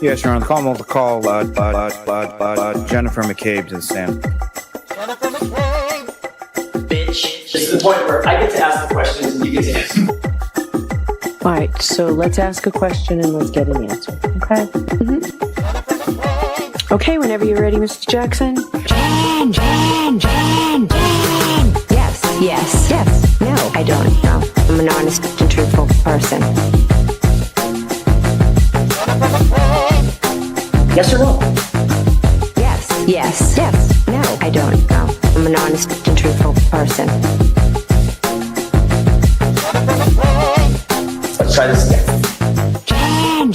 Yes, Your Honor. Call Jennifer McCabe to the stand. Jennifer McCabe. Bitch. This is the point where I get to ask the questions and you get to answer. All right, so let's ask a question and let's get an answer, okay? Okay, whenever you're ready, Mr. Jackson. Jen. Yes. No, I don't. No, I'm an honest and truthful person. Yes or no? Yes. No, I don't. No, I'm an honest and truthful person. Let's try this again. Jen.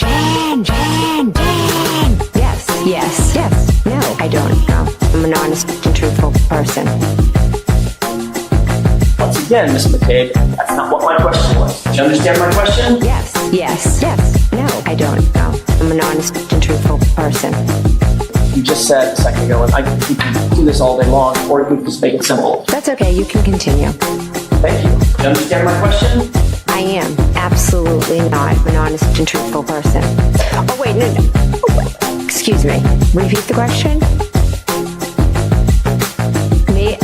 Yes. No, I don't. No, I'm an honest and truthful person. Once again, Miss McCabe, that's not what my question was. Did you understand my question? Yes. No, I don't. No, I'm an honest and truthful person. You just said a second ago, and we can do this all day long, or we can just make it simple. That's okay. You can continue. Thank you. Did you understand my question? I am absolutely not an honest and truthful person. Oh, wait, no. Excuse me. Repeat the question. Me.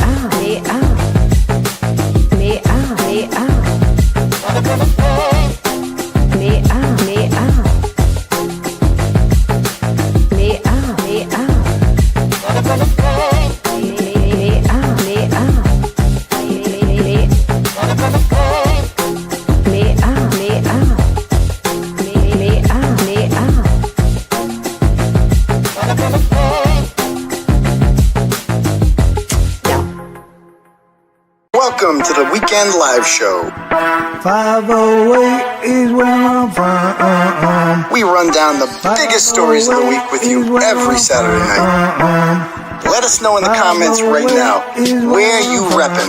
Welcome to the Weekend Live Show. 508 is where I'm from. We run down the biggest stories of the week with you every Saturday night. Let us know in the comments right now where you reppin'.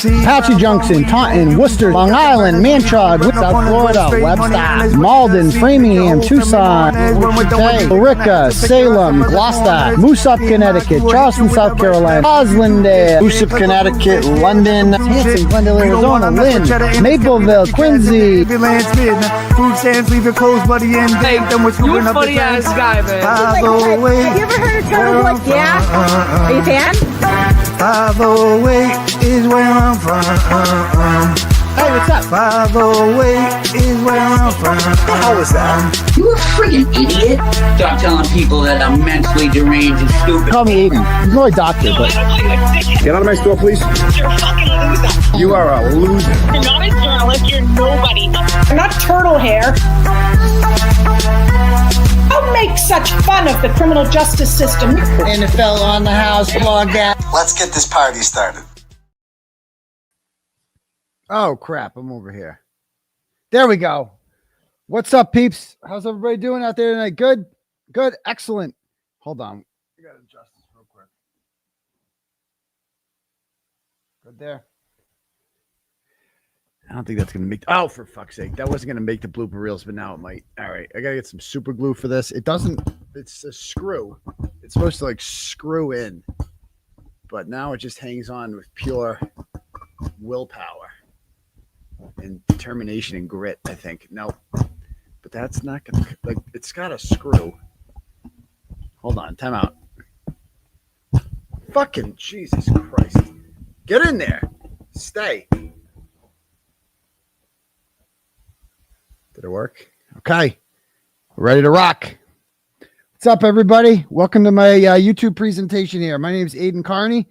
Apache Junction, Taunton, Worcester, Long Island, Manchard, South Florida, Webster, Malden, Framingham, Tucson, Billerica, Salem, Gloucester, Moosop, Connecticut, Charleston, South Carolina, Roslindale, Moosop, Connecticut, London, Hanson, Glendale, Arizona, Lynn, Mapleville, Quincy. Food stands, leave it closed, buddy, and hey, you a funny ass guy, man. Have you ever heard of Turtle Wood? Yeah? Are you a fan? 508 is where I'm from. Hey, what's up? 508 is where I'm from. How was that? You a freaking idiot. Stop telling people that I'm mentally deranged and stupid. Call me Aidan. He's not a doctor, but... Get out of my store, please. You're a fucking loser. You are a loser. You're not a journalist. You're nobody. I'm not turtle hair. Don't make such fun of the criminal justice system. NFL on the house, blog that. Let's get this party started. Oh, crap. I'm over here. There we go. What's up, peeps? How's everybody doing out there tonight? Good? Good. Excellent. Hold on. I got to adjust this real quick. Good there. I don't think that's going to make... Oh, for fuck's sake. That wasn't going to make the blooper reels, but now it might. All right. I got to get some super glue for this. It doesn't... It's a screw. It's supposed to, like, screw in. But now it just hangs on with pure willpower and determination and grit, I think. No. But that's not going to... Like, it's got a screw. Hold on. Time out. Fucking Jesus Christ. Get in there. Stay. Did it work? Okay. We're ready to rock. What's up, everybody? Welcome to my YouTube presentation here. My name is Aidan Kearney.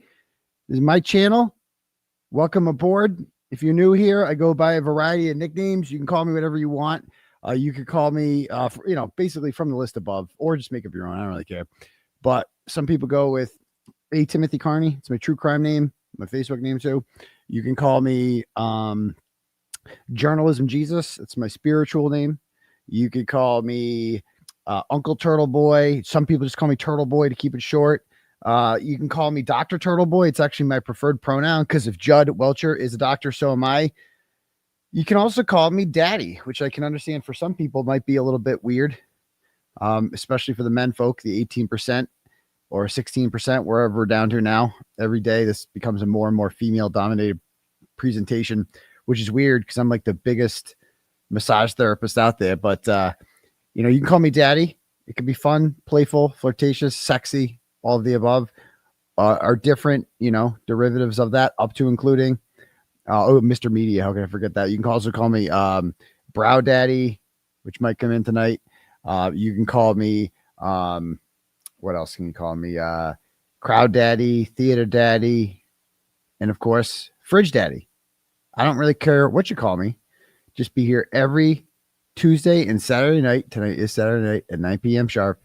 This is my channel. Welcome aboard. If you're new here, I go by a variety of nicknames. You can call me whatever you want. You could call me, basically from the list above, or just make up your own. I don't really care. But some people go with A. Timothy Kearney. It's my true crime name, my Facebook name too. You can call me Journalism Jesus. It's my spiritual name. You could call me Uncle Turtle Boy. Some people just call me Turtle Boy to keep it short. You can call me Dr. Turtle Boy. It's actually my preferred pronoun because if Judd Welcher is a doctor, so am I. You can also call me Daddy, which I can understand for some people might be a little bit weird, especially for the men folk, the 18% or 16%, wherever we're down to now. Every day, this becomes a more and more female-dominated presentation, which is weird because I'm like the biggest massage therapist out there. But You know, you can call me daddy. It can be fun, playful, flirtatious, sexy, all of the above. Are different, you know, derivatives of that, up to including Mr. Media. How can I forget that? You can also call me Brow Daddy, which might come in tonight. You can call me what else can you call me? Crowd Daddy, Theater Daddy, and of course, Fridge Daddy. I don't really care what you call me. Just be here every Tuesday and Saturday night. Tonight is Saturday night at 9 p.m. sharp.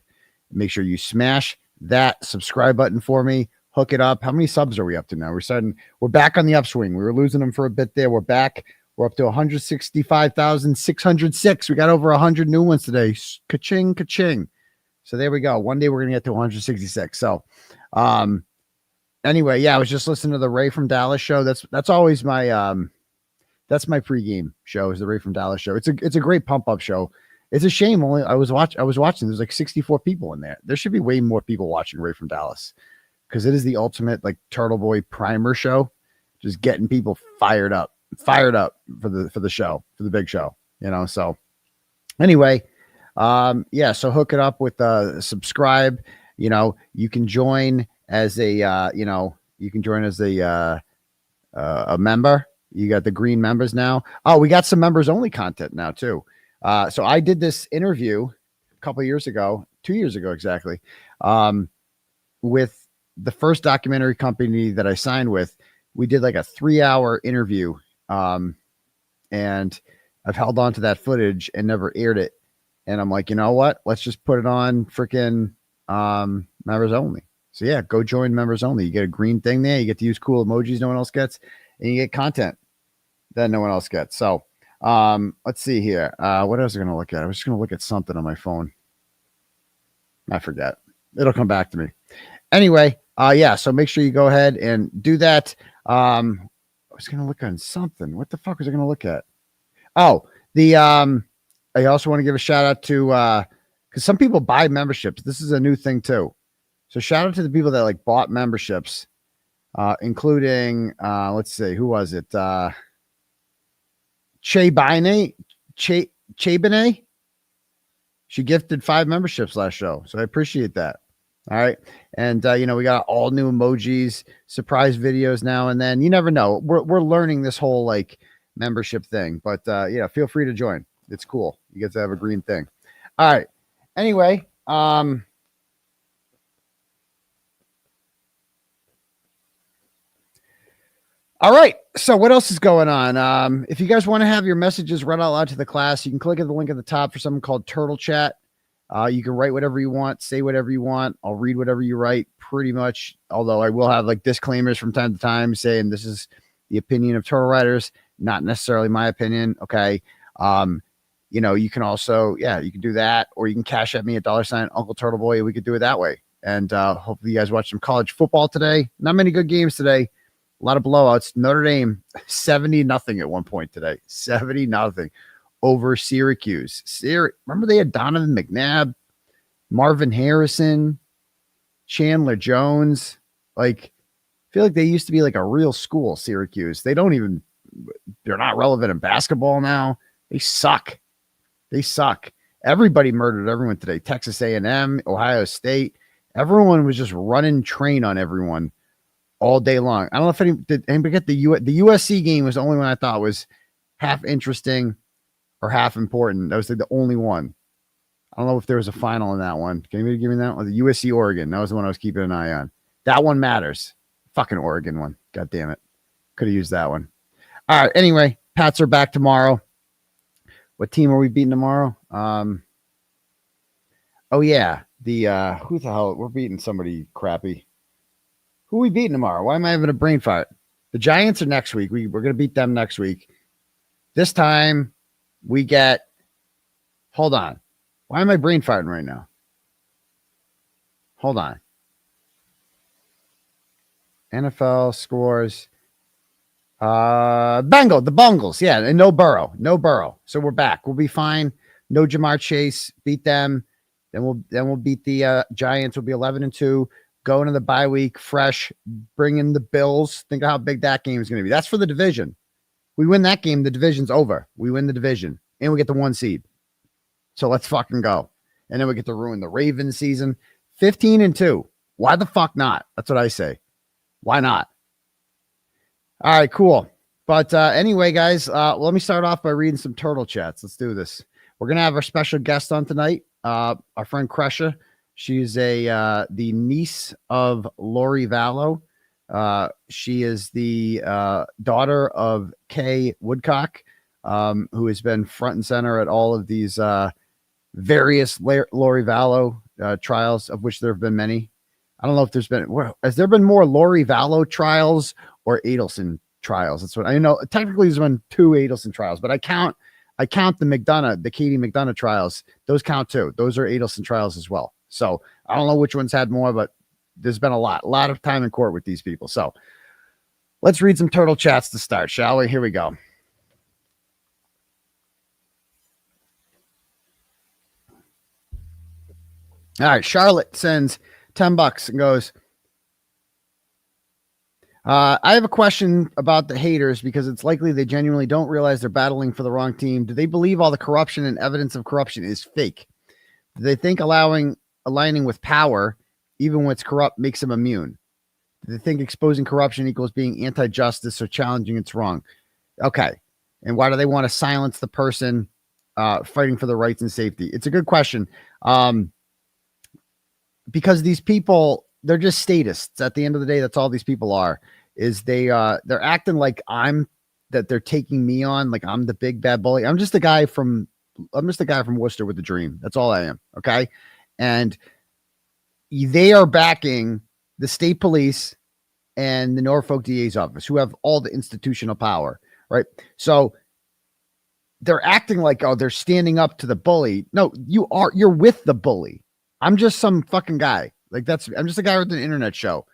Make sure you smash that subscribe button for me. Hook it up. How many subs are we up to now? We're back on the upswing. We were losing them for a bit there. We're back. We're up to 165,606. We got over 100 new ones today. Ka-ching, ka-ching. So there we go. One day we're going to get to 166. So anyway, yeah, I was just listening to the Ray from Dallas show. That's always my that's my pregame show, is the Ray from Dallas show. It's a great pump up show. It's a shame I was watching. There's like 64 people in there. There should be way more people watching Ray from Dallas, because it is the ultimate like Turtle Boy primer show, just getting people fired up for the show, for the big show, you know. So anyway, yeah, so hook it up with subscribe. You know, you can join as a member. You got the green members now. Oh, we got some members only content now too. So I did this interview a couple of years ago, 2 years ago exactly, with the first documentary company that I signed with. We did like a 3-hour interview, and I've held on to that footage and never aired it. And I'm like, you know what? Let's just put it on freaking members only. So yeah, go join members only. You get a green thing there. You get to use cool emojis no one else gets, and you get content that no one else gets. So let's see here. What else was I going to look at? I was just going to look at something on my phone. I forget. It'll come back to me. Anyway, yeah, so make sure you go ahead and do that. I was going to look on something. What the fuck was I going to look at? Oh, I also want to give a shout out to, because some people buy memberships. This is a new thing too. So shout out to the people that like bought memberships, including, let's see, who was it? Che Bene. She gifted 5 memberships last show. So I appreciate that. All right. And, you know, we got all new emojis, surprise videos now and then. You never know. We're learning this whole like membership thing, but yeah, feel free to join. It's cool. You get to have a green thing. All right. Anyway, all right. So what else is going on? If you guys want to have your messages read out loud to the class, you can click at the link at the top for something called Turtle Chat. You can write whatever you want, say whatever you want. I'll read whatever you write pretty much. Although I will have like disclaimers from time to time saying this is the opinion of Turtle Riders, not necessarily my opinion. Okay. You know, you can also, yeah, you can do that, or you can cash at me at $ Uncle Turtle Boy. We could do it that way. And hopefully you guys watch some college football today. Not many good games today. A lot of blowouts. Notre Dame 70-0 at one point today. 70-0 over Syracuse. Remember they had Donovan McNabb, Marvin Harrison, Chandler Jones. Like, I feel like they used to be like a real school, Syracuse. They're not relevant in basketball now. They suck. They suck. Everybody murdered everyone today. Texas A&M, Ohio State. Everyone was just running train on everyone all day long. I don't know if did anybody get the USC game was the only one I thought was half interesting or half important. That was like the only one. I don't know if there was a final in that one. Can anybody give me that one? The USC Oregon. That was the one I was keeping an eye on. That one matters. Fucking Oregon one. God damn it. Could have used that one. All right. Anyway, Pats are back tomorrow. What team are we beating tomorrow? Oh yeah. Who the hell? We're beating somebody crappy. Who are we beating tomorrow? Why am I having a brain fart? The Giants are next week. We're going to beat them next week. This time we get, hold on. Why am I brain farting right now? Hold on. NFL scores. The Bungles. Yeah. And no Burrow. So we're back. We'll be fine. No Jamar Chase. Beat them. Then we'll beat the Giants. We'll be 11-2. Go into the bye week fresh, bring in the Bills. Think of how big that game is going to be. That's for the division. We win that game, the division's over. We win the division, and we get the 1 seed. So let's fucking go. And then we get to ruin the Ravens season. 15-2. Why the fuck not? That's what I say. Why not? All right, cool. But anyway, guys, let me start off by reading some turtle chats. Let's do this. We're going to have our special guest on tonight, our friend Kresha. She's the niece of Lori Vallow. She is the daughter of Kay Woodcock, who has been front and center at all of these various Lori Vallow trials, of which there have been many. I don't know if has there been more Lori Vallow trials or Adelson trials? That's what I know. Technically, there's been 2 Adelson trials, but I count the Katie McDonough trials. Those count too. Those are Adelson trials as well. So I don't know which one's had more, but there's been a lot of time in court with these people. So let's read some turtle chats to start, shall we? Here we go. All right. Charlotte sends $10 and goes, I have a question about the haters because it's likely they genuinely don't realize they're battling for the wrong team. Do they believe all the corruption and evidence of corruption is fake? Do they think aligning with power, even when it's corrupt, makes them immune? Do they think exposing corruption equals being anti-justice or challenging it's wrong? Okay. And why do they want to silence the person fighting for the rights and safety? It's a good question. Because these people, they're just statists. At the end of the day, that's all these people are. Is they're acting like that they're taking me on, like I'm the big bad bully. I'm just a guy from Worcester with a dream. That's all I am. Okay. And they are backing the state police and the Norfolk DA's office, who have all the institutional power. Right. So they're acting like, oh, they're standing up to the bully. No, you're with the bully. I'm just some fucking guy. I'm just a guy with an internet show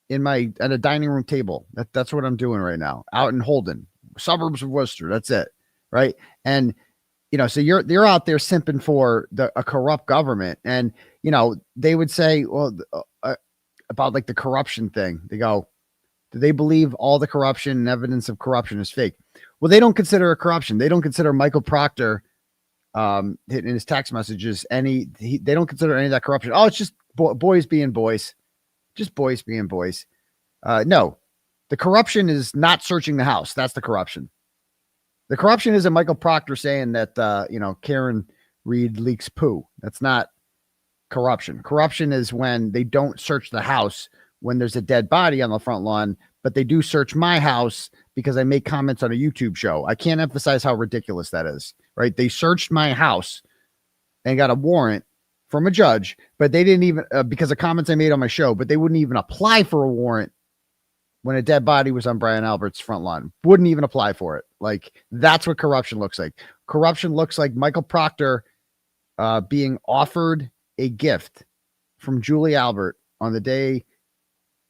at a dining room table. That's what I'm doing right now, out in Holden, suburbs of Worcester. That's it. Right. And, so you're out there simping for a corrupt government. And, they would say, well, about like the corruption thing, they go, do they believe all the corruption and evidence of corruption is fake? Well, they don't consider it corruption. They don't consider Michael Proctor in his text messages they don't consider any of that corruption. Oh, it's just boys being boys, just boys being boys. No, the corruption is not searching the house. That's the corruption. The corruption isn't Michael Proctor saying that Karen Reed leaks poo. That's not corruption. Corruption is when they don't search the house when there's a dead body on the front lawn, but they do search my house because I make comments on a YouTube show. I can't emphasize how ridiculous that is. Right? They searched my house and got a warrant from a judge, but they didn't even because of comments I made on my show, but they wouldn't even apply for a warrant when a dead body was on Brian Albert's front lawn. Wouldn't even apply for it. Like, that's what corruption looks like. Corruption looks like Michael Proctor being offered a gift from Julie Albert on the day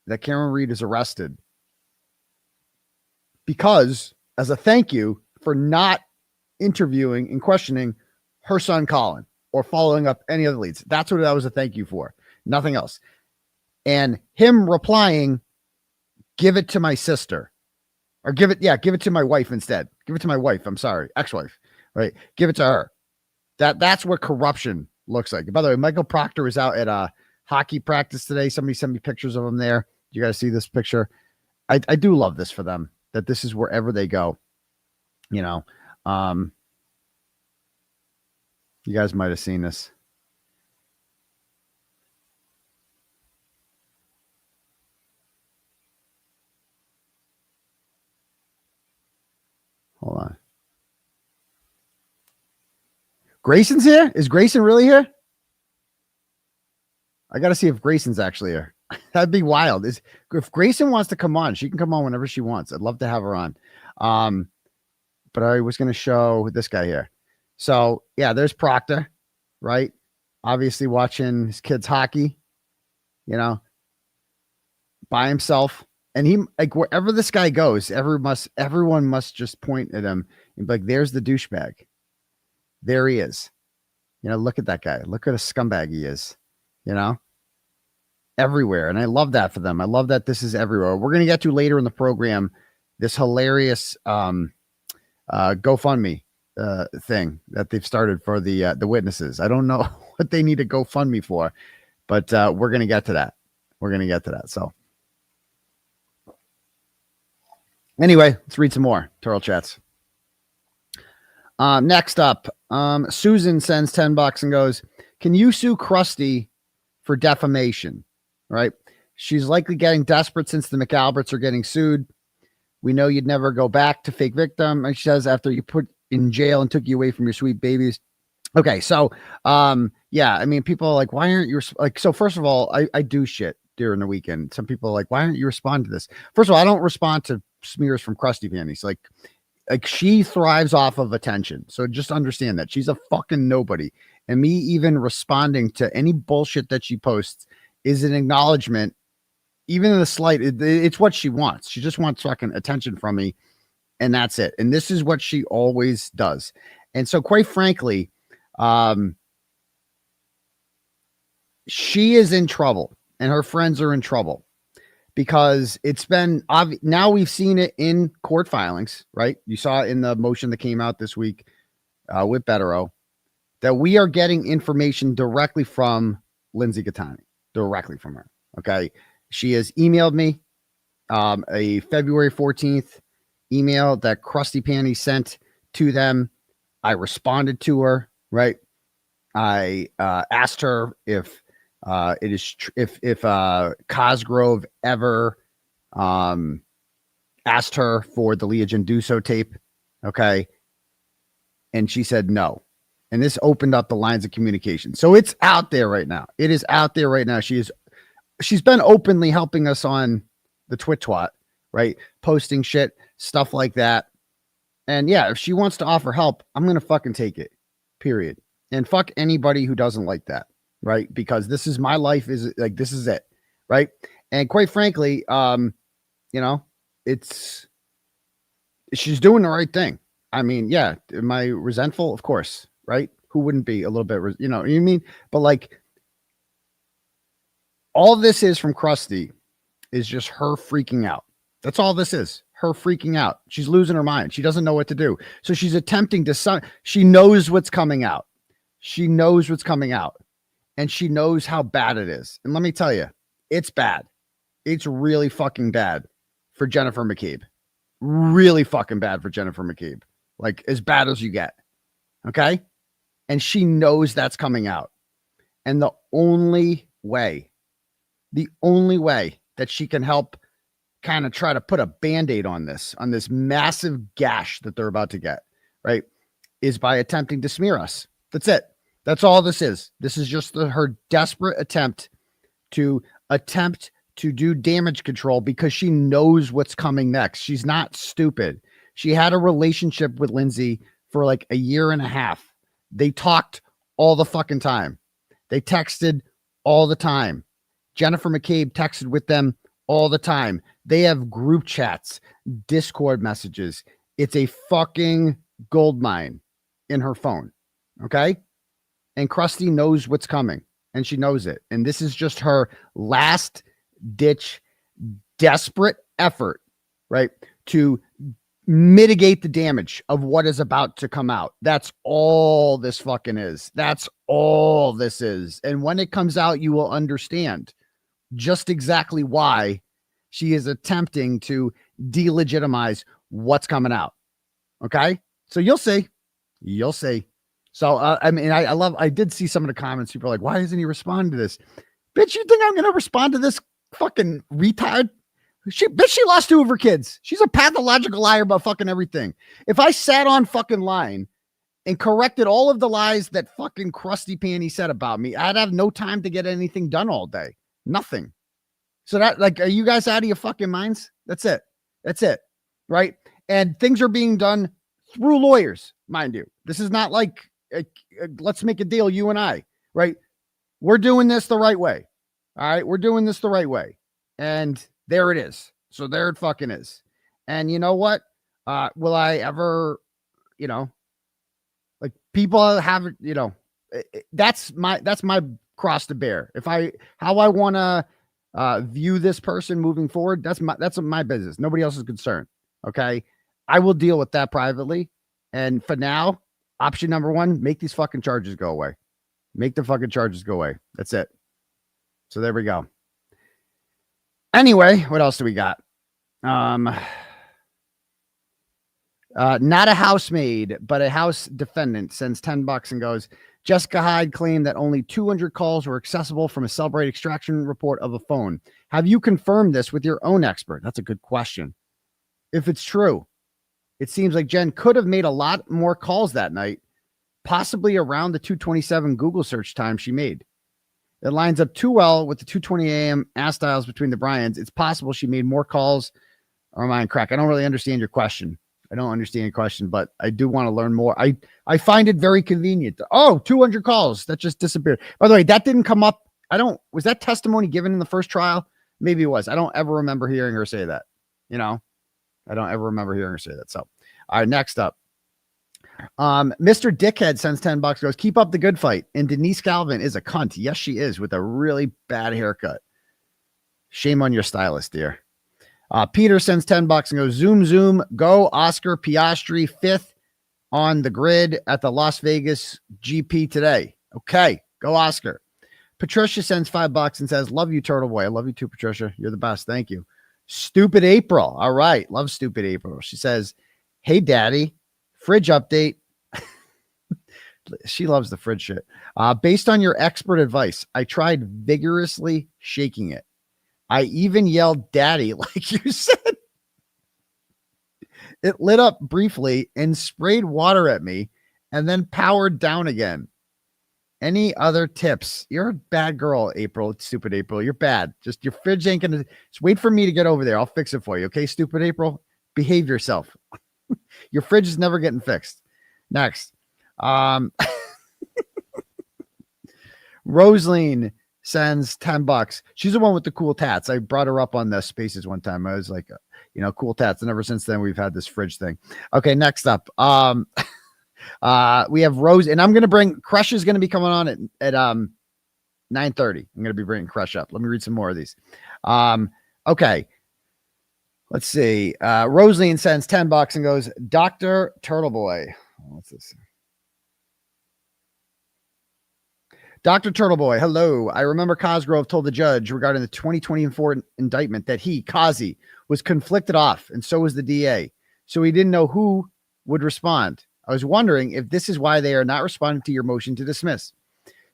that Karen Reed is arrested, because as a thank you for not interviewing and questioning her son Colin or following up any other leads. That's what that was a thank you for, nothing else. And him replying, give it to my sister, or give it to my wife instead. Give it to my wife. I'm sorry, ex-wife, right? Give it to her. That's what corruption looks like. By the way, Michael Proctor was out at a hockey practice today. Somebody sent me pictures of him there. You guys see this picture? I do love this for them, that this is wherever they go, you guys might have seen this. Hold on. Grayson's here? Is Grayson really here? I got to see if Grayson's actually here. That'd be wild. If Grayson wants to come on, she can come on whenever she wants. I'd love to have her on. But I was going to show this guy here. So yeah, there's Proctor, right? Obviously watching his kids hockey, by himself. And he, like, wherever this guy goes, everyone must just point at him and be like, there's the douchebag. There he is. Look at that guy. Look at a scumbag he is, everywhere. And I love that for them. I love that this is everywhere. We're going to get to later in the program this hilarious GoFundMe thing that they've started for the witnesses. I don't know what they need to GoFundMe for, but we're gonna get to that. We're gonna get to that. So anyway, let's read some more Turtle Chats. Next up, Susan sends $10 and goes, "Can you sue Krusty for defamation?" Right? She's likely getting desperate since the McAlberts are getting sued. We know you'd never go back to fake victim. And she says, after you put in jail and took you away from your sweet babies. Okay. So, yeah, I mean, people are like, why aren't you like, so first of all, I do shit during the weekend. Some people are like, why aren't you responding to this? First of all, I don't respond to smears from Krusty Panties. Like she thrives off of attention. So just understand that she's a fucking nobody. And me even responding to any bullshit that she posts is an acknowledgement, even in the slight. It's what she wants. She just wants fucking attention from me, and that's it. And this is what she always does. And so, quite frankly, she is in trouble, and her friends are in trouble because it's been now we've seen it in court filings, right? You saw it in the motion that came out this week with Betero, that we are getting information directly from Lindsay Gattani, directly from her. Okay. She has emailed me a February 14th email that Krusty Panties sent to them. I responded to her, right? I asked her if it is if Cosgrove ever asked her for the Legion Duso tape, okay? And she said no. And this opened up the lines of communication. So it's out there right now. It is out there right now. She's been openly helping us on the Twit-Twat, right? Posting shit, stuff like that. And yeah, if she wants to offer help, I'm going to fucking take it, period. And fuck anybody who doesn't like that, right? Because this is my life, is like, this is it, right? And quite frankly, you know, she's doing the right thing. I mean, yeah, am I resentful? Of course, right? Who wouldn't be a little bit, you know what I mean? But like, all this is from Krusty is just her freaking out. That's all this is. Her freaking out. She's losing her mind. She doesn't know what to do. So she's attempting to, she knows what's coming out. She knows what's coming out. And she knows how bad it is. And let me tell you, it's bad. It's really fucking bad for Jennifer McCabe. Really fucking bad for Jennifer McCabe. Like, as bad as you get. Okay? And she knows that's coming out. And the only way that she can help kind of try to put a Band-Aid on this massive gash that they're about to get, right, is by attempting to smear us. That's it. That's all this is. This is just her desperate attempt to do damage control because she knows what's coming next. She's not stupid. She had a relationship with Lindsay for like a year and a half. They talked all the fucking time. They texted all the time. Jennifer McCabe texted with them all the time. They have group chats, Discord messages. It's a fucking goldmine in her phone. Okay? And Krusty knows what's coming, and she knows it. And this is just her last ditch, desperate effort, right, to mitigate the damage of what is about to come out. That's all this fucking is. That's all this is. And when it comes out, you will understand just exactly why she is attempting to delegitimize what's coming out. Okay? So you'll see. You'll see. So, I mean, I did see some of the comments. People are like, why isn't he responding to this? Bitch, you think I'm going to respond to this fucking retard? She lost 2 of her kids. She's a pathological liar about fucking everything. If I sat on fucking line and corrected all of the lies that fucking Krusty Panty said about me, I'd have no time to get anything done all day. Nothing. So that, like, are you guys out of your fucking minds? That's it. That's it. Right. And things are being done through lawyers, mind you. This is not like, let's make a deal, you and I, right? We're doing this the right way. All right. We're doing this the right way. And there it is. So there it fucking is. And you know what? Will I ever, you know, like, people have, you know, that's my cross to bear. How I want to view this person moving forward, that's my business. Nobody else is concerned. Okay. I will deal with that privately. And for now, Option number one, make these fucking charges go away. Make the fucking charges go away. That's it. So there we go. Anyway, what else do we got? Not a housemaid, but a house defendant sends $10 and goes, Jessica Hyde claimed that only 200 calls were accessible from a Celebrate extraction report of a phone. Have you confirmed this with your own expert? That's a good question. If it's true, it seems like Jen could have made a lot more calls that night, possibly around the 2:27 Google search time she made. It lines up too well with the 2:20 a.m. ass dials between the Bryans. It's possible she made more calls. Or am I in crack? I don't really understand your question. I don't understand your question, but I do want to learn more. I find it very convenient. 200 calls. That just disappeared. By the way, that didn't come up. Was that testimony given in the first trial? Maybe it was. I don't ever remember hearing her say that. I don't ever remember hearing her say that. So, all right, next up. Mr. Dickhead sends $10, goes, keep up the good fight. And Denise Galvin is a cunt. Yes, she is, with a really bad haircut. Shame on your stylist, dear. Peter sends $10 and goes, zoom, go Oscar Piastri, 5th on the grid at the Las Vegas GP today. Okay, go Oscar. Patricia sends $5 and says, love you, Turtle Boy. I love you too, Patricia. You're the best. Thank you. Stupid April. All right. Love Stupid April. She says, hey, daddy, fridge update. She loves the fridge shit. Based on your expert advice, I tried vigorously shaking it. I even yelled daddy, like you said. It lit up briefly and sprayed water at me and then powered down again. Any other tips? You're a bad girl, April. Stupid April. You're bad. Just your fridge ain't going to. Just wait for me to get over there. I'll fix it for you. Okay, stupid April? Behave yourself. Your fridge is never getting fixed. Next. Rosaline sends $10. She's the one with the cool tats. I brought her up on the Spaces one time. I was like, cool tats. And ever since then, we've had this fridge thing. Okay, next up. We have Rose, and I'm going to bring Kresha is going to be coming on at 9:30. I'm going to be bringing Kresha up. Let me read some more of these. Okay. Let's see. Rosaline sends $10 and goes, Dr. Turtle Boy. What's this? Dr. Turtleboy, hello. I remember Cosgrove told the judge regarding the 2024 indictment that he, Kazi, was conflicted off, and so was the DA. So he didn't know who would respond. I was wondering if this is why they are not responding to your motion to dismiss.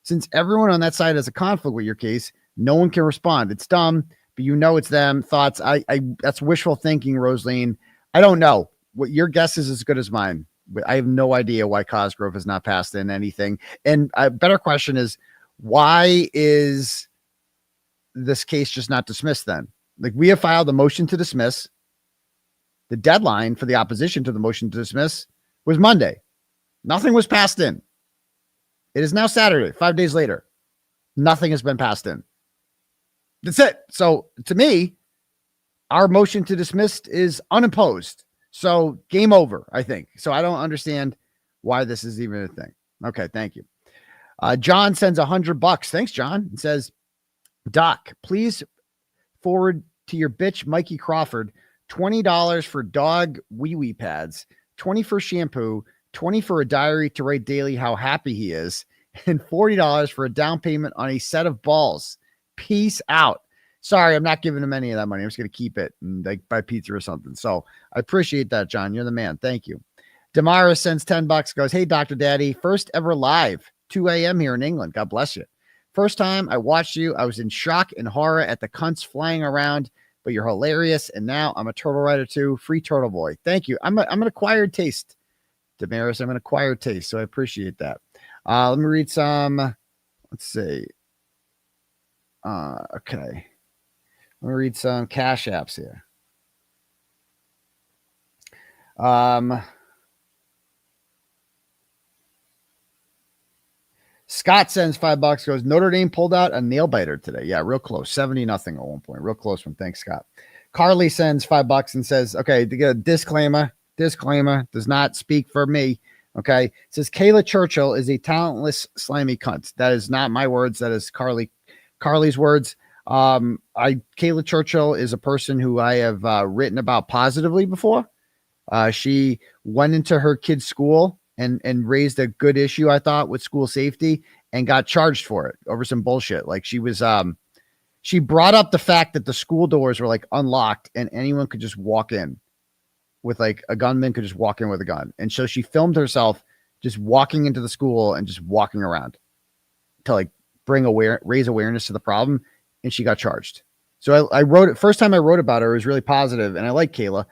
Since everyone on that side has a conflict with your case, no one can respond. It's dumb, but it's them. Thoughts? That's wishful thinking, Rosaline. I don't know. What your guess is as good as mine. But I have no idea why Cosgrove has not passed in anything. And a better question is, why is this case just not dismissed then? Like, we have filed a motion to dismiss. The deadline for the opposition to the motion to dismiss was Monday. Nothing was passed in. It is now Saturday, 5 days later. Nothing has been passed in. That's it. So to me, our motion to dismiss is unopposed. So game over, I think. So I don't understand why this is even a thing. Okay, thank you. John sends $100. Thanks, John. It says, Doc, please forward to your bitch, Mikey Crawford, $20 for dog wee-wee pads, $20 for shampoo, $20 for a diary to write daily how happy he is, and $40 for a down payment on a set of balls. Peace out. Sorry, I'm not giving him any of that money. I'm just going to keep it and like buy pizza or something. So I appreciate that, John. You're the man. Thank you. Damaris sends $10, goes, hey, Dr. Daddy, first ever live, 2 a.m. here in England. God bless you. First time I watched you, I was in shock and horror at the cunts flying around, but you're hilarious. And now I'm a turtle rider too. Free Turtle Boy. Thank you. I'm an acquired taste, Damaris. I'm an acquired taste. So I appreciate that. Let me read some. Let's see. Okay. Let me read some cash apps here. Scott sends $5, goes, Notre Dame pulled out a nail biter today. Yeah, real close. 70-0 at one point. Real close one. Thanks, Scott. Carly sends $5 and says, okay, to get a disclaimer does not speak for me. Okay. It says Kayla Churchill is a talentless, slimy cunt. That is not my words. That is Carly's words. Kayla Churchill is a person who I have written about positively before. She went into her kid's school and raised a good issue, I thought, with school safety, and got charged for it over some bullshit. Like she was, she brought up the fact that the school doors were like unlocked and anyone could just walk in with like a gunman could just walk in with a gun. And so she filmed herself just walking into the school and just walking around to like raise awareness to the problem. And she got charged. So I wrote it. First time I wrote about her, it was really positive, and I like Kayla.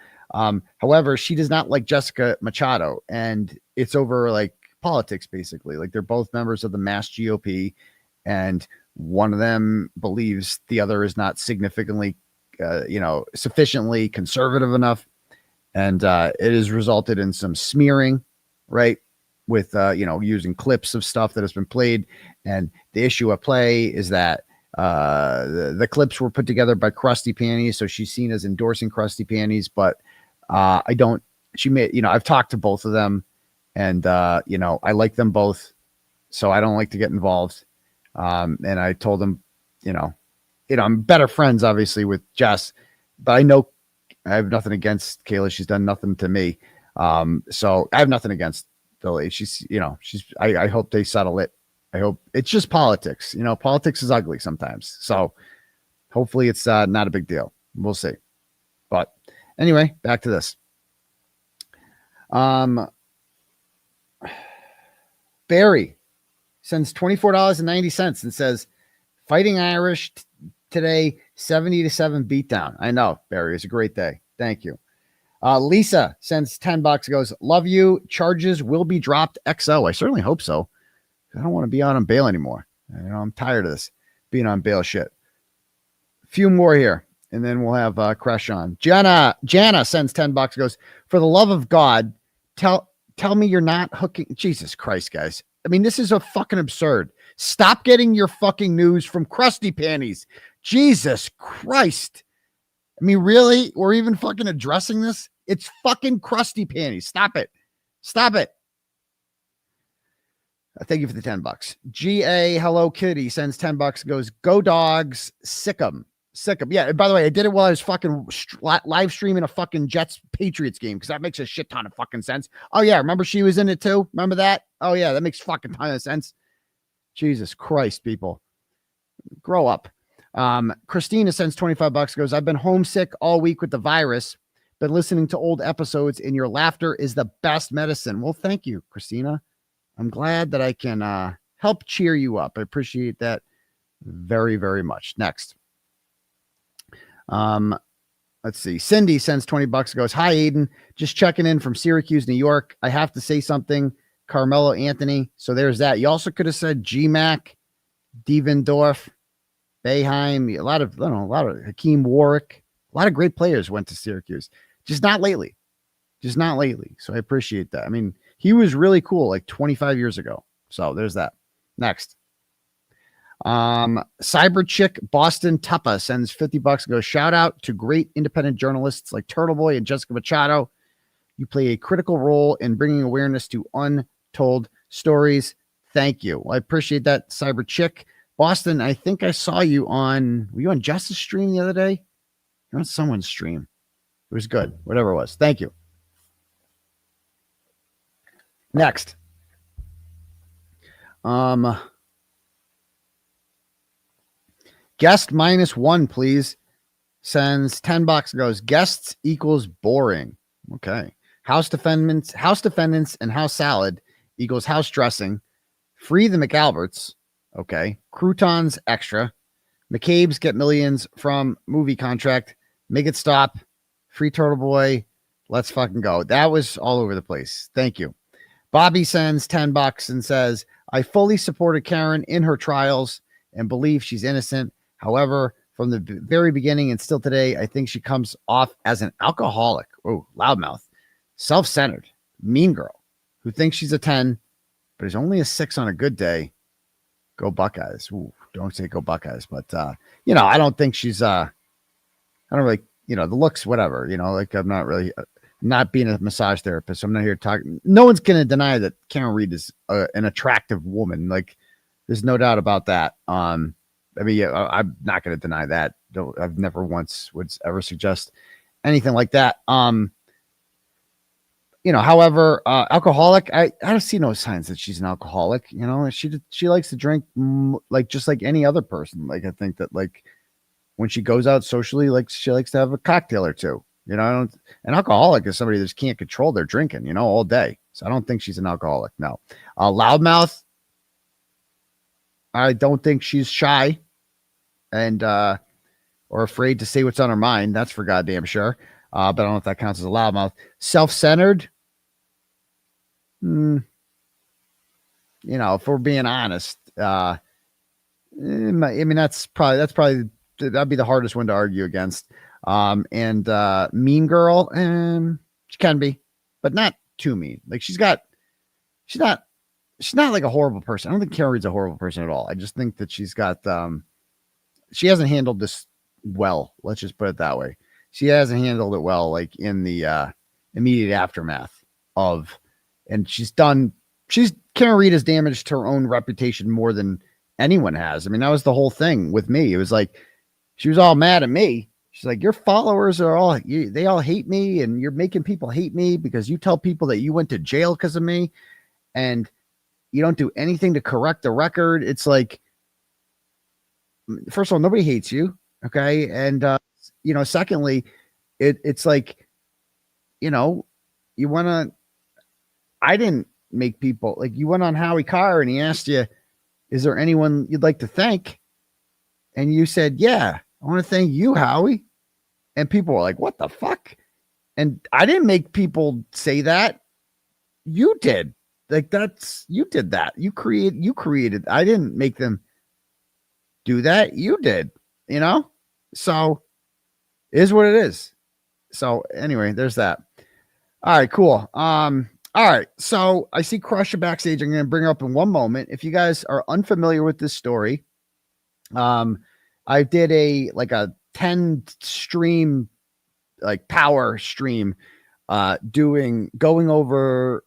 However, she does not like Jessica Machado, and it's over like politics, basically. Like they're both members of the Mass GOP, and one of them believes the other is not significantly, sufficiently conservative enough. And it has resulted in some smearing, right? With, using clips of stuff that has been played. And the issue at play is that the clips were put together by Krusty Panties. So she's seen as endorsing Krusty Panties, but I've talked to both of them, and, I like them both. So I don't like to get involved. And I told them, I'm better friends, obviously, with Jess, but I know I have nothing against Kayla. She's done nothing to me. So I have nothing against Billy. I hope they settle it. I hope it's just politics. Politics is ugly sometimes. So hopefully it's not a big deal. We'll see. But anyway, back to this. Barry sends $24.90 and says, Fighting Irish today, 70-7 beatdown. I know, Barry. It's a great day. Thank you. Lisa sends $10, goes, love you. Charges will be dropped XO. I certainly hope so. I don't want to be out on bail anymore. I'm tired of this being on bail shit. A few more here, and then we'll have Kresha on. Jana sends $10, goes, for the love of God, tell me you're not hooking. Jesus Christ, guys. I mean, this is a fucking absurd. Stop getting your fucking news from Krusty Panties. Jesus Christ. I mean, really? We're even fucking addressing this? It's fucking Krusty Panties. Stop it. Stop it. Thank you for the $10. GA Hello Kitty sends $10, goes, go dogs, sick 'em. Yeah, and by the way, I did it while I was fucking live streaming a fucking Jets Patriots game, because that makes a shit ton of fucking sense. Oh yeah, remember she was in it too? Remember that? Oh yeah, that makes fucking ton of sense. Jesus Christ, people. Grow up. Christina sends $25, goes, I've been homesick all week with the virus, but listening to old episodes, and your laughter is the best medicine. Well, thank you, Christina. I'm glad that I can help cheer you up. I appreciate that very, very much. Next. Let's see. Cindy sends $20, goes, hi, Aidan. Just checking in from Syracuse, New York. I have to say something. Carmelo Anthony. So there's that. You also could have said GMAC, Devendorf, Boeheim, a lot of Hakeem Warwick. A lot of great players went to Syracuse. Just not lately. So I appreciate that. I mean, he was really cool like 25 years ago. So there's that. Next. Cyber Chick Boston Tuppa sends $50, goes, shout out to great independent journalists like Turtle Boy and Jessica Machado. You play a critical role in bringing awareness to untold stories. Thank you. Well, I appreciate that, Cyber Chick. Boston, I think I saw you were you on Justice stream the other day? You're on someone's stream. It was good. Whatever it was. Thank you. Next. Guest -1, please. Sends $10, goes, guests equals boring. Okay. House defendants, and house salad equals house dressing. Free the McAlberts. Okay. Croutons extra. McCabe's get millions from movie contract. Make it stop. Free Turtle Boy. Let's fucking go. That was all over the place. Thank you. Bobbi sends $10 and says, I fully supported Karen in her trials and believe she's innocent. However, from the very beginning and still today, I think she comes off as an alcoholic. Oh, loudmouth. Self-centered. Mean girl who thinks she's a 10, but is only a 6 on a good day. Go Buckeyes. Ooh, don't say go Buckeyes, but I don't think she's I don't really, the looks, whatever, like I'm not really not being a massage therapist. So I'm not here talking. No one's going to deny that Karen Reed is an attractive woman. Like there's no doubt about that. I'm not going to deny that. I've never once would ever suggest anything like that. however, alcoholic, I don't see no signs that she's an alcoholic. She likes to drink like just like any other person. Like I think that like when she goes out socially, like she likes to have a cocktail or two. An alcoholic is somebody that just can't control their drinking, all day. So I don't think she's an alcoholic. No. Loudmouth, I don't think she's shy and or afraid to say what's on her mind. That's for goddamn sure. But I don't know if that counts as a loudmouth. Self-centered. If we're being honest, I mean, that'd be the hardest one to argue against. And mean girl, she can be, but not too mean. Like she's not like a horrible person. I don't think Carrie's a horrible person at all. I just think that she's got, she hasn't handled this well. Let's just put it that way. She hasn't handled it well, like in the immediate aftermath of, and Karen Reed has damaged her own reputation more than anyone has. I mean, that was the whole thing with me. It was like, she was all mad at me. She's like, your followers are they all hate me, and you're making people hate me because you tell people that you went to jail because of me, and you don't do anything to correct the record. It's like, first of all, nobody hates you. Okay. And, secondly, it's like, I didn't make people like, you went on Howie Carr and he asked you, is there anyone you'd like to thank? And you said, yeah, I want to thank you, Howie. And people were like, what the fuck? And I didn't make people say that. You did. Like you did that. You created. I didn't make them do that. You did, So it is what it is. So anyway, there's that. All right, cool. All right. So I see Kresha backstage. I'm going to bring her up in one moment. If you guys are unfamiliar with this story, I did a 10 stream, like power stream, going over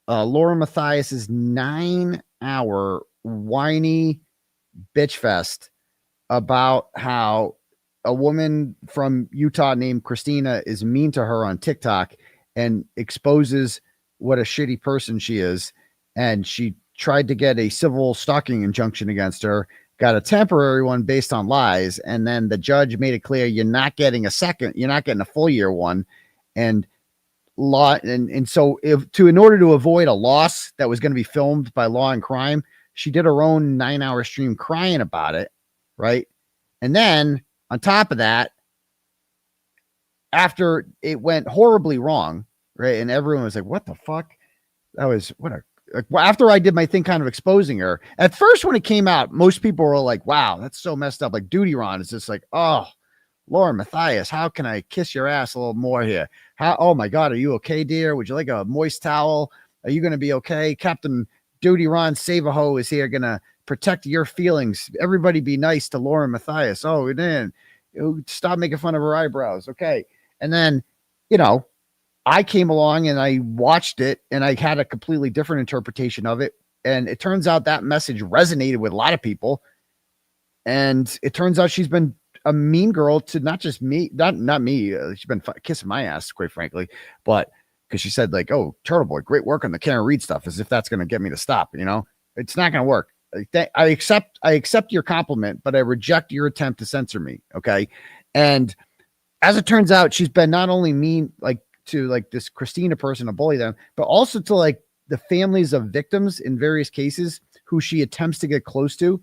Lauren Matthias's 9-hour whiny bitch fest about how a woman from Utah named Christina is mean to her on TikTok and exposes what a shitty person she is. And she tried to get a civil stalking injunction against her, got a temporary one based on lies. And then the judge made it clear, you're not getting a full year one. And so in order to avoid a loss that was going to be filmed by Law and Crime, she did her own 9-hour stream crying about it. Right. And then on top of that, after it went horribly wrong, right, and everyone was like, what the fuck? That was after I did my thing kind of exposing her. At first, when it came out, most people were like, wow, that's so messed up. Like Duty Ron is just like, oh, Lauren Matthias, how can I kiss your ass a little more here? Oh my God, are you okay, dear? Would you like a moist towel? Are you going to be okay? Captain Duty Ron Save-A-Ho is here going to protect your feelings. Everybody be nice to Lauren Matthias. Oh, then stop making fun of her eyebrows. Okay. And then, I came along and I watched it and I had a completely different interpretation of it. And it turns out that message resonated with a lot of people. And it turns out she's been a mean girl to not just me, not me. She's been kissing my ass, quite frankly, but because she said like, oh, Turtle Boy, great work on the Karen Reed stuff, as if that's going to get me to stop. It's not going to work. I accept your compliment, but I reject your attempt to censor me. Okay. And as it turns out, she's been not only mean, like to like this Christina person to bully them, but also to like the families of victims in various cases who she attempts to get close to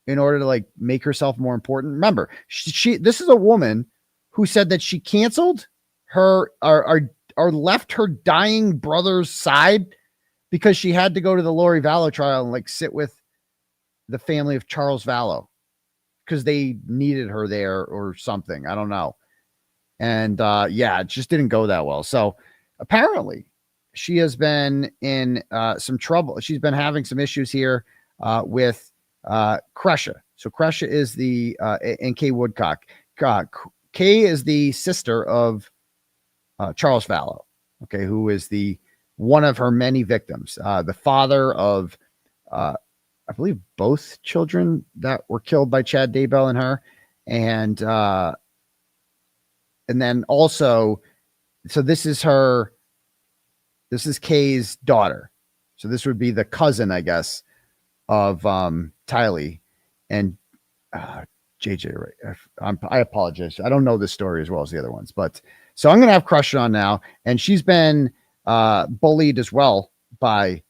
in order to like make herself more important. Remember, this is a woman who said that she canceled her or left her dying brother's side because she had to go to the Lori Vallow trial and like sit with the family of Charles Vallow because they needed her there or something. I don't know. And it just didn't go that well. So apparently she has been in some trouble. She's been having some issues here with Kresha. So Kresha is the and Kay Woodcock. Kay is the sister of Charles Vallow, okay, who is one of her many victims. The father of I believe both children that were killed by Chad Daybell and her. And then also, so this is her This is Kay's daughter. So this would be the cousin, I guess, of Tylee and JJ. Right? I apologize. I don't know this story as well as the other ones, but so I'm going to have Kresha on now, and she's been bullied as well by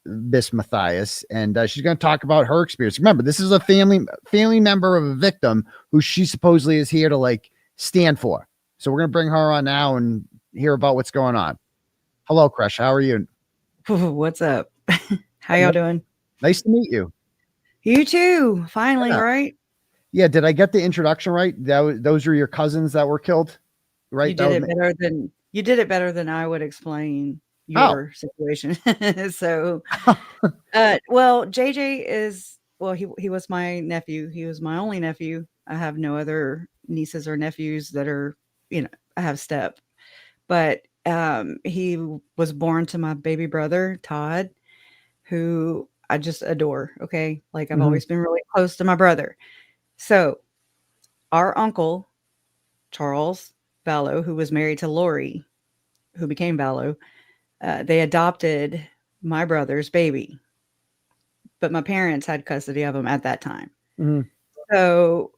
Miss Matthias, and she's going to talk about her experience. Remember, this is a family member of a victim who she supposedly is here to like stand for. So we're going to bring her on now and hear about what's going on. Hello, Kresha. How are you? What's up? How y'all doing? Nice to meet you. You too. Finally, right? Yeah. Did I get the introduction right? Those are your cousins that were killed, right? You did it better than I would explain your situation. So, well, JJ is, well, he was my nephew. He was my only nephew. I have no other nieces or nephews that are, I have step, but he was born to my baby brother, Todd, who I just adore. Okay. Like I've always been really close to my brother. So our uncle, Charles Vallow, who was married to Lori, who became Vallow, they adopted my brother's baby, but my parents had custody of him at that time. So,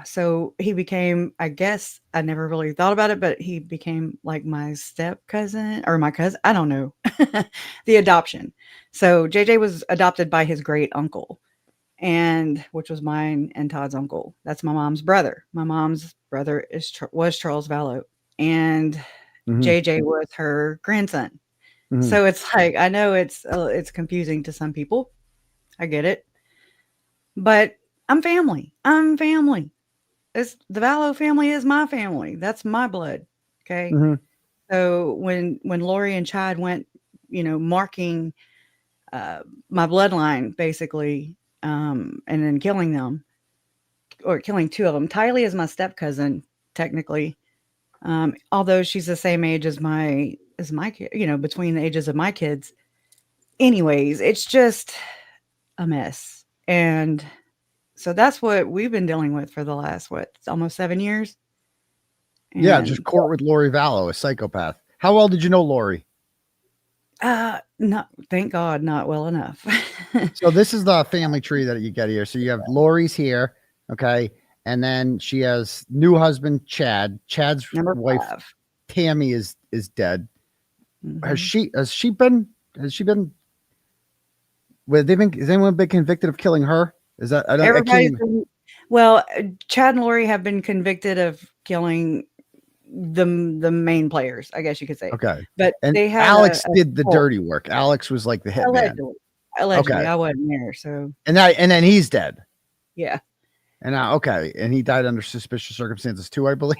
so he became, I guess I never really thought about it, but he became like my step cousin or my cousin. I don't know. The adoption. So JJ was adopted by his great uncle, and which was mine and Todd's uncle. That's my mom's brother. My mom's brother was Charles Vallow, and JJ was her grandson. So it's like, I know it's confusing to some people. I get it, but I'm family. The Vallow family is my family. That's my blood. Okay. So when Lori and Chad went, marking my bloodline basically, and then killing them, or killing two of them. Tylee is my step cousin, technically. Although she's the same age as my kid, between the ages of my kids. Anyways, it's just a mess. And so that's what we've been dealing with for the last, almost 7 years. And yeah, just court with Lori Vallow, a psychopath. How well did you know Lori? Not, thank God, not well enough. So this is the family tree that you get here. So you have Lori's here, okay, and then she has new husband Chad. Chad's wife 5. Tammy is dead. Has she been? Has anyone been convicted of killing her? Is that well, Chad and Lori have been convicted of killing the main players, I guess you could say. Okay, but and they had Alex did the dirty work. Alex was like the hitman. Allegedly, okay. I wasn't there, so and then he's dead. Yeah. And now, and he died under suspicious circumstances too, I believe.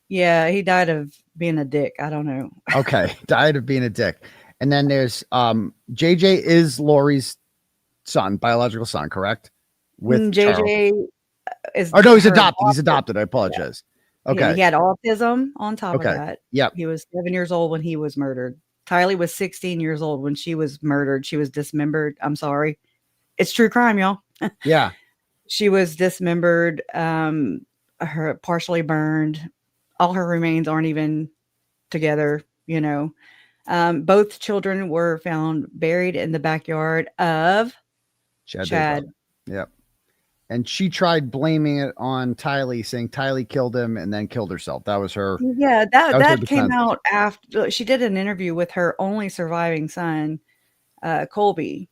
Yeah, he died of being a dick. I don't know. Okay, died of being a dick. And then there's JJ is Lori's son, biological son, correct? With JJ is. Oh no, he's adopted. He's adopted. I apologize. Yeah. Okay. Yeah, he had autism on top of that. Yep. He was 7 years old when he was murdered. Tylee was 16 years old when she was murdered. She was dismembered. I'm sorry. It's true crime, y'all. Yeah. She was dismembered, her partially burned. All her remains aren't even together, Both children were found buried in the backyard of Chad. Yep. And she tried blaming it on Tylee, saying Tylee killed him and then killed herself. That was her. Yeah, that came out after she did an interview with her only surviving son, Colby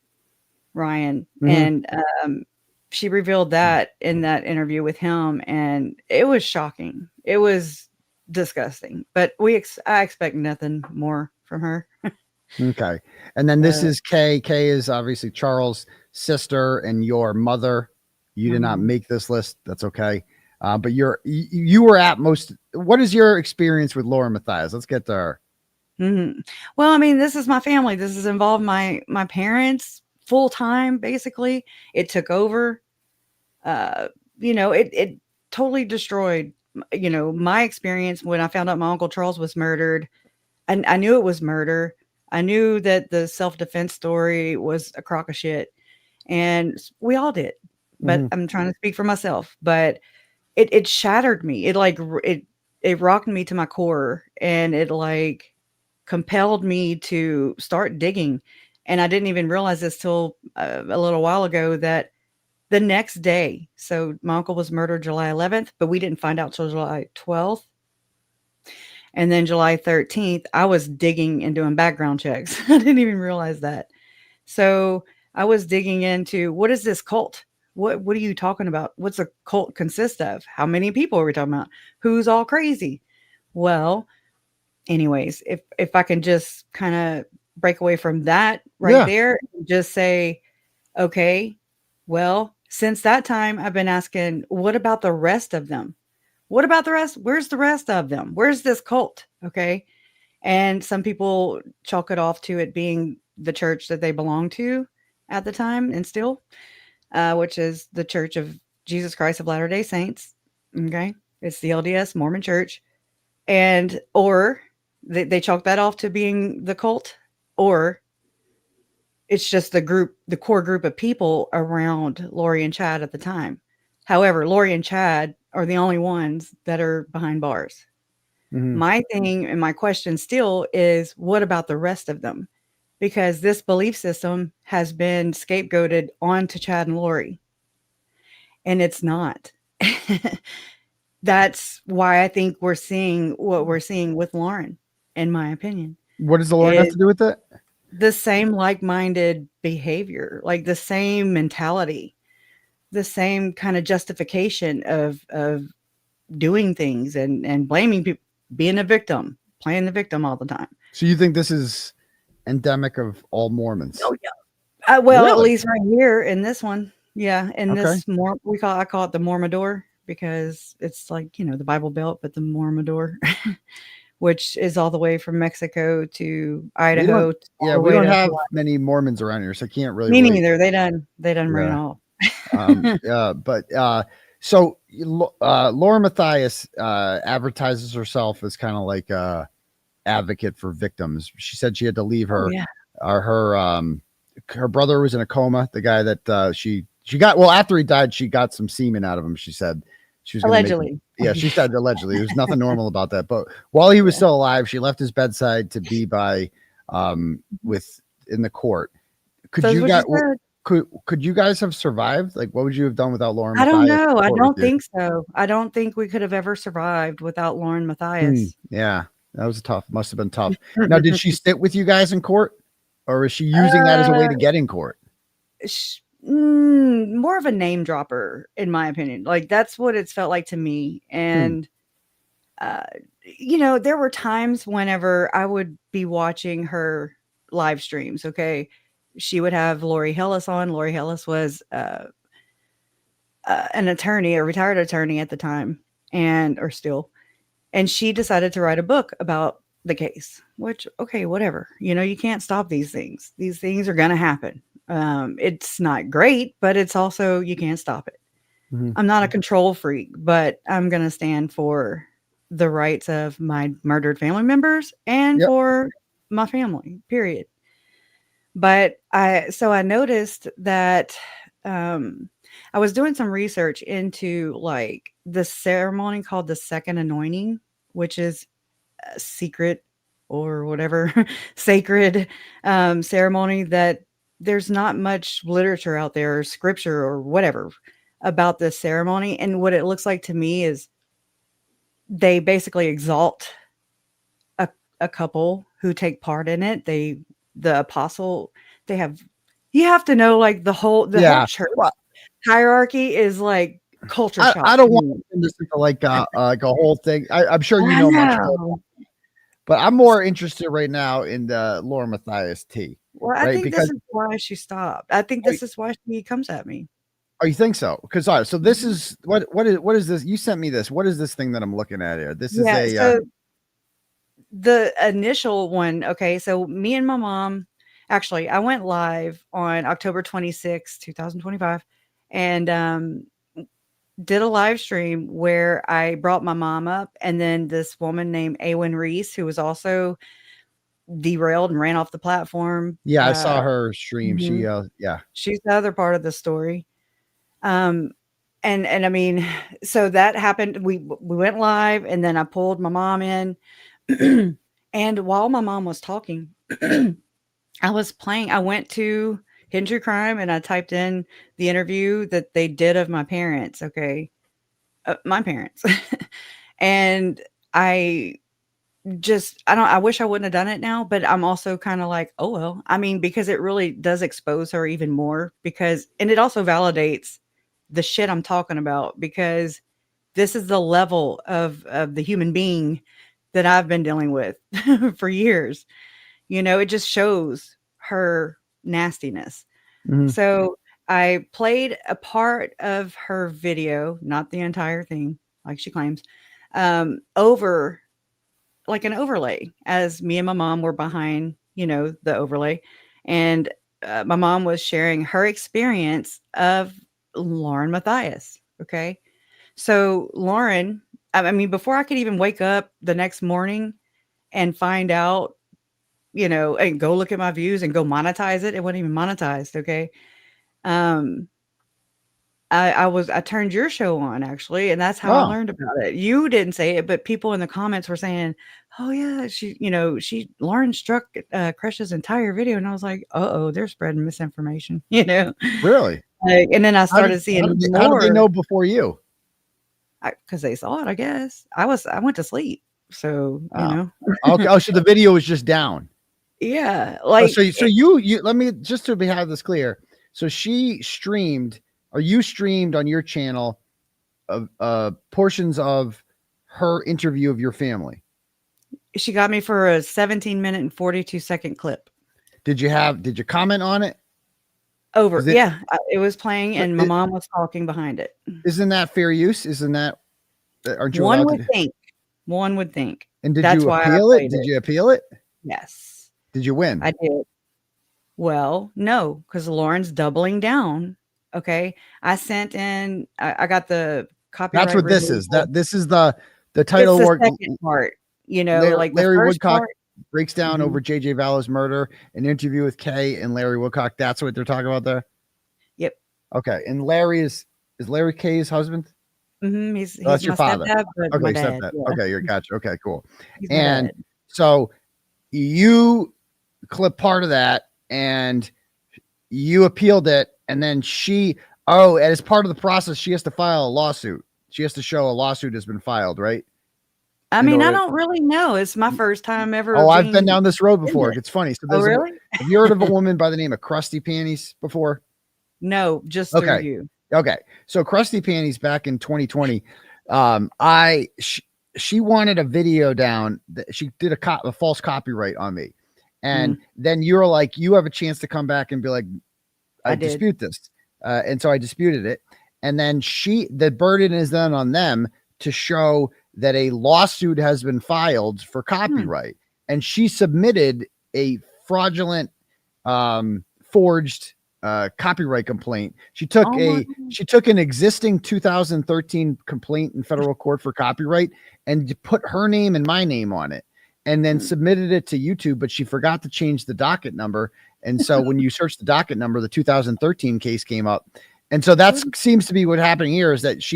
Ryan. And she revealed that in that interview with him. And it was shocking. It was disgusting. But I expect nothing more from her. Okay. And then this is Kay. Kay is obviously Charles' sister and your mother. You did not make this list. That's okay. But you were at most. What is your experience with Lauren Matthias? Let's get to her. Well, I mean, this is my family. This has involved my parents full time. Basically, it took over. It totally destroyed. My experience when I found out my Uncle Charles was murdered. And I knew it was murder. I knew that the self-defense story was a crock of shit, and we all did. But I'm trying to speak for myself, but it shattered me. It rocked me to my core, and it compelled me to start digging. And I didn't even realize this till a little while ago that the next day, so my uncle was murdered July 11th, but we didn't find out till July 12th. And then July 13th, I was digging and doing background checks. I didn't even realize that. So I was digging into, what is this cult? What are you talking about? What's a cult consist of? How many people are we talking about? Who's all crazy? Well, anyways, if I can just kind of break away from that there and just say, okay, well, since that time, I've been asking, what about the rest of them? What about the rest? Where's the rest of them? Where's this cult? Okay. And some people chalk it off to it being the church that they belong to at the time and still, which is the Church of Jesus Christ of Latter-day Saints. Okay. It's the LDS Mormon Church. And, or they chalk that off to being the cult, or it's just the core group of people around Lori and Chad at the time. However, Lori and Chad are the only ones that are behind bars. Mm-hmm. My thing and my question still is, what about the rest of them? Because this belief system has been scapegoated onto Chad and Lori. And it's not. That's why I think we're seeing what we're seeing with Lauren, in my opinion. What does the Lauren have to do with it? The same like-minded behavior, like the same mentality, the same kind of justification of doing things and blaming people, being a victim, playing the victim all the time. So you think this is endemic of all Mormons? Oh yeah. Well, really? At least right here in this one. Yeah. In this I call it the Mormidor, because it's like, the Bible Belt, but the Mormidor, which is all the way from Mexico to Idaho. We don't have many Mormons around here, so I can't really. Me neither. They done ran off. So Lauren Matthias advertises herself as kind of like a advocate for victims. She said she had to leave her her brother was in a coma. The guy that she got, well, after he died, she got some semen out of him. She said she was allegedly. She said allegedly. There's nothing normal about that. But while he was still alive, she left his bedside to be by in the court. Could you guys have survived? Like, what would you have done without Lauren Matthias? I don't know. I don't think so. I don't think we could have ever survived without Lauren Matthias. Yeah, that was must have been tough. Now, did she sit with you guys in court, or is she using that as a way to get in court? More of a name dropper, in my opinion. Like, that's what it's felt like to me. And, there were times whenever I would be watching her live streams. Okay. She would have Lori Hellis on. Lori Hellis was an attorney, a retired attorney at the time, or still. And she decided to write a book about the case, which, okay, whatever. You can't stop these things. These things are going to happen. It's not great, but it's also, you can't stop it. Mm-hmm. I'm not a control freak, but I'm going to stand for the rights of my murdered family members and for my family, period. But I noticed that I was doing some research into like the ceremony called the second anointing, which is a secret or whatever sacred ceremony that there's not much literature out there or scripture or whatever about this ceremony. And what it looks like to me is they basically exalt a couple who take part in it. The apostle, you have to know, like the whole church hierarchy is like culture shock. I don't want this into like a whole thing. I'm sure you know much more, but I'm more interested right now in the Lauren Matthias tea. Well, I think this is why she stopped. I think this is why she comes at me. Oh, you think so? Because so this is what is this? You sent me this. What is this thing that I'm looking at here? This is so the initial one. Okay, so me and my mom, actually, I went live on October 26, 2025, and did a live stream where I brought my mom up, and then this woman named Aidan Reese, who was also derailed and ran off the platform. Yeah, I saw her stream. Mm-hmm. She's the other part of the story. And I mean, so that happened. We went live, and then I pulled my mom in, And while my mom was talking, I went to Hidden True Crime and I typed in the interview that they did of my parents. Okay. My parents. And I wish I wouldn't have done it now, but I'm also kind of like, oh, well, I mean, because it really does expose her even more and it also validates the shit I'm talking about, because this is the level of the human being that I've been dealing with for years. It just shows her nastiness. Mhm. So I played a part of her video, not the entire thing, like she claims, over like an overlay, as me and my mom were behind, the overlay. And my mom was sharing her experience of Lauren Matthias. Okay. So Lauren, I mean, before I could even wake up the next morning and find out, and go look at my views and go monetize it wasn't even monetized. Okay. I turned your show on, actually, and that's how I learned about it. You didn't say it, but people in the comments were saying, oh yeah, Lauren struck Kresha's entire video. And I was like, they're spreading misinformation, Really? And then I started seeing how did they know before you? Because they saw it, I guess. I went to sleep. So, Okay. Oh, so the video was just down. Yeah. So you let me just to have this clear. So she streamed, or you streamed on your channel of portions of her interview of your family. She got me for a 17-minute and 42-second clip. Did you comment on it? It was playing and my mom was talking behind it. Isn't that fair use? Isn't that, aren't you One would think. And did you appeal it? Did you appeal it? Yes. Did you win? I did. Well, no, because Lauren's doubling down. Okay. I sent in, I got the copyright. That's what this is. This is the title work. The second part, like Larry the first Woodcock part, breaks down over JJ Vallow's murder, an interview with Kay and Larry Woodcock. That's what they're talking about there. Yep. Okay. And Larry is Larry Kay's husband? Mm-hmm. He's that's your father. Stepdad, okay, my dad, stepdad. Yeah. Okay, you're gotcha. Okay, cool. He's And so you clip part of that and you appealed it, and then as part of the process, she has to file a lawsuit. She has to show a lawsuit has been filed, right? I mean, I don't really know. It's my first time ever. I've been down this road before. It's funny. So really? Have you heard of a woman by the name of Krusty Panties before? No, just through you. Okay. So Krusty Panties back in 2020, she wanted a video down that she did a false copyright on me. And then you're like, you have a chance to come back and be like, I dispute this. And so I disputed it. And then the burden is then on them to show that a lawsuit has been filed for copyright. And she submitted a fraudulent, forged copyright complaint. She took an existing 2013 complaint in federal court for copyright and put her name and my name on it, and then submitted it to YouTube, but she forgot to change the docket number. And so when you search the docket number, the 2013 case came up. And so that seems to be what happening here, is that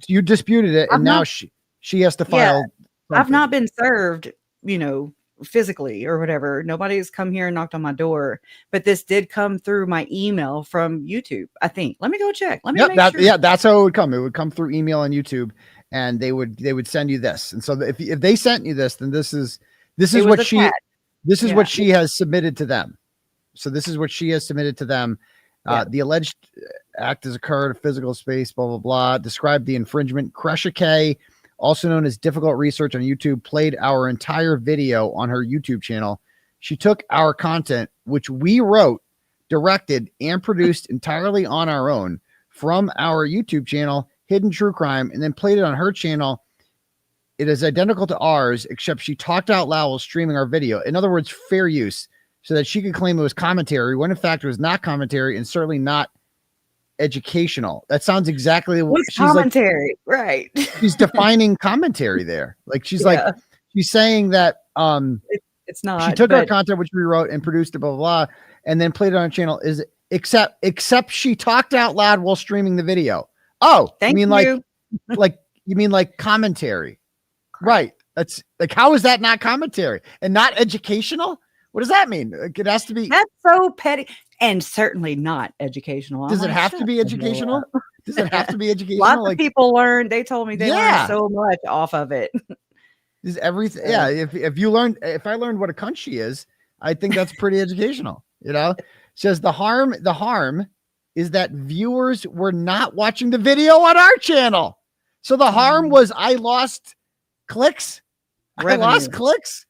you disputed it, and now she has to file. Yeah, I've not been served, physically or whatever. Nobody's come here and knocked on my door, but this did come through my email from YouTube, I think. Let me go check. Let me make sure. Yeah, that's how it would come. It would come through email on YouTube, and they would send you this. And so if they sent you this, then this is what she has submitted to them. So this is what she has submitted to them. The alleged act has occurred, a physical space, blah, blah, blah. Described the infringement. Kresha K, also known as Difficult Research on YouTube, played our entire video on her YouTube channel. She took our content, which we wrote, directed, and produced entirely on our own from our YouTube channel, Hidden True Crime, and then played it on her channel. It is identical to ours, except she talked out loud while streaming our video. In other words, fair use, so that she could claim it was commentary, when in fact it was not commentary and certainly not educational. That sounds exactly what she's commentary, like, right? She's defining commentary there. Like she's she's saying that it's not. She took our content, which we wrote and produced it, blah, blah, blah, and then played it on her channel. Is except she talked out loud while streaming the video. Oh, you mean like commentary, right? That's like, how is that not commentary and not educational? What does that mean? Like, it has to be. That's so petty and certainly not educational. Does it have to be educational? Does it have to be educational? Lots of people learn. They told me they learned so much off of it. Is everything? Yeah. If I learned what a cunt she is, I think that's pretty educational. You know, it says the harm is that viewers were not watching the video on our channel. So the harm was I lost clicks. Revenue. I lost clicks.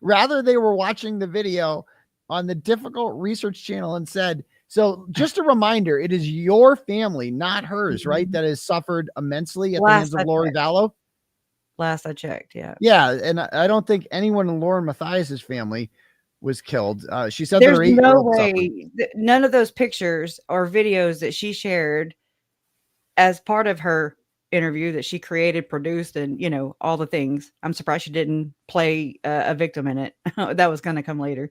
Rather, they were watching the video on the difficult research channel and said, so just a reminder, it is your family, not hers, right? That has suffered immensely at the hands of Lori Vallow. Last I checked. Yeah. Yeah. And I don't think anyone in Lauren Matthias's family was killed. She said there's that her no way none of those pictures or videos that she shared as part of her interview that she created, produced, and all the things. I'm surprised she didn't play a victim in it. That was going to come later.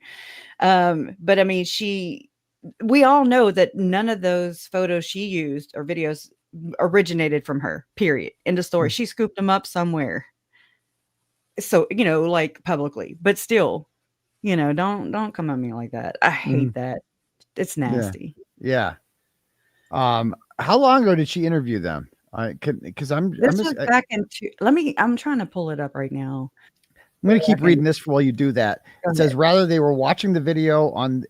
But I mean, we all know that none of those photos she used or videos originated from her, period. End of story. She scooped them up somewhere. So, like publicly, but still, don't come at me like that. I hate that. It's nasty. Yeah. How long ago did she interview them? Because I'm trying to pull it up right now. I'm going to keep reading this while you do that. It says, rather, they were watching the video on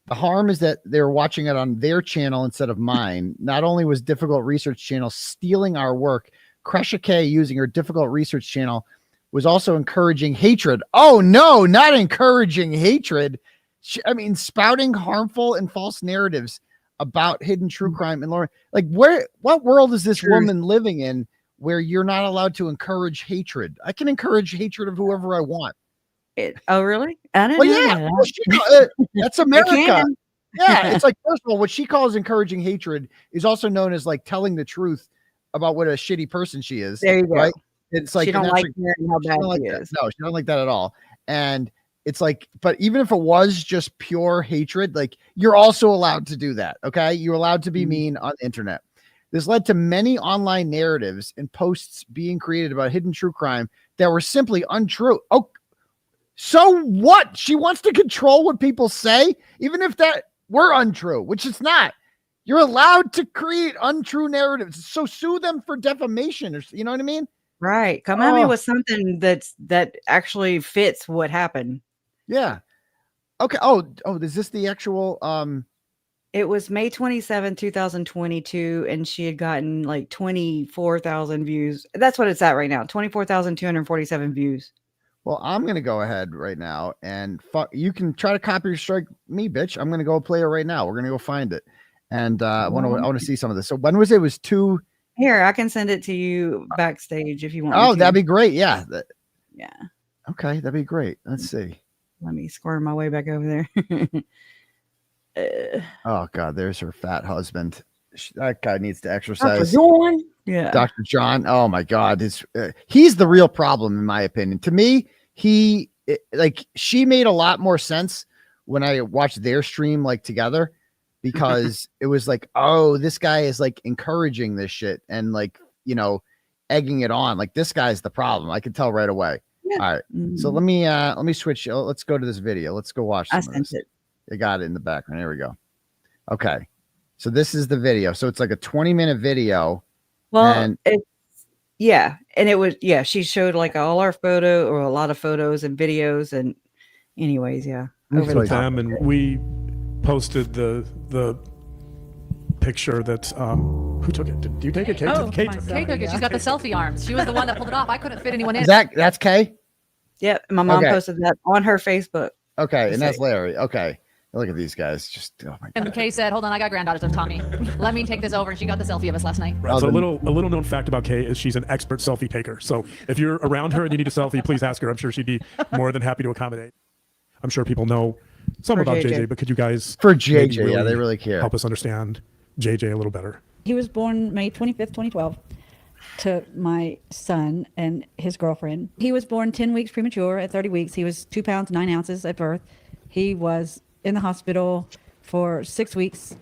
the harm is that they were watching it on their channel instead of mine. Not only was Difficult Research Channel stealing our work, Kresha K, using her Difficult Research Channel, was also encouraging hatred. Oh, no, not encouraging hatred. Spouting harmful and false narratives about hidden true crime and Lauren. Like, what world is this woman living in where you're not allowed to encourage hatred? I can encourage hatred of whoever I want. Oh, really? I don't know. That's America. Yeah, it's like, first of all, what she calls encouraging hatred is also known as like telling the truth about what a shitty person she is. There you go. Right? It's like, she don't like hearing how bad she is. No, she don't like that at all. And it's like, but even if it was just pure hatred, like, you're also allowed to do that. Okay. You're allowed to be mean on the internet. This led to many online narratives and posts being created about hidden true crime that were simply untrue. Oh, so what? She wants to control what people say, even if that were untrue, which it's not. You're allowed to create untrue narratives. So sue them for defamation, or you know what I mean? Right. Come at me with something that actually fits what happened. Yeah. Okay. Oh, is this the actual It was May 27, 2022, and she had gotten like 24,000 views. That's what it's at right now. 24,247 views. Well, I'm going to go ahead right now and you can try to copy or strike me, bitch. I'm going to go play it right now. We're going to go find it. And I want to see some of this. So when was it? It was 2. Here, I can send it to you backstage if you want. Oh, that'd be great. Yeah. Yeah. Okay. That'd be great. Let's see. Let me squirm my way back over there. Oh God, there's her fat husband. That guy needs to exercise. Dr. John. Yeah. Dr. John. Oh my God. He's the real problem in my opinion. To me, she made a lot more sense when I watched their stream like together, because it was like, oh, this guy is like encouraging this shit and like, egging it on. Like, this guy's the problem. I could tell right away. Yeah. All right. So let me switch. Let's go to this video. Let's go watch some of this. I got it in the background. There we go. Okay. So this is the video. So it's like a 20-minute video. Well, and it was, she showed like all our photo or a lot of photos and videos. And anyways, over the time. And we posted the picture that, who took it? Did you take it? Kate? Kate took it. She's got the selfie arms. She was the one that pulled it off. I couldn't fit anyone in. That's Kay? Yep. My mom posted that on her Facebook. Okay. And that's Larry. Okay. Look at these guys. Just, oh my God. And Kay said, hold on, I got granddaughters of Tommy. Let me take this over. And she got the selfie of us last night. Right. So a little known fact about Kay is she's an expert selfie taker. So if you're around her and you need a selfie, please ask her. I'm sure she'd be more than happy to accommodate. I'm sure people know some about JJ, but could you guys for JJ? They really care. Help us understand JJ a little better. He was born May 25th, 2012 to my son and his girlfriend. He was born 10 weeks premature. At 30 weeks, he was 2 pounds, 9 ounces at birth. He was in the hospital for 6 weeks.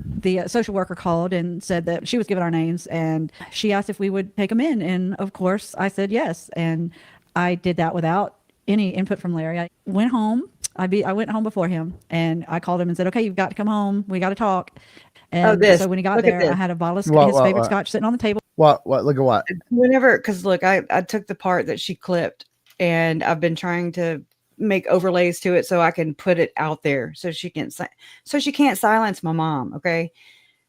the social worker called and said that she was given our names, and she asked if we would take them in. And of course I said yes. And I did that without any input from Larry. I went home. I went home before him, and I called him and said, okay, you've got to come home. We got to talk. And so when he got there, I had a bottle of his favorite scotch sitting on the table. What? Look at what? Whenever, because look, I took the part that she clipped, and I've been trying to make overlays to it so I can put it out there so she can't silence my mom. Okay.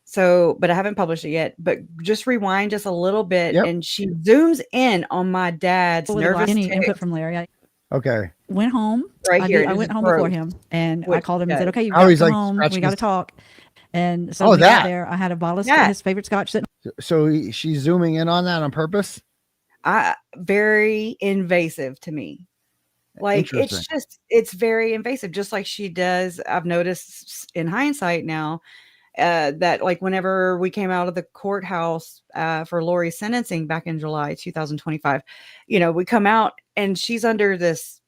So, but I haven't published it yet, but just rewind just a little bit. And she zooms in on my dad's nervous any input from Larry. Okay. Went home. Right here. I went home before him, and I called him and said, okay, you've got to come home. We got to talk. And so when he got there, I had a bottle of his favorite scotch sitting. So she's zooming in on that on purpose? Very invasive to me. Like, it's very invasive, just like she does. I've noticed in hindsight now that like whenever we came out of the courthouse for Lori's sentencing back in July 2025, we come out and she's under this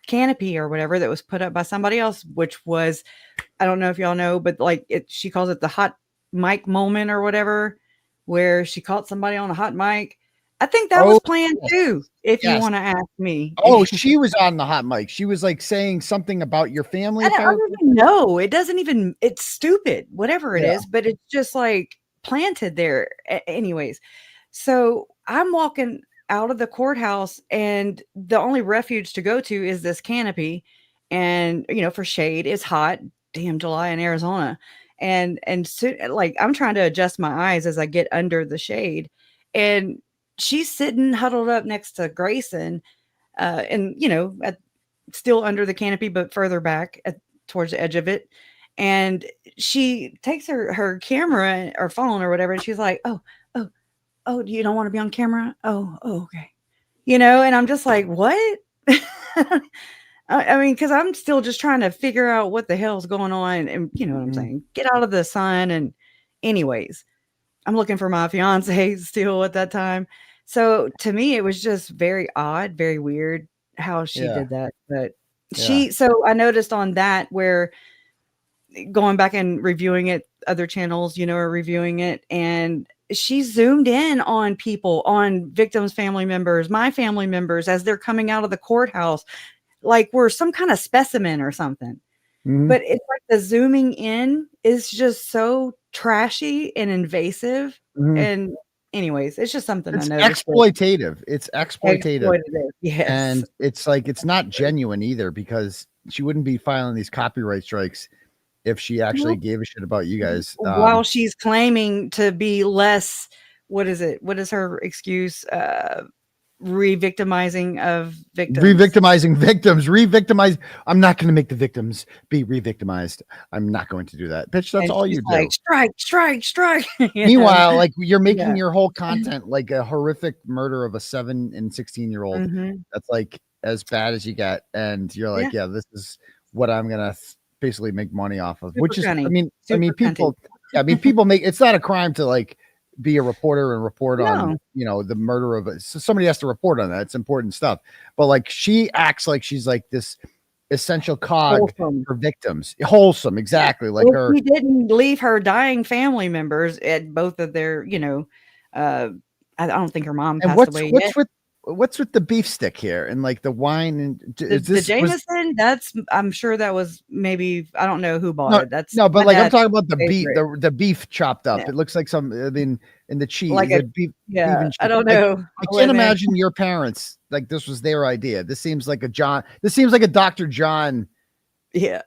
canopy or whatever that was put up by somebody else, which was, I don't know if y'all know, but like she calls it the hot mic moment or whatever, where she caught somebody on a hot mic. I think that was planned too, if you want to ask me. Oh, she was on the hot mic. She was like saying something about your family. I don't even know. It doesn't even, it's stupid, whatever it is, but it's just like planted there. Anyways, so I'm walking out of the courthouse, and the only refuge to go to is this canopy. And, for shade, it's hot. Damn, July in Arizona. And so, like, I'm trying to adjust my eyes as I get under the shade. And she's sitting huddled up next to Grayson, and still under the canopy, but further back towards the edge of it. And she takes her camera or phone or whatever, and she's like, "Oh, you don't want to be on camera? Oh, okay." And I'm just like, "What?" I mean, because I'm still just trying to figure out what the hell's going on, and you know what I'm saying. Get out of the sun, and anyways, I'm looking for my fiance still at that time. So to me, it was just very odd, very weird how she did that. But so I noticed on that, where going back and reviewing it, other channels, are reviewing it, and she zoomed in on people, on victims' family members, my family members, as they're coming out of the courthouse, like we're some kind of specimen or something. But it's like the zooming in is just so trashy and invasive. And anyways, it's just something it's I noticed. Exploitative. It's exploitative. Yes. And it's like, it's not genuine either, because she wouldn't be filing these copyright strikes if she actually gave a shit about you guys. While she's claiming to be less, what is it? What is her excuse? Re-victimizing of victims. Re-victimizing victims. Re-victimize. I'm not going to make the victims be re-victimized. I'm not going to do that. Bitch, that's all you do. Like, strike. Meanwhile, like, you're making your whole content like a horrific murder of a 7 and 16-year-old. That's like as bad as you get. And you're like, this is what I'm going to basically make money off of. Which is, I mean, people make, it's not a crime to like be a reporter and report on, the murder of so somebody has to report on that. It's important stuff. But like, she acts like she's like this essential cog for victims. Wholesome. Exactly. Like her. She didn't leave her dying family members at both of their, I don't think her mom passed away yet. What's with the beef stick here and like the wine and the Jameson? I'm sure that was maybe, I don't know who bought it. That's but like, I'm talking about the beef, the beef chopped up. It looks like in the cheese, like beef. I don't know. I can't imagine your parents like this was their idea. This seems like a Dr. John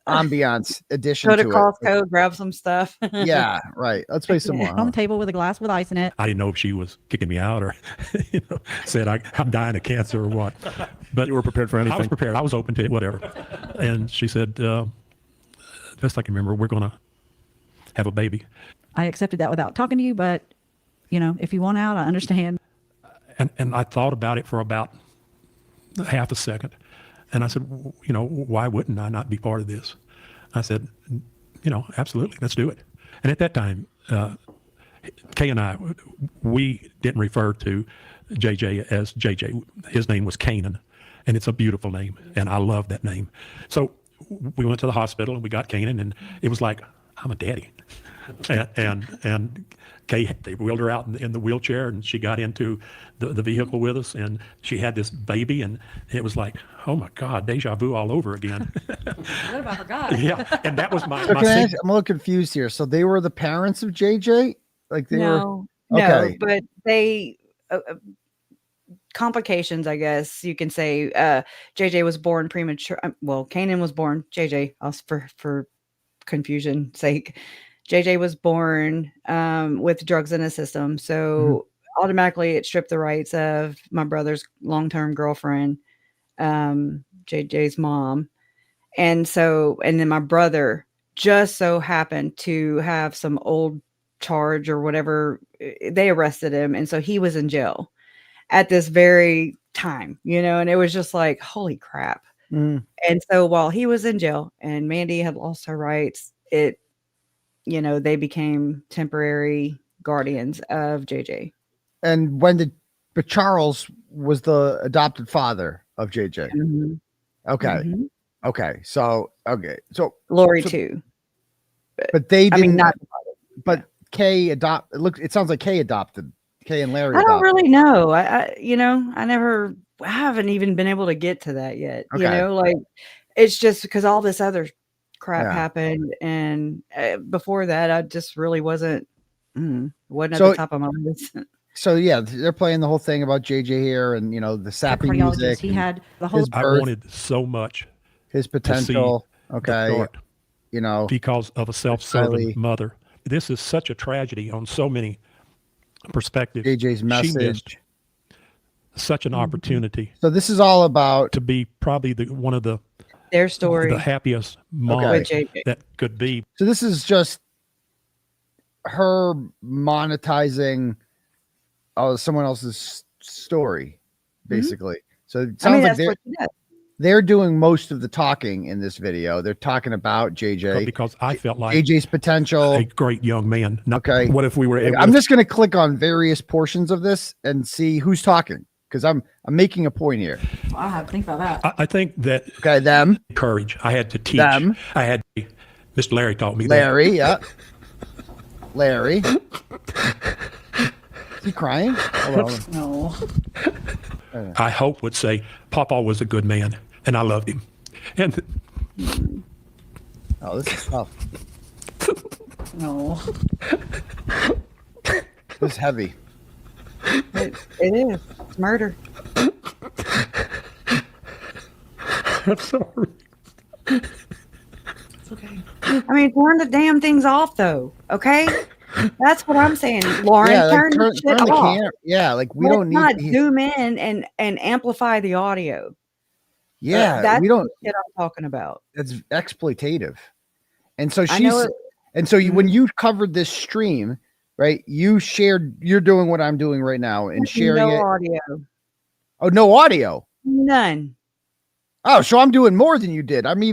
ambiance addition go to to Costco, it. grab some stuff. Yeah, right. Let's play some more. On the table with a glass with ice in it. I didn't know if she was kicking me out or said I'm dying of cancer or what. But you were prepared for anything. I was prepared. I was open to it, whatever. And she said, best I can remember, we're going to have a baby. I accepted that without talking to you, but if you want out, I understand. And I thought about it for about half a second. And I said, why wouldn't I not be part of this? I said, absolutely, let's do it. And at that time, Kay and I, we didn't refer to JJ as JJ. His name was Canaan, and it's a beautiful name, and I love that name. So we went to the hospital, and we got Canaan, and it was like I'm a daddy. And Kay, they wheeled her out in the wheelchair, and she got into the vehicle with us, and she had this baby, and it was like, oh my God, deja vu all over again. What about her God? Yeah, and that was my. So can I ask, I'm a little confused here. So they were the parents of JJ? Like they were? Okay. No, but they complications, I guess you can say. JJ was born premature. Well, Kanan was born. JJ, for confusion's sake, JJ was born with drugs in his system, so automatically it stripped the rights of my brother's long-term girlfriend, JJ's mom, and then my brother just so happened to have some old charge or whatever. They arrested him, and so he was in jail at this very time, and it was just like, holy crap. And so while he was in jail and Mandy had lost her rights, they became temporary guardians of JJ. And but Charles was the adopted father of JJ. Okay. Okay. So Lori too. But they didn't. I mean, not. But Kay it sounds like Kay adopted. Kay and Larry. I don't really know. I haven't even been able to get to that yet. Okay. It's just because all this other crap happened, and before that, I just really wasn't at the top of my list. So yeah, they're playing the whole thing about JJ here, and the sappy music. He had the whole. I wanted so much his potential. Okay, because of a self-serving mother. This is such a tragedy on so many perspectives. JJ's message. Such an opportunity. So this is all about to be probably one of their story, the happiest moms that could be. So this is just her monetizing someone else's story, basically. So it sounds like they're doing most of the talking in this video. They're talking about JJ because I felt like JJ's potential, a great young man. Okay, what if we were able? I'm just going to click on various portions of this and see who's talking, because I'm making a point here. Well, I have to think about that. I think that them courage. I had to teach them. I had Mr. Larry taught me Larry, that. yeah. Larry. Is he crying? No. I hope would say Papa was a good man and I loved him. And this is tough. No. This is heavy. It is. It's murder. I'm sorry. It's okay. I mean, turn the damn things off, though. Okay, that's what I'm saying, Lauren. Turn the shit off. Yeah, we Let's don't need not zoom in and amplify the audio. Yeah, that's we don't. What I'm talking about. That's exploitative. And so when you covered this stream, right? You shared. You're doing what I'm doing right now and sharing it. Audio. Oh, no audio. None. Oh, so I'm doing more than you did. I'm way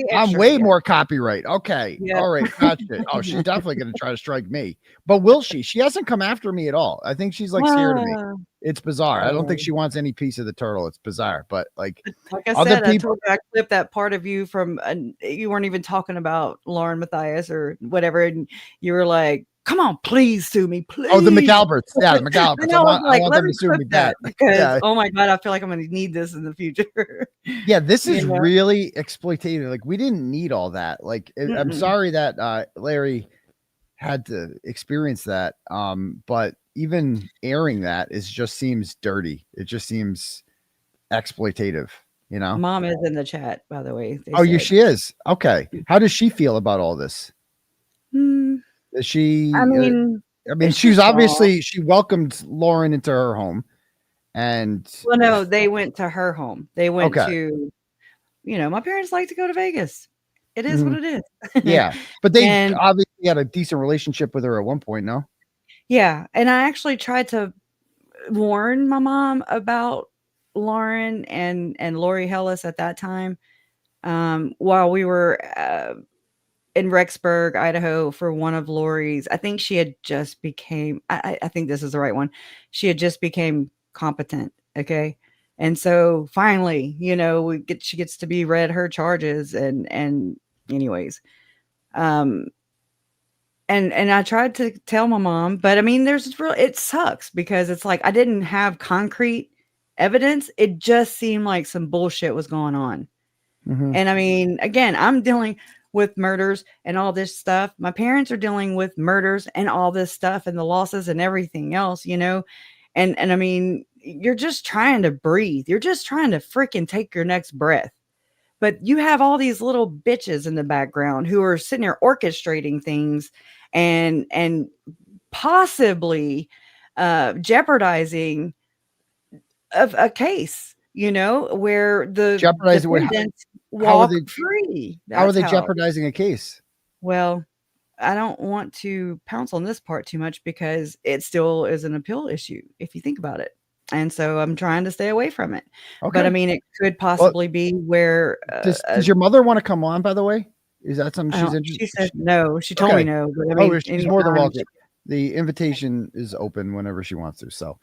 extra, I'm way more copyright. Okay. Yeah. All right. Gotcha. Oh, she's definitely going to try to strike me. But will she? She hasn't come after me at all. I think she's scared of me. It's bizarre. I don't think she wants any piece of the turtle. It's bizarre. But like I said, I told you I clipped that part of you from, you weren't even talking about Lauren Matthias or whatever. And you were like, come on, please sue me, please. Oh, the McAlberts. Yeah, the McAlberts. I want them to sue me back. Because, oh my God, I feel like I'm going to need this in the future. Yeah, this is really exploitative. We didn't need all that. I'm sorry that Larry had to experience that. But even airing that just seems dirty. It just seems exploitative, Mom is in the chat, by the way. Yeah, she is. Okay. How does she feel about all this? Is she? I mean, she's obviously she welcomed Lauren into her home, and no, they went to her home. They went to, my parents like to go to Vegas. It is what it is. Yeah, but they obviously had a decent relationship with her at one point. No. Yeah, and I actually tried to warn my mom about Lauren and Lori Hellis at that time, while we were in Rexburg, Idaho, for one of Lori's. I think she had just became, I think this is the right one. She had just became competent. Okay. And so finally, she gets to be read her charges and anyways, And I tried to tell my mom, but I mean, it sucks because it's like I didn't have concrete evidence. It just seemed like some bullshit was going on. And I mean, again, I'm dealing with murders and all this stuff. My parents are dealing with murders and all this stuff and the losses and everything else, you know? And I mean, you're just trying to breathe. You're just trying to freaking take your next breath. But you have all these little bitches in the background who are sitting there orchestrating things and possibly jeopardizing a case, you know, where the defendants walk free. How are they jeopardizing a case? Well, I don't want to pounce on this part too much because it still is an appeal issue if you think about it. And so I'm trying to stay away from it. Okay. But I mean, it could possibly be where. Does your mother want to come on, by the way? Is that something she's interested in? She said no. She told me no. But I mean, she's more than welcome. The invitation is open whenever she wants to. So,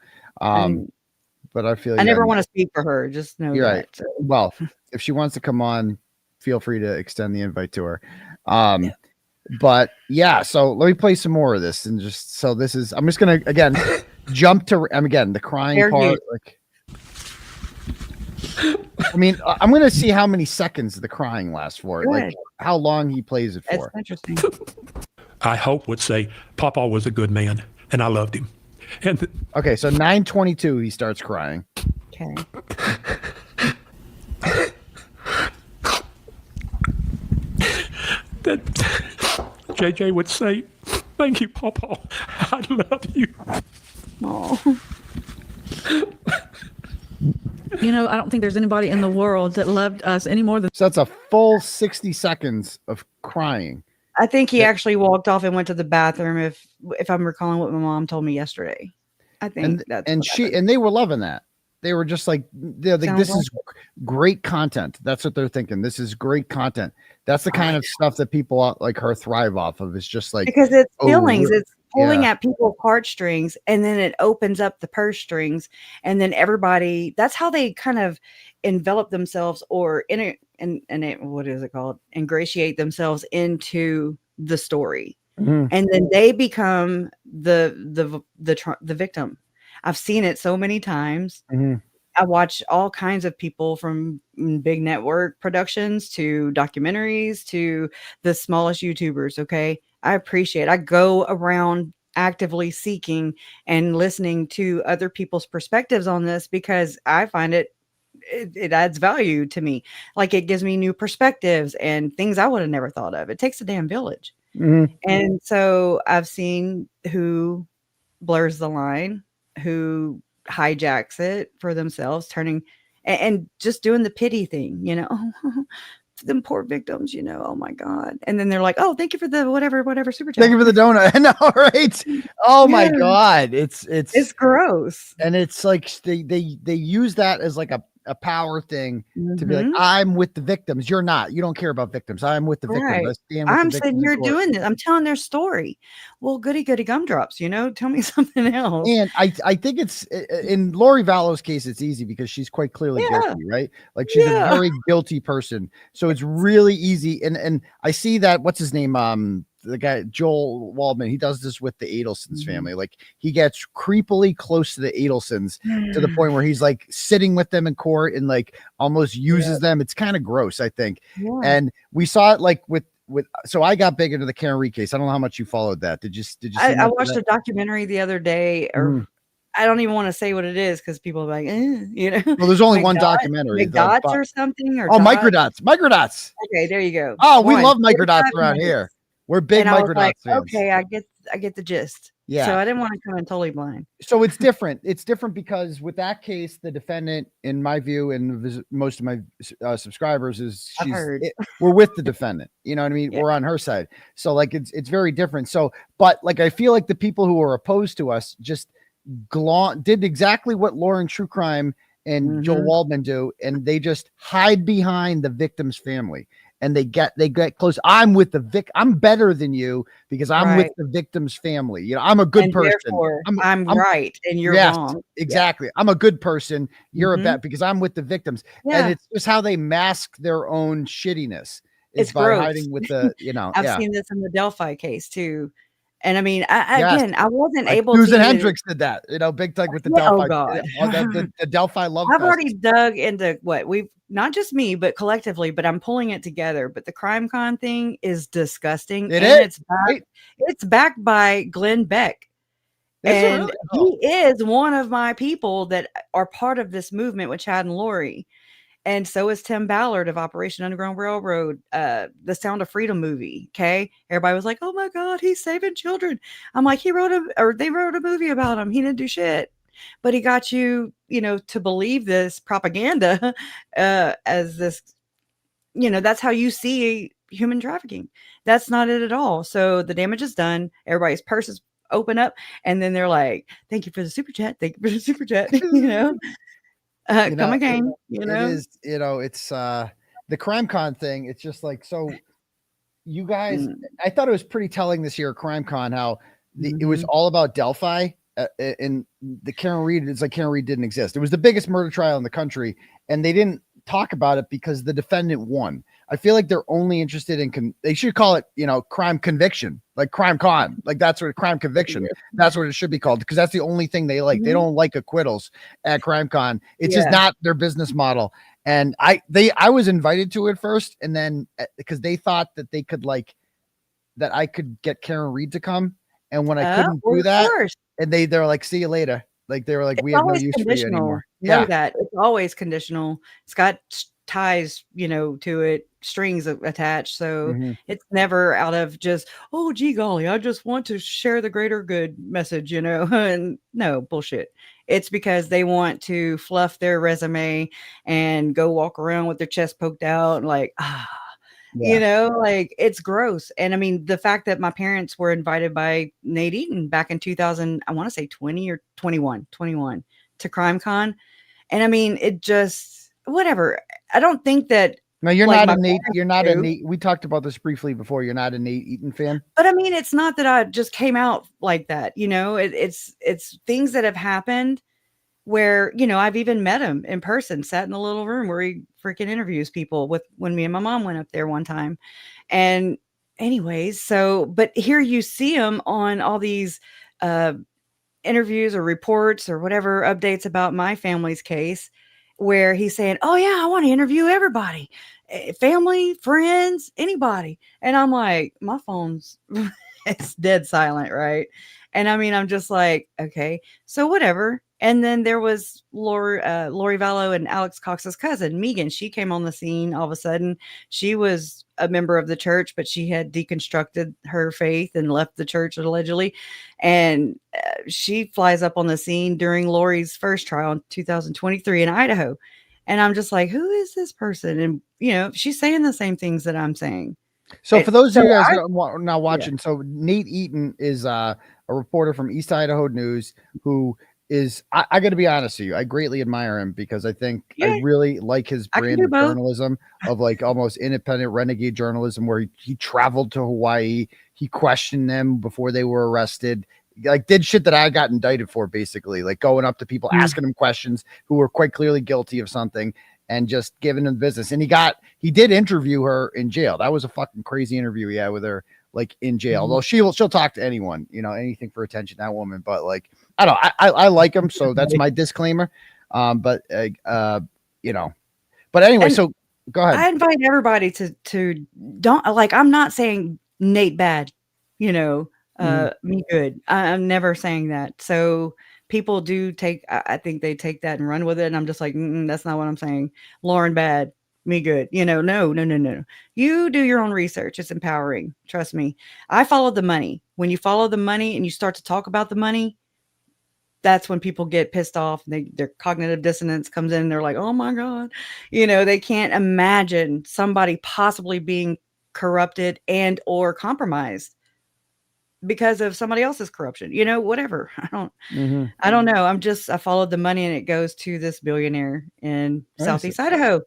but I feel I never want to speak for her. Just know you're that. right. So. Well, if she wants to come on, feel free to extend the invite to her. But yeah, so let me play some more of this and just so this is. I'm just gonna again jump to again the crying part. Like, I mean, I'm gonna see how many seconds the crying lasts for. Good. Like how long he plays it for. That's interesting. I hope would say Papa was a good man and I loved him. And okay, so 9:22 he starts crying. Okay. That JJ would say, "Thank you, Papa. I love you." Oh. You know, I don't think there's anybody in the world that loved us any more than. So that's a full 60 seconds of crying. I think he actually walked off and went to the bathroom. If I'm recalling what my mom told me yesterday, I think and they were loving that. They were just like, this is great content. That's what they're thinking. This is great content. That's the kind of stuff that people like her thrive off of. It's just like because it's feelings. It's pulling at people's heartstrings, and then it opens up the purse strings, and then everybody. That's how they kind of envelop themselves, or what is it called? Ingratiate themselves into the story, and then they become the victim. I've seen it so many times. I watch all kinds of people from big network productions to documentaries to the smallest YouTubers. Okay. I appreciate it. I go around actively seeking and listening to other people's perspectives on this because I find it adds value to me. Like it gives me new perspectives and things I would have never thought of. It takes a damn village. And so I've seen who blurs the line, who hijacks it for themselves, turning and just doing the pity thing, you know, them poor victims, you know, oh my God. And then they're like, oh, thank you for the whatever super chat. Thank you for the donut. I know, right? Oh my God. It's gross. And it's like they use that as like a power thing to be like, I'm with the victims. You're not. You don't care about victims. I'm with the victims. I'm sitting here doing this. I'm telling their story. Well, goody gumdrops, you know, tell me something else. And I think it's in Lori Vallow's case, it's easy because she's quite clearly guilty, right? Like she's a very guilty person. So it's really easy. And I see that, what's his name? The guy, Joel Waldman, he does this with the Adelsons family. Like he gets creepily close to the Adelsons to the point where he's like sitting with them in court and like almost uses them. It's kind of gross, I think. And we saw it like with, so I got big into the Kearney case. I don't know how much you followed that. Did you see I watched a documentary the other day, or I don't even want to say what it is because people are like, you know. Well, there's only one documentary. McDots or something, or Microdots. Okay, there you go. Oh, we love Microdots around here. We're big Microdots fans. Okay, I get the gist. Yeah. So I didn't want to come in totally blind. So it's different. It's different because with that case, the defendant, in my view, and most of my subscribers, is we're with the defendant. You know what I mean? We're on her side. So like it's very different. So, but like I feel like the people who are opposed to us just did exactly what Lauren True Crime and Joel Waldman do, and they just hide behind the victim's family. And they get close. I'm with the I'm better than you because I'm with the victim's family. You know, I'm a good person. I'm right and you're wrong. Exactly. I'm a good person. You're a bad because I'm with the victims. And it's just how they mask their own shittiness. is It's by gross. hiding with the, you know, I've yeah. seen this in the Delphi case too. And I mean, Yes. again, I wasn't Like able Susan to. Hendricks did that, you know, big time with the Yeah, oh Delphi. God. The Delphi Love I've Fest. already dug into what we've, not just me, but collectively, but I'm pulling it together. But the CrimeCon thing is disgusting. It and is. It's backed by Glenn Beck. Is it And really? Oh. he is one of my people that are part of this movement with Chad and Lori. And so is Tim Ballard of Operation Underground Railroad, the Sound of Freedom movie. Okay. Everybody was like, oh my God, he's saving children. I'm like, they wrote a movie about him. He didn't do shit. But he got you, to believe this propaganda as this, that's how you see human trafficking. That's not it at all. So the damage is done. Everybody's purses open up. And then they're like, thank you for the super chat. Thank you for the super chat. Come again. It is, it's the CrimeCon thing. It's just like, so you guys, I thought it was pretty telling this year at CrimeCon how it was all about Delphi. And the Karen Reed, it's like Karen Reed didn't exist. It was the biggest murder trial in the country, and they didn't talk about it because the defendant won. I feel like they're only interested in they should call it, crime conviction, like CrimeCon, like that's what crime conviction. That's what it should be called, because that's the only thing they like. They don't like acquittals at CrimeCon. It's just not their business model. And I was invited to it first, and then because they thought that they could that I could get Karen Reed to come, and when I couldn't do that. And they're like, see you later. Like they were like, we have no use for you anymore. Know that it's always conditional. It's got ties, to it, strings attached. So it's never out of just, oh, gee golly, I just want to share the greater good message, and no bullshit. It's because they want to fluff their resume and go walk around with their chest poked out and like, it's gross. And I mean, the fact that my parents were invited by Nate Eaton back in 2000, I want to say 20 or 21 to CrimeCon. And I mean, it just, whatever. I don't think that. No, you're not a Nate. You're not a Nate. We talked about this briefly before. You're not a Nate Eaton fan. But I mean, it's not that I just came out like that. It's things that have happened where, I've even met him in person, sat in the little room where he freaking interviews people when me and my mom went up there one time. And anyways, but here you see him on all these interviews or reports or whatever updates about my family's case, where he's saying, oh yeah, I want to interview everybody, family, friends, anybody. And I'm like, my phone's it's dead silent. Right. And I mean, I'm just like, okay, so whatever. And then there was Lori Vallow and Alex Cox's cousin, Megan. She came on the scene all of a sudden. She was a member of the church, but she had deconstructed her faith and left the church allegedly. And she flies up on the scene during Lori's first trial in 2023 in Idaho. And I'm just like, who is this person? And, she's saying the same things that I'm saying. So for those of you guys now watching, so Nate Eaton is a reporter from East Idaho News who is, I got to be honest with you, I greatly admire him because I think I really like his brand of journalism, of like almost independent renegade journalism, where he traveled to Hawaii, he questioned them before they were arrested, like did shit that I got indicted for, basically, like going up to people, asking them questions who were quite clearly guilty of something and just giving them business. And he did interview her in jail. That was a fucking crazy interview he had with her, like in jail. Although she'll talk to anyone, anything for attention, that woman. But like, I like him, so that's my disclaimer. But anyway, so go ahead. I invite everybody to don't, like, I'm not saying Nate bad, me good. I'm never saying that. So people do I think they take that and run with it. And I'm just like, that's not what I'm saying. Lauren bad, me good. No. You do your own research. It's empowering. Trust me. I follow the money. When you follow the money and you start to talk about the money, that's when people get pissed off. Their cognitive dissonance comes in. And they're like, oh my God, they can't imagine somebody possibly being corrupted and or compromised because of somebody else's corruption, whatever. I don't know. I followed the money and it goes to this billionaire in Southeast Idaho.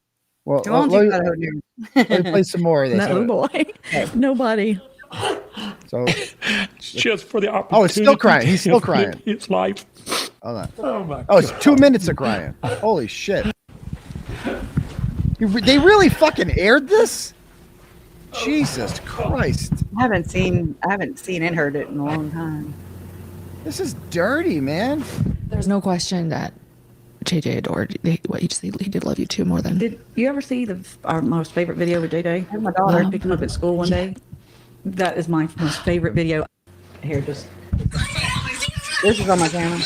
Well, who owns Idaho News. Let me play some more of this. No boy. Nobody. So just for the opportunity. Oh, it's still crying. He's still crying. It's life. Hold on. Oh my God. Oh, it's 2 minutes of crying. Holy shit. They really fucking aired this? Jesus Christ. I haven't seen and heard it in a long time. This is dirty, man. There's no question that JJ adored what he said. He did love you too more than. Did you ever see our most favorite video with JJ? My daughter picked him up at school one day. That is my most favorite video. Here, just. This is on my channel.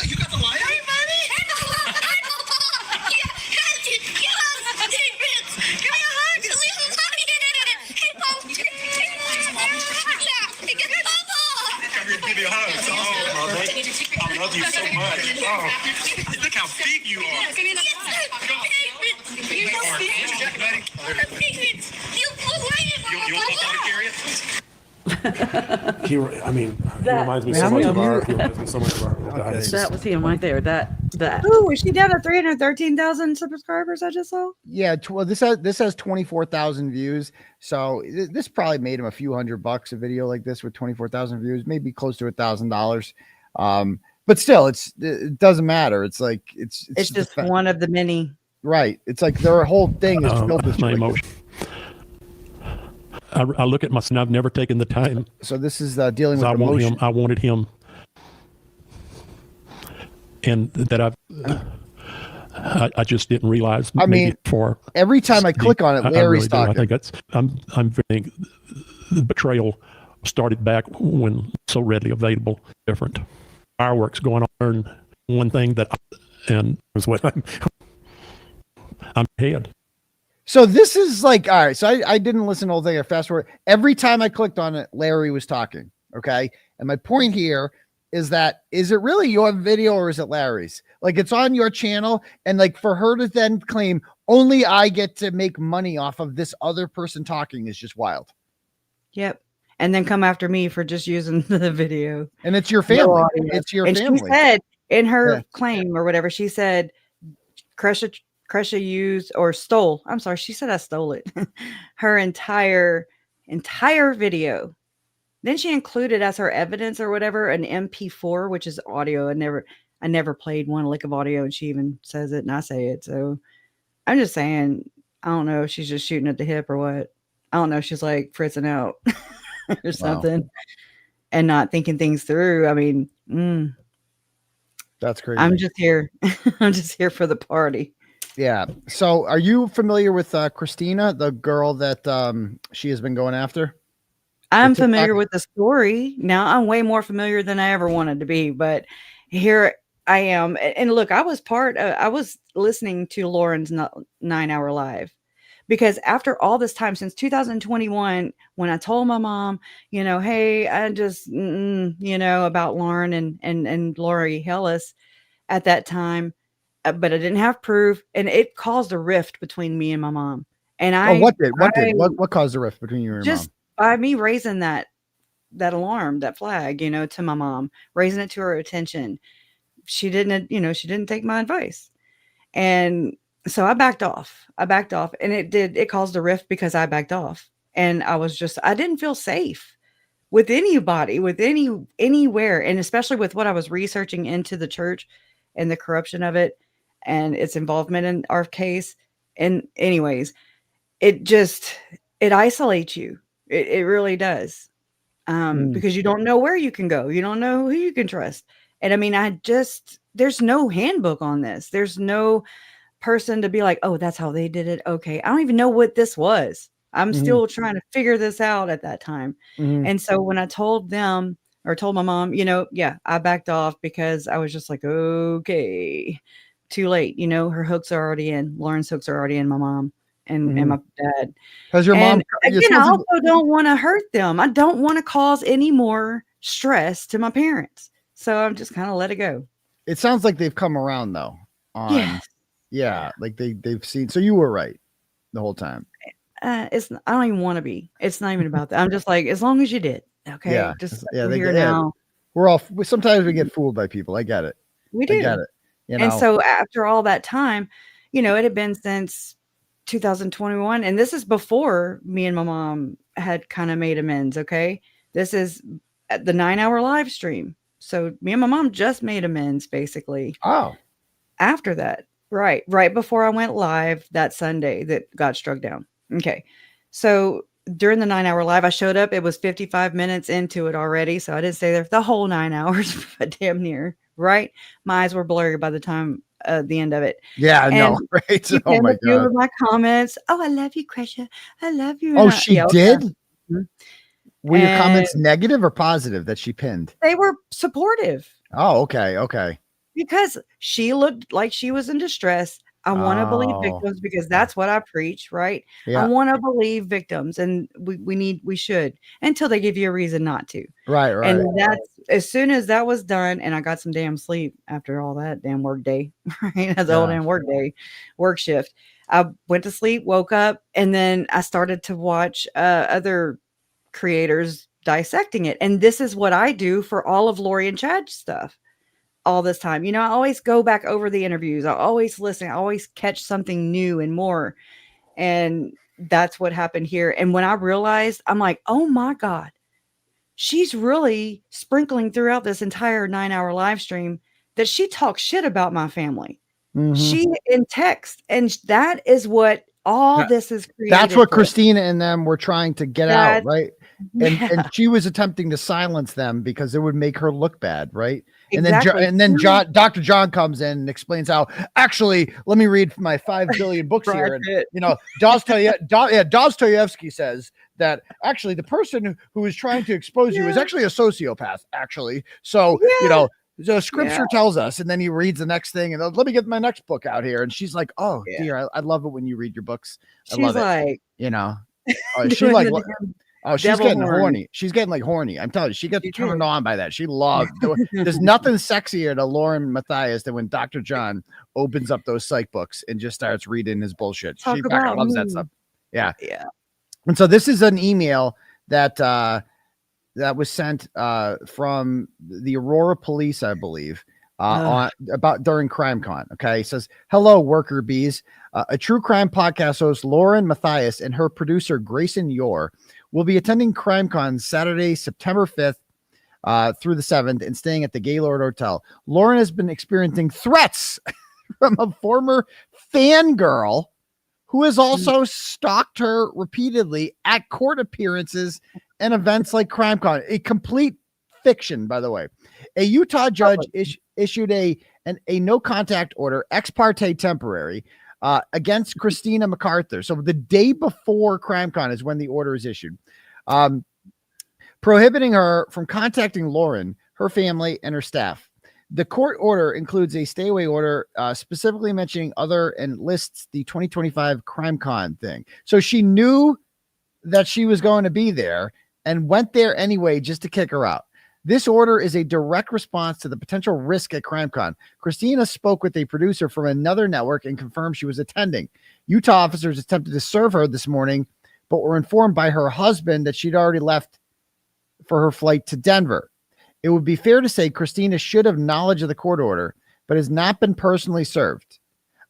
I love you so much. Oh, look how big you are. You want to carry it? He reminds me so much of our. He reminds me so much of our. That was him right there. That. Ooh, is she down to 313,000 subscribers? I just saw. Yeah, well, this has 24,000 views. So this probably made him a few $100 a video like this with 24,000 views, maybe close to $1,000. But still, it doesn't matter. It's like it's just one of the many. Right. It's like their whole thing is filled with my emotion. I look at myself. I've never taken the time. So this is dealing with emotion. I wanted him, and that I just didn't realize. I mean, every time I click on it, Larry's talking. I think that's I'm think the betrayal started back when so readily available. Different fireworks going on. One thing that was what I'm ahead. So this is like, all right. So I didn't listen to the whole thing. I fast forward. Every time I clicked on it, Larry was talking. Okay. And my point here is that, is it really your video or is it Larry's? Like, it's on your channel. And like, for her to then claim only I get to make money off of this other person talking is just wild. Yep. And then come after me for just using the video. And it's your family. It's your family. She said in her claim or whatever, she said, Kresha used or stole. I'm sorry. She said I stole it. Her entire video. Then she included as her evidence or whatever, an MP4, which is audio. I never played one lick of audio, and she even says it and I say it. So I'm just saying, I don't know if she's just shooting at the hip or what. I don't know. She's like fritzing out or something and not thinking things through. I mean, that's crazy. I'm just here. I'm just here for the party. Yeah. So are you familiar with Christina, the girl that she has been going after? I'm familiar with the story. Now I'm way more familiar than I ever wanted to be, but here I am. And look, I was listening to Lauren's 9-hour live because after all this time, since 2021, when I told my mom, hey, I just, about Lauren and Lori Hellis at that time, but I didn't have proof, and it caused a rift between me and my mom. And what caused the rift between you and your mom? Just by me raising that alarm, that flag, to my mom, raising it to her attention. She didn't take my advice. And so I backed off, and it caused a rift because I backed off. And I didn't feel safe with anybody, with anywhere. And especially with what I was researching into the church and the corruption of it and its involvement in our case. And anyways, it isolates you. It really does. Because you don't know where you can go. You don't know who you can trust. And I mean, there's no handbook on this. There's no person to be like, oh, that's how they did it. Okay. I don't even know what this was. I'm still trying to figure this out at that time. And so when I told them or told my mom, I backed off because I was just like, okay, too late. Her hooks are already in. Lauren's hooks are already in my mom and my dad. Has your mom? Again, I also don't want to hurt them. I don't want to cause any more stress to my parents. So I'm just kind of let it go. It sounds like they've come around though. Yes. Yeah. Like they've seen. So you were right the whole time. I don't even want to be. It's not even about that. I'm just like, as long as you did. Okay. Yeah. We're here now. Sometimes we get fooled by people. I get it. We do. I get it. And so after all that time, it had been since 2021. And this is before me and my mom had kind of made amends. Okay. This is the 9-hour live stream. So me and my mom just made amends basically. Oh. After that. Right before I went live that Sunday that got struck down. Okay. So during the 9-hour live, I showed up. It was 55 minutes into it already. So I didn't stay there the whole 9 hours, but damn near, right? My eyes were blurry by the time the end of it. Yeah, I know, right? You Oh my a few God. of my comments. Oh, I love you, Kresha. I love you. Oh, And she yeah, did? okay. Were your comments And negative or positive that she pinned? they were supportive Oh, okay. because she looked like she was in distress. I want to believe Oh, victims because that's what I preach, right? yeah. I want to believe victims, and we should until they give you a reason not to. Right. And that's as soon as that was done, and I got some damn sleep after all that damn work day, right? That's the whole damn work day, work shift. I went to sleep, woke up, and then I started to watch other creators dissecting it. And this is what I do for all of Lori and Chad's stuff all this time. You know, I always go back over the interviews. I always listen. I always catch something new and more. And that's what happened here. And when I realized, I'm like, oh my God, she's really sprinkling throughout this entire 9-hour live stream that she talks shit about my family. Mhm. She in text. And that is what all this is created. That's what for. Christina and them were trying to get out, right? And she was attempting to silence them because it would make her look bad, right? Exactly. And then Dr. John comes in and explains how, actually, let me read my 5 billion books here. And, you know, Dostoevsky says that actually the person who is trying to expose you is actually a sociopath, actually. So, you know, the scripture tells us, and then he reads the next thing, and let me get my next book out here. And she's like, oh, dear, I love it when you read your books. I love it. You know, she's like, oh, she's getting horny. She's getting like horny. I'm telling you, she gets turned on by that. She loved. There's nothing sexier to Lauren Matthias than when Dr. John opens up those psych books and just starts reading his bullshit. She fucking loves that stuff. Yeah. And so this is an email that that was sent from the Aurora Police, I believe, during CrimeCon. Okay, it says, "Hello, worker bees. A true crime podcast host Lauren Matthias and her producer Grayson Yore will be attending CrimeCon Saturday, September 5th through the 7th, and staying at the Gaylord Hotel. Lauren has been experiencing threats from a former fangirl who has also stalked her repeatedly at court appearances and events like CrimeCon. A complete fiction, by the way. A Utah judge issued a no contact order, ex parte temporary, against Christina McAlbert. So the day before CrimeCon is when the order is issued, prohibiting her from contacting Lauren, her family, and her staff. The court order includes a stay away order, specifically mentioning other and lists the 2025 CrimeCon thing. So she knew that she was going to be there and went there anyway just to kick her out. This order is a direct response to the potential risk at CrimeCon. Christina spoke with a producer from another network and confirmed she was attending. Utah officers attempted to serve her this morning, but were informed by her husband that she'd already left for her flight to Denver. It would be fair to say Christina should have knowledge of the court order, but has not been personally served.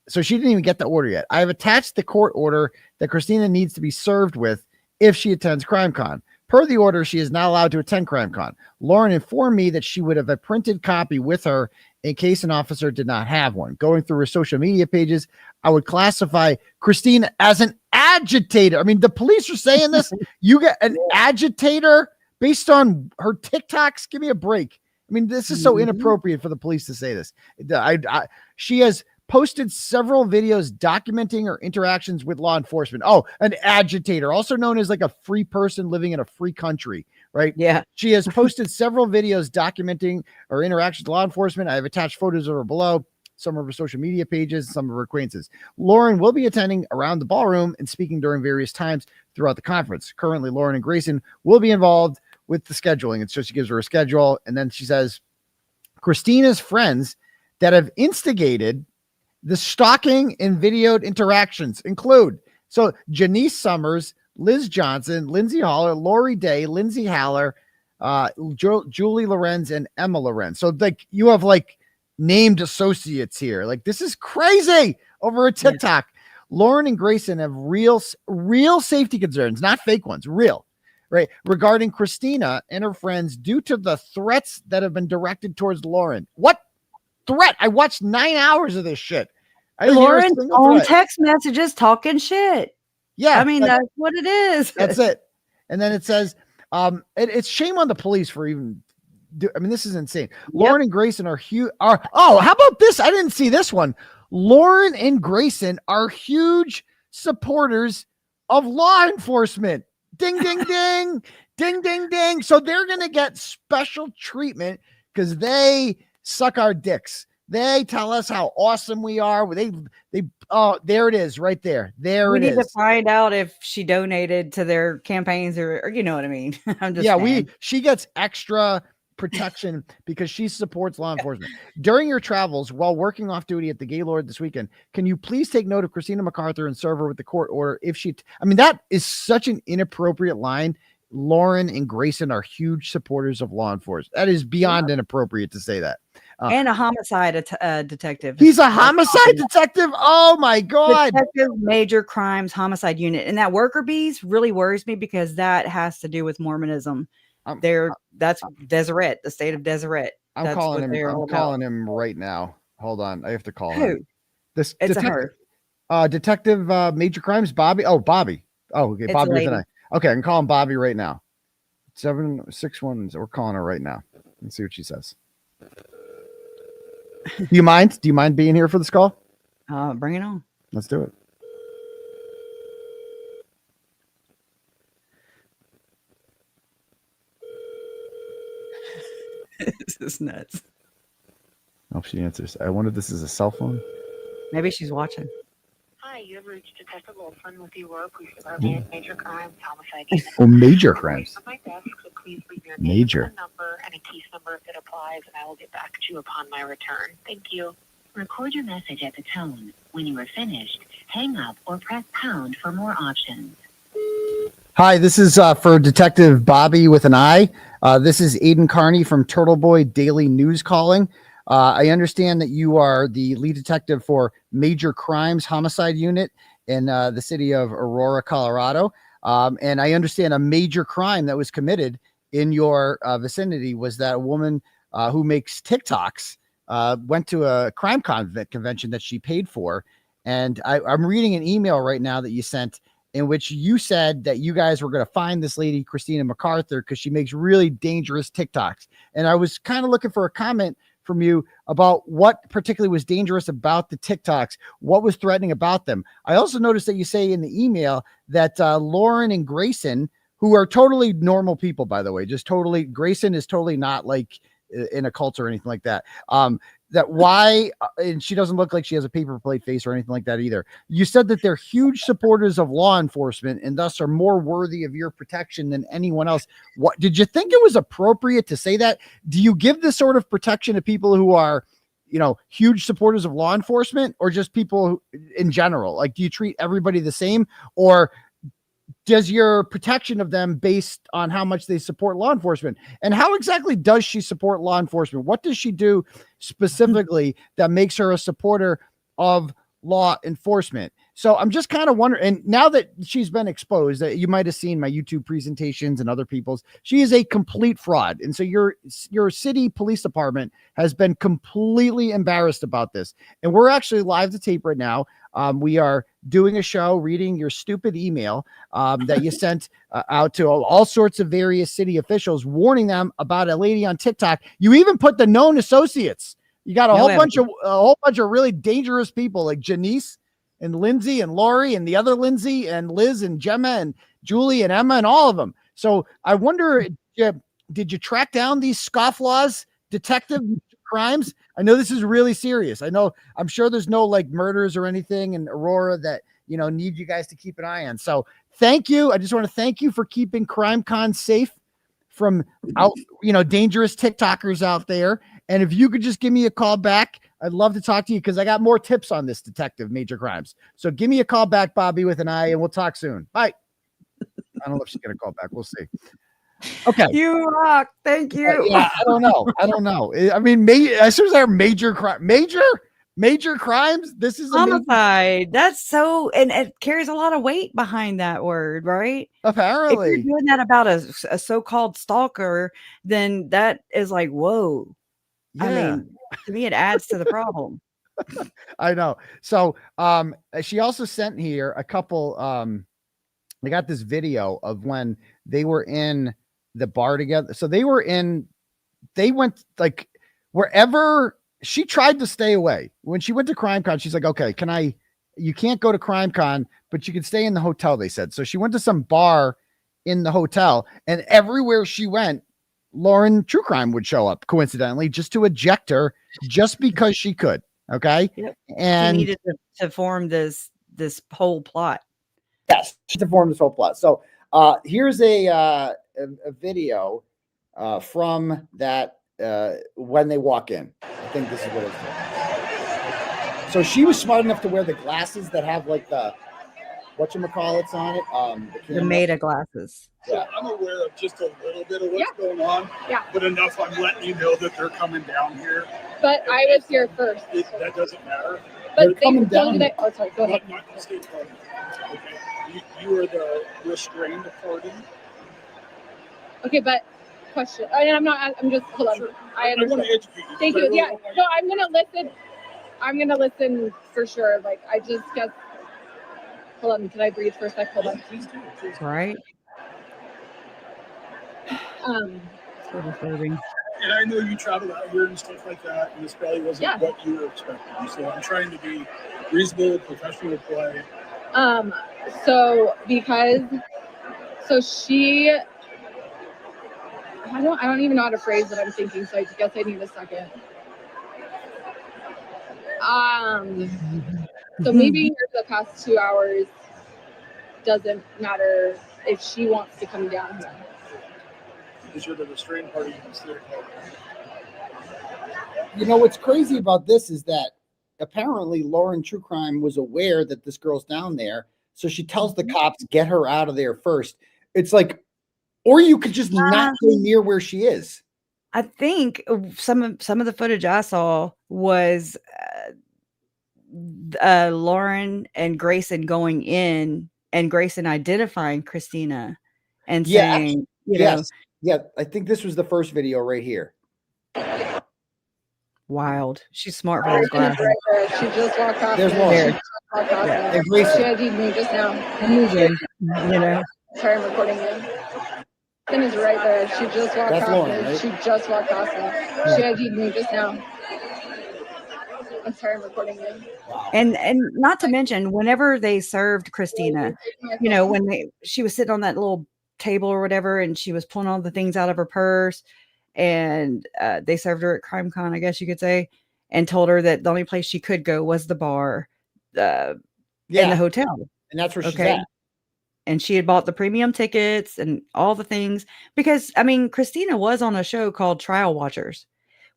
So she didn't even get the order yet. I have attached the court order that Christina needs to be served with if she attends CrimeCon. Per the order, she is not allowed to attend CrimeCon. Lauren informed me that she would have a printed copy with her in case an officer did not have one. Going through her social media pages, I would classify Christina as an agitator. I mean, the police are saying this. You get an agitator based on her TikToks? Give me a break. I mean, this is so inappropriate for the police to say this. She has posted several videos documenting her interactions with law enforcement. Oh, an agitator, also known as like a free person living in a free country, right? Yeah. She has posted several videos documenting her interactions with law enforcement. I have attached photos of her below, some of her social media pages, some of her acquaintances. Lauren will be attending around the ballroom and speaking during various times throughout the conference. Currently, Lauren and Grayson will be involved with the scheduling. And so she gives her a schedule. And then she says, Christina's friends that have instigated the stalking and videoed interactions include, so Janice Summers, Liz Johnson, Lindsay Haller, Lori Day, Lindsay Haller, Julie Lorenz, and Emma Lorenz. So like you have like named associates here. Like this is crazy over a TikTok. Yeah. Lauren and Grayson have real safety concerns, not fake ones, real, right? Regarding Christina and her friends due to the threats that have been directed towards Lauren. What threat? I watched 9 hours of this shit. Lauren's on text messages talking shit. Yeah. I mean, that's what it is. That's it. And then it says, it's shame on the police for even this is insane. Lauren and Grayson are huge. How about this? I didn't see this one. Lauren and Grayson are huge supporters of law enforcement. Ding, ding, ding, ding, ding, ding. So they're going to get special treatment because they suck our dicks. They tell us how awesome we are. Oh, there it is right there. We need to find out if she donated to their campaigns or you know what I mean. I'm just she gets extra protection because she supports law enforcement. During your travels while working off duty at the Gaylord this weekend, can you please take note of Christina McArthur and serve her with the court order if she that is such an inappropriate line. Lauren and Grayson are huge supporters of law enforcement. That is beyond inappropriate to say that. And a homicide detective. He's a homicide detective. Oh my God. Detective Major Crimes Homicide Unit. And that worker bees really worries me because that has to do with Mormonism. That's Deseret, the state of Deseret. I'm calling him right now. Hold on. I have to call him. It's her. Detective Major Crimes, Bobbi. Oh, Bobbi. Oh, okay. Bobbi with an I. Okay, I can call him Bobbi right now. 761. We're calling her right now. Let's see what she says. Do you mind? Do you mind being here for this call? Bring it on. Let's do it. This is nuts. Oh, she answers. I wonder if this is a cell phone. Maybe she's watching. Hi, you have reached Detective Olson with the Aurora Police Department, Major Crimes, Homicide Unit. Oh, major crimes. On my desk, so please leave your Major. name, number, and a case number if it applies, and I will get back to you upon my return. Thank you. Record your message at the tone. When you are finished, hang up or press pound for more options. Hi, this is for Detective Bobbi with an I. This is Aidan Kearney from Turtle Boy Daily News calling. I understand that you are the lead detective for Major Crimes Homicide Unit in the city of Aurora, Colorado. And I understand a major crime that was committed in your vicinity was that a woman who makes TikToks went to a CrimeCon convention that she paid for. And I'm reading an email right now that you sent in which you said that you guys were going to find this lady, Christina McArthur, because she makes really dangerous TikToks. And I was kind of looking for a comment from you about what particularly was dangerous about the TikToks, what was threatening about them. I also noticed that you say in the email that Lauren and Grayson, who are totally normal people, by the way, Grayson is totally not like in a cult or anything like that. And she doesn't look like she has a paper plate face or anything like that either. You said that they're huge supporters of law enforcement and thus are more worthy of your protection than anyone else. What did you think it was appropriate to say that? Do you give this sort of protection to people who are, huge supporters of law enforcement, or just people in general? Like, do you treat everybody the same, or does your protection of them based on how much they support law enforcement? And how exactly does she support law enforcement? What does she do specifically that makes her a supporter of law enforcement? So I'm just kind of wondering, and now that she's been exposed, that you might have seen my YouTube presentations and other people's, she is a complete fraud. And so your city police department has been completely embarrassed about this. And we're actually live to tape right now. We are doing a show, reading your stupid email that you sent out to all sorts of various city officials, warning them about a lady on TikTok. You even put the known associates. You got a whole bunch of really dangerous people like Janice and Lindsay and Lori and the other Lindsay and Liz and Gemma and Julie and Emma and all of them. So I wonder, did you track down these scofflaws, detective crimes? I know this is really serious. I'm sure there's no like murders or anything in Aurora that, need you guys to keep an eye on. So thank you. I just want to thank you for keeping CrimeCon safe from dangerous TikTokers out there. And if you could just give me a call back, I'd love to talk to you because I got more tips on this detective Major Crimes. So give me a call back, Bobbi with an I, and we'll talk soon. Bye. I don't know if she's going to call back. We'll see. Okay. You rock. Thank you. Yeah, I don't know. I mean, as soon as they're major crimes, this is homicide. That's so, and it carries a lot of weight behind that word, right? Apparently. If you're doing that about a so-called stalker, then that is like, whoa. Yeah. I mean, to me, it adds to the problem. I know. So she also sent here a couple I got this video of when they were in the bar together. So they went like wherever. She tried to stay away. When she went to CrimeCon, she's like, okay, you can't go to CrimeCon, but you can stay in the hotel, they said. So she went to some bar in the hotel, and everywhere she went, Lauren True Crime would show up coincidentally just to eject her just because she could. Okay. Yep. And she needed to form this whole plot. Yes, to form this whole plot. So here's a video from that when they walk in. I think this is what it's. So she was smart enough to wear the glasses that have like the whatchamacallits on it. The Meta glasses. Yeah. I'm aware of just a little bit of what's going on. Yeah. But enough I'm letting you know that they're coming down here. But I was here first. That doesn't matter. But they told you that. Oh, sorry. Go ahead. Not the state party. Okay. You are the restrained party. Okay, but question. I'm not. I'm just. Hold on. Sure. I understand. I want to educate you. Thank you. Yeah. No, I'm gonna listen. I'm gonna listen for sure. Like I just guess. Hold on. Can I breathe for a sec? Hold on. Please do. Right. So disturbing. And I know you travel out here and stuff like that, and this probably wasn't what you were expecting. So I'm trying to be reasonable, professional play. So she. I don't even know how to phrase what I'm thinking, so I guess I need a second. So maybe here for the past 2 hours doesn't matter if she wants to come down here. Because you're the restrained party in the state. You know what's crazy about this is that apparently Lauren True Crime was aware that this girl's down there, so she tells the cops get her out of there first. It's like, or you could just not go near where she is. I think some of the footage I saw was Lauren and Grayson going in and Grayson identifying Christina and saying, yeah, I think this was the first video right here. Wild. She's smart for those glasses. Right there. She just walked off. There's Lauren. She ID'd me just now. You know. Sorry, I'm recording you. Then is right there. She just walked That's past Lauren, me. right? She just walked past me. She ID'd me just now. I'm sorry, I'm recording you. And not to mention, whenever they served Christina, you know, when she was sitting on that little table or whatever, and she was pulling all the things out of her purse, and they served her at CrimeCon, I guess you could say, and told her that the only place she could go was the bar, in the hotel, and that's where she's at. And she had bought the premium tickets and all the things because, I mean, Christina was on a show called Trial Watchers,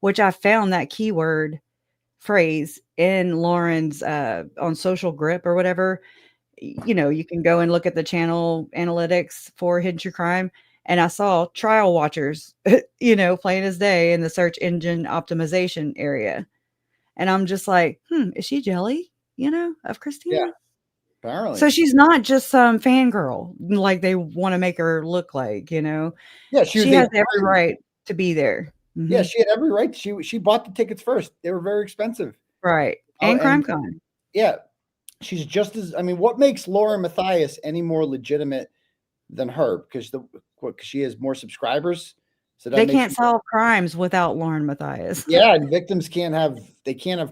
which I found that keyword phrase in Lauren's on Social Grip or whatever. You know, you can go and look at the channel analytics for Hidden True Crime. And I saw Trial Watchers, you know, plain as day in the search engine optimization area. And I'm just like, is she jelly, you know, of Christina? Yeah. Apparently. So she's not just some fangirl like they want to make her look like, you know. Yeah, she has every right to be there. Mm-hmm. Yeah, she had every right. She bought the tickets first. They were very expensive. Right. And CrimeCon. Yeah. She's just as, I mean, what makes Lauren Matthias any more legitimate than her? Because she has more subscribers. So they can't solve crimes without Lauren Matthias. Yeah, and victims can't have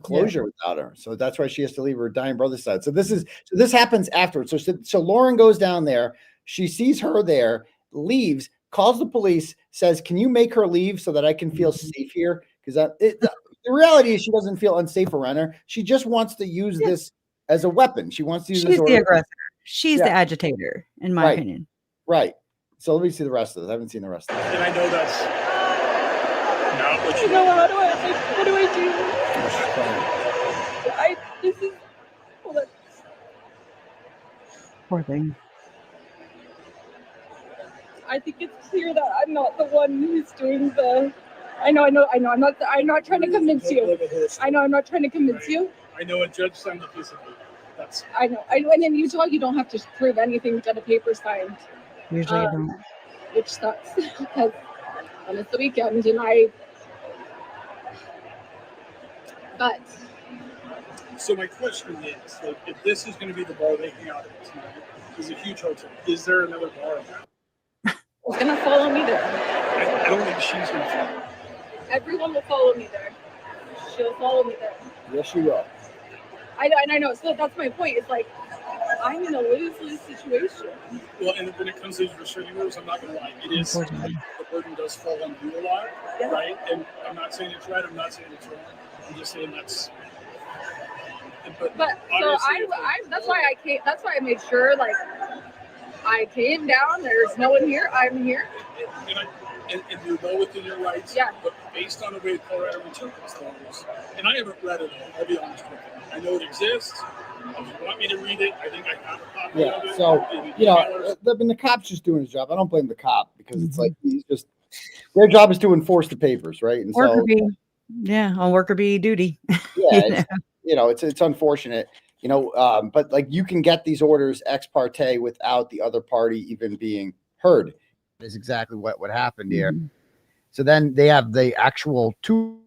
closure without her. So that's why she has to leave her dying brother's side. So this happens afterwards. So Lauren goes down there, she sees her there, leaves, calls the police, says, "Can you make her leave so that I can feel safe here?" Because the reality is she doesn't feel unsafe around her. She just wants to use this as a weapon. She wants to use She's the aggressor. She's the agitator, in my opinion. Right. So let me see the rest of this. I haven't seen the rest of this. And I know that's not what you know. What do I do? This is. Hold on. Poor thing. I think it's clear that I'm not the one who's doing the. I know. I'm not trying to convince you. I know. I'm not trying to convince you. I know a judge signed a piece of paper. I know. And in Utah, you don't have to prove anything. Get a paper signed. Usually you don't. Which sucks because it's the weekend and but So my question is, like, if this is going to be the bar they hang out at tonight, is a huge hotel. Is there another bar around? She's gonna follow me there. I don't think she's going to follow. Everyone will follow me there. She'll follow me there. Yes, you will. I know. So that's my point. It's like I'm in a lose-lose situation. Well, and when it comes to these restraining orders, I'm not going to lie. It is the burden does fall on you a lot, right? And I'm not saying it's right. I'm not saying it's wrong. I'm just saying that's. But so I that's why I came. That's why I made sure, like, I came down. There's no one here. I'm here. And you're well within your rights. Yeah. But based on the way Colorado interprets those, and I haven't read it all. I'll be honest with you. I know it exists. If you want me to read it, I think I have a copy of it. So the cop's just doing his job. I don't blame the cop because it's like he's just their job is to enforce the papers, right? And worker bee, on worker bee duty. Yeah, it's unfortunate, but like you can get these orders ex parte without the other party even being heard. That is exactly what happened here. So then they have the actual two.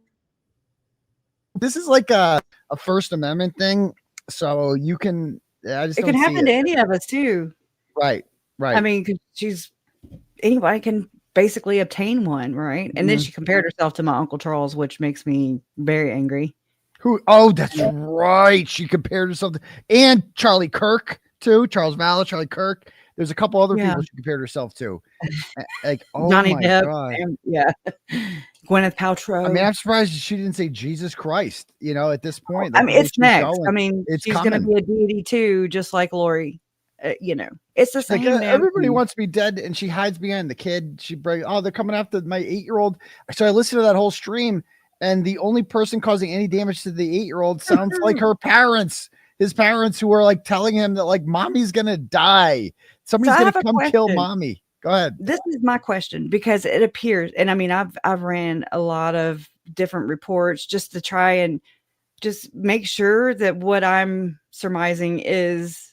This is like a First Amendment thing. So you can, it can happen to any of us too. Right. I mean, anybody can basically obtain one, right? And then she compared herself to my Uncle Charles, which makes me very angry. Who? Oh, that's right. She compared herself to, and Charlie Kirk too. Charles Vallow, Charlie Kirk. There's a couple other people she compared herself to. Like, oh Johnny my Depp, God. Gwyneth Paltrow. I mean, I'm surprised she didn't say Jesus Christ, at this point. I mean, it's next. Going. I mean, she's going to be a deity too, just like Lori. It's the same. Like, everybody wants to be dead, and she hides behind the kid. They're coming after my 8-year-old. So I listened to that whole stream, and the only person causing any damage to the 8-year-old sounds like her parents. His parents, who are like telling him that like mommy's gonna die. Somebody's gonna come kill mommy. Go ahead. This is my question, because it appears, and I mean, I've ran a lot of different reports just to try and just make sure that what I'm surmising is,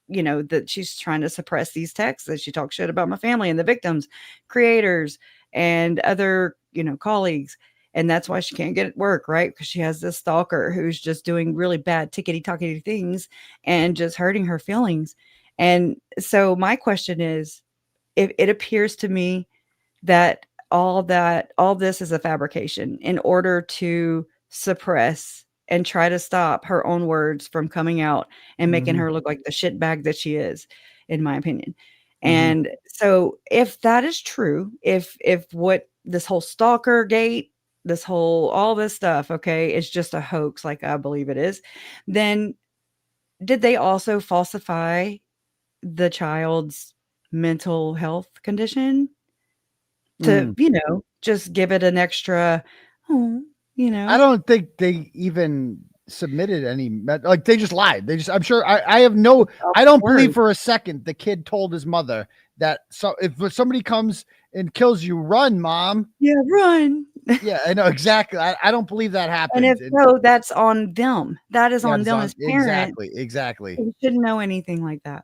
that she's trying to suppress these texts, that she talks shit about my family and the victims, creators, and other, colleagues. And that's why she can't get at work, right? Because she has this stalker who's just doing really bad tickety-tockety things and just hurting her feelings. And so my question is, if it appears to me that all this is a fabrication in order to suppress and try to stop her own words from coming out and making her look like the shitbag that she is, in my opinion. And so if that is true, if what this whole stalker gate, all this stuff, okay, is just a hoax, like I believe it is, then did they also falsify the child's mental health condition to, just give it an extra, I don't think they even submitted any, like they just lied. I'm sure I don't believe for a second the kid told his mother that, so if somebody comes and kills you, run, mom. Yeah, run. Yeah, I know exactly. I don't believe that happened. And if so, that's on them. That is on them as parents. Exactly. They shouldn't know anything like that.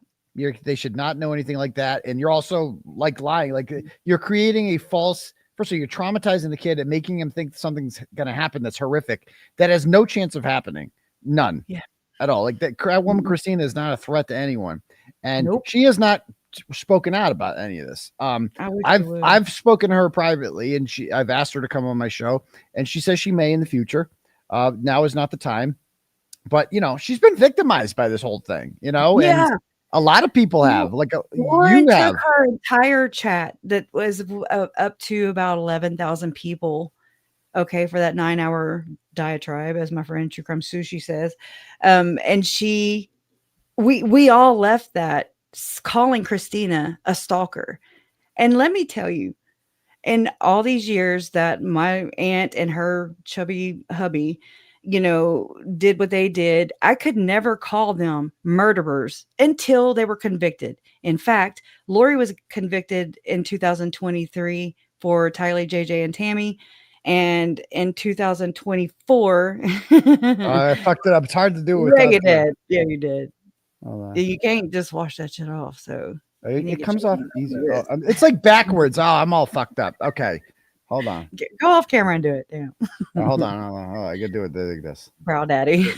They should not know anything like that. And you're also like lying. Like you're creating a false. First of all, you're traumatizing the kid and making him think something's going to happen that's horrific, that has no chance of happening. None. Yeah. At all. Like that woman, Christina, is not a threat to anyone. And she has not spoken out about any of this. I've spoken to her privately, and I've asked her to come on my show, and she says she may in the future. Now is not the time. But she's been victimized by this whole thing, and a lot of people have, like Lauren took her entire chat that was up to about 11,000 people. Okay, for that 9-hour diatribe, as my friend True Crime Sushi says, and we all left that calling Christina a stalker. And let me tell you, in all these years that my aunt and her chubby hubby, did what they did, I could never call them murderers until they were convicted. In fact, Lori was convicted in 2023 for Tylee, JJ, and Tammy. And in 2024, I fucked it up. It's hard to do with you did. Yeah, you did. Oh, you can't just wash that shit off. So it comes off easy. It's like backwards. Oh, I'm all fucked up. Okay. Hold on. Go off camera and do it. Damn. Hold on. I gotta do it like this. Brow daddy.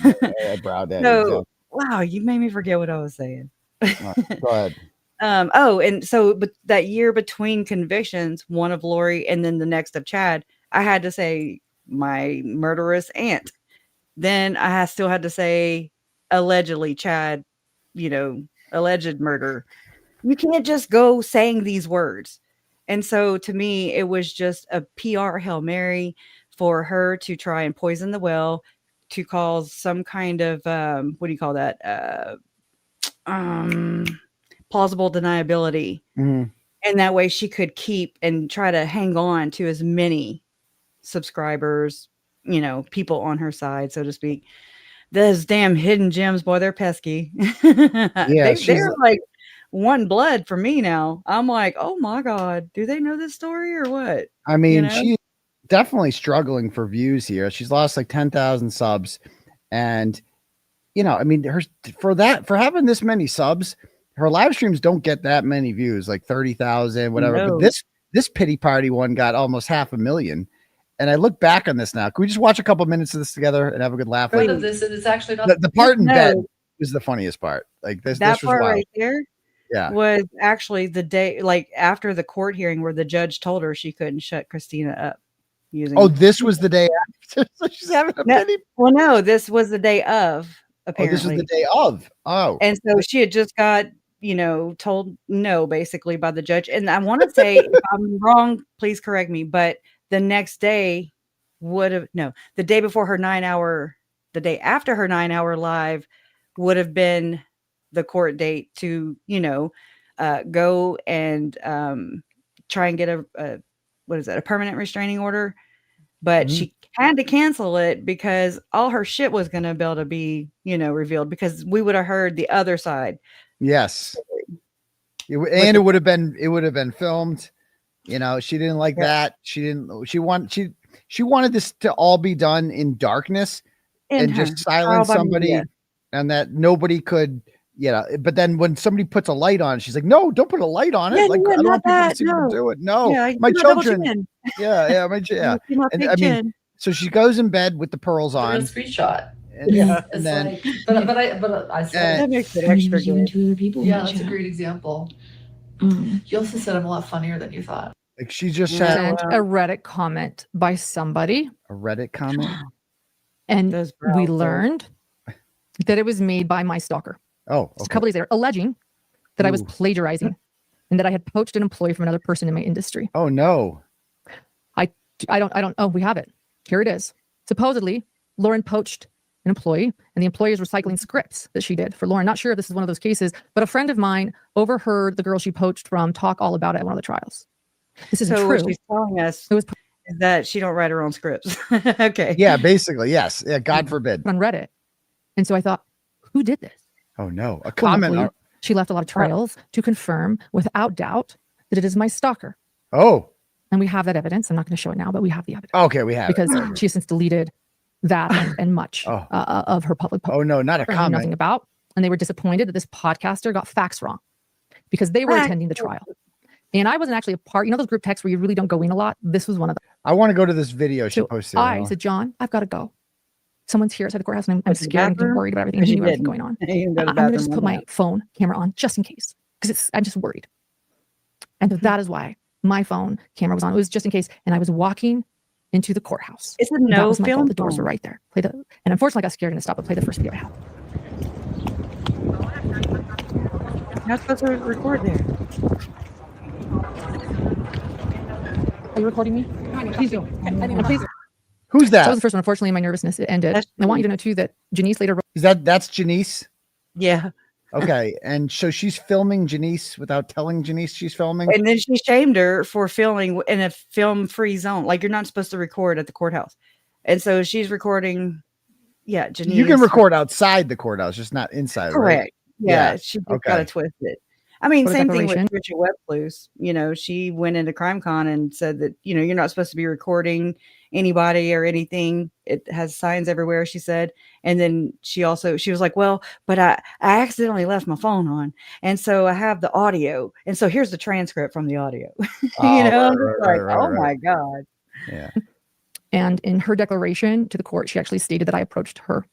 Brow daddy. So, exactly. wow, you made me forget what I was saying. Go ahead. And so, but that year between convictions, one of Lori and then the next of Chad, I had to say my murderous aunt. Then I still had to say allegedly Chad, alleged murder. You can't just go saying these words. And so to me, it was just a PR Hail Mary for her to try and poison the well, to cause some kind of, what do you call that? Plausible deniability. Mm-hmm. And that way she could keep and try to hang on to as many subscribers, people on her side, so to speak. Those damn hidden gems, boy, they're pesky. Yeah, they're like one blood for me now. I'm like, oh my God, do they know this story or what? I mean, she's definitely struggling for views here. She's lost like 10,000 subs. And, I mean, for having this many subs, her live streams don't get that many views, like 30,000, whatever. No. But this pity party one got almost 500,000. And I look back on this now. Can we just watch a couple minutes of this together and have a good laugh? Part of this, and it's actually not The part in bed was the funniest part. Like this That was part wild. right there was actually the day, like after the court hearing where the judge told her she couldn't shut Christina up. This was the day after. So she's having a pity. Well, no, this was the day of, apparently. This was the day of. Oh. And so she had just got, told no, basically, by the judge. And I want to say, if I'm wrong, please correct me, but the next day the day before her 9-hour, the day after her 9-hour live would have been the court date to, go and try and get a permanent restraining order. But she had to cancel it because all her shit was going to be able to be, revealed, because we would have heard the other side. Yes. And it would have been filmed. She didn't like that. She wanted this to all be done in darkness and just silence somebody, and that nobody could, but then when somebody puts a light on, she's like, no, don't put a light on it. Like, I don't want people to see me do it. No, my children. Yeah. And I mean, so she goes in bed with the pearls on. A screenshot. And then, but I said that makes it extra good. People. Yeah, that's a great example. You also said I'm a lot funnier than you thought. Like she just sent a Reddit comment by somebody. A Reddit comment? And we learned that it was made by my stalker. Oh, okay. A couple days later, alleging that I was plagiarizing and that I had poached an employee from another person in my industry. Oh no. I don't. Oh, we have it. Here it is. Supposedly, Lauren poached an employee, and the employee is recycling scripts that she did for Lauren. Not sure if this is one of those cases, but a friend of mine overheard the girl she poached from talk all about it at one of the trials. This isn't so true. What she's telling us is that she don't write her own scripts. Okay. Yeah, basically, yes. Yeah, God forbid. On Reddit. And so I thought, who did this? Oh no. A comment. She left a lot of trails to confirm without doubt that it is my stalker. Oh. And we have that evidence. I'm not going to show it now, but we have the evidence. Okay, we have because it. she has since deleted that and much of her public post. Oh no, not a comment. Nothing about. And they were disappointed that this podcaster got facts wrong because they were attending the trial. And I wasn't actually a part. Those group texts where you really don't go in a lot. This was one of them. I want to go to this video she posted. I said, John, I've got to go. Someone's here outside the courthouse, and I'm scared and worried about everything. I knew everything going on. I'm going to just put my phone camera on just in case, because I'm just worried. And that is why my phone camera was on. It was just in case. And I was walking into the courthouse. It's a no was my film. fault. The doors were right there. And unfortunately, I got scared and stopped. But play the first video I have. You're not supposed to record there. Are you recording me? Please do. Please. Who's that? That was the first one. Unfortunately, my nervousness ended. I want you to know too that Janice later. That's Janice? Yeah. Okay. And so she's filming Janice without telling Janice she's filming? And then she shamed her for filming in a film-free zone. Like, you're not supposed to record at the courthouse. And so she's recording. Yeah, Janice. You can record outside the courthouse, just not inside. Correct. Right? Yeah. She got to twist it. I mean, What a same thing with declaration. Trisha Webfloos. She went into CrimeCon and said that, you're not supposed to be recording anybody or anything. It has signs everywhere, she said. And then she was like, well, but I accidentally left my phone on. And so I have the audio. And so here's the transcript from the audio. I'm just like, oh my God. Yeah. And in her declaration to the court, she actually stated that I approached her.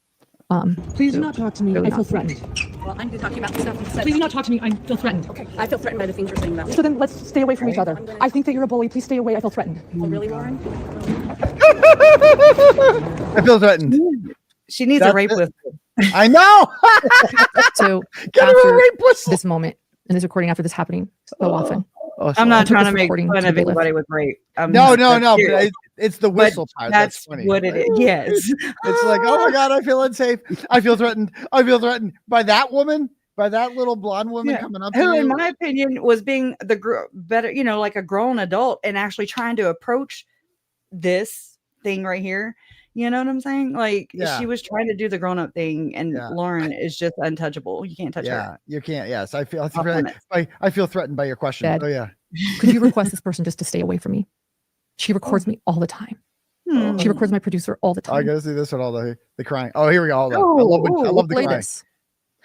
Please do not talk to me. really I feel not threatened. Well, I'm talking about the stuff you said. Please do not talk to me. I feel threatened. Okay, I feel threatened by the things you're saying about me. So then let's stay away from each other. I think that you're a bully. Please stay away. I feel threatened. Really, Lauren? I feel threatened. She needs a rape whistle. I know. So Get her a after rape whistle. this moment, and this recording after this happening so often. I'm not I took trying this to make recording fun to of the lift. anybody with rape. No. But serious. it's the But whistle part. That's funny. what it is. Yes. It's like, oh my God, I feel unsafe. I feel threatened. I feel threatened by that woman, by that little blonde woman coming up to Who, you. in my opinion, was being the better, like a grown adult and actually trying to approach this thing right here. You know what I'm saying? Like Yeah. she was trying to do the grown up thing, and Lauren is just untouchable. You can't touch her. Yeah, you can't. Yes, I feel Off threatened. I feel threatened by your question. Dad, Oh yeah. Could you request this person just to stay away from me? She records me all the time. She records my producer all the I time. gotta see this one. All the crying. Oh, here we go. Hold on. I love the Play crying. this.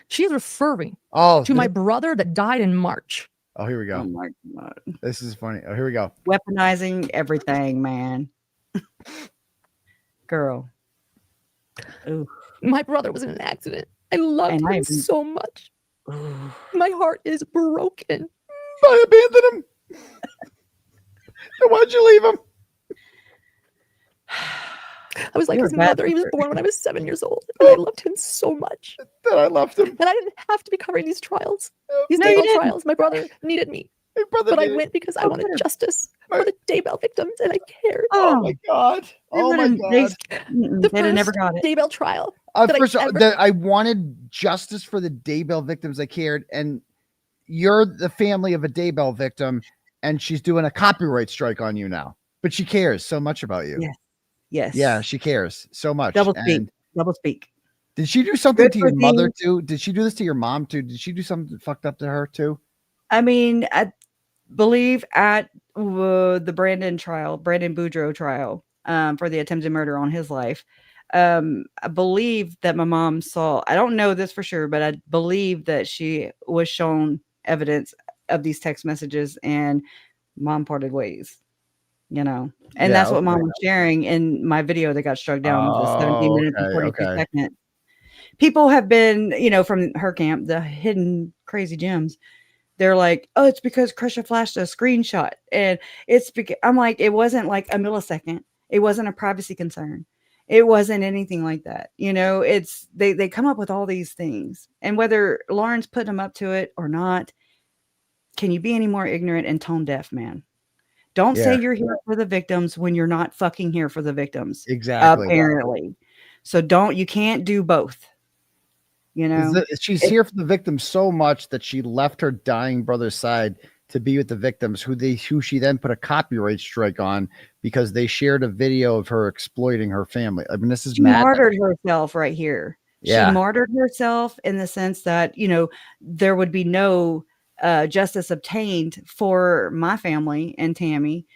She is referring Oh, to my brother that died in March. Oh, here we go. Oh my God. This is funny. Oh, here we go. Weaponizing everything, man. Girl. Ooh. My brother was in an accident. I loved him so much. My heart is broken. I abandoned him. So why'd you leave him? I was like You're his a bad mother. He was sister. born when I was 7 years old. And I loved him so much. That I left him. And I didn't have to be covering these trials. These No, you Daybell didn't. trials. My brother needed me. But I went because I wanted justice for the Daybell victims, and I cared. Oh my God. Oh my God. The They'd have never first got it. Daybell trial. that First, I ever- I wanted justice for the Daybell victims. I cared, and you're the family of a Daybell victim, and she's doing a copyright strike on you now. But she cares so much about you. Yes. Yes. Yeah, she cares so much. Double speak. And Double speak. did she do something Good to for your mother you. too? Did she do this to your mom too? Did she do something fucked up to her too? I mean, I believe at the Brandon Boudreaux trial, for the attempted murder on his life. I believe that my mom saw, I don't know this for sure, but I believe that she was shown evidence of these text messages, and mom parted ways, and that's what mom was sharing in my video that got struck down with the 17 minutes and 43 seconds. People have been, from her camp, the hidden crazy gems. They're like, oh, it's because Kresha flashed a screenshot. And it's because I'm like, it wasn't like a millisecond. It wasn't a privacy concern. It wasn't anything like that. It's they come up with all these things. And whether Lauren's putting them up to it or not, can you be any more ignorant and tone deaf, man? Don't say you're here for the victims when you're not fucking here for the victims. Exactly. Apparently. So you can't do both. She's here for the victims so much that she left her dying brother's side to be with the victims, who she then put a copyright strike on because they shared a video of her exploiting her family. I mean, this is she martyred herself right here. Yeah. She martyred herself in the sense that, there would be no justice obtained for my family and Tammy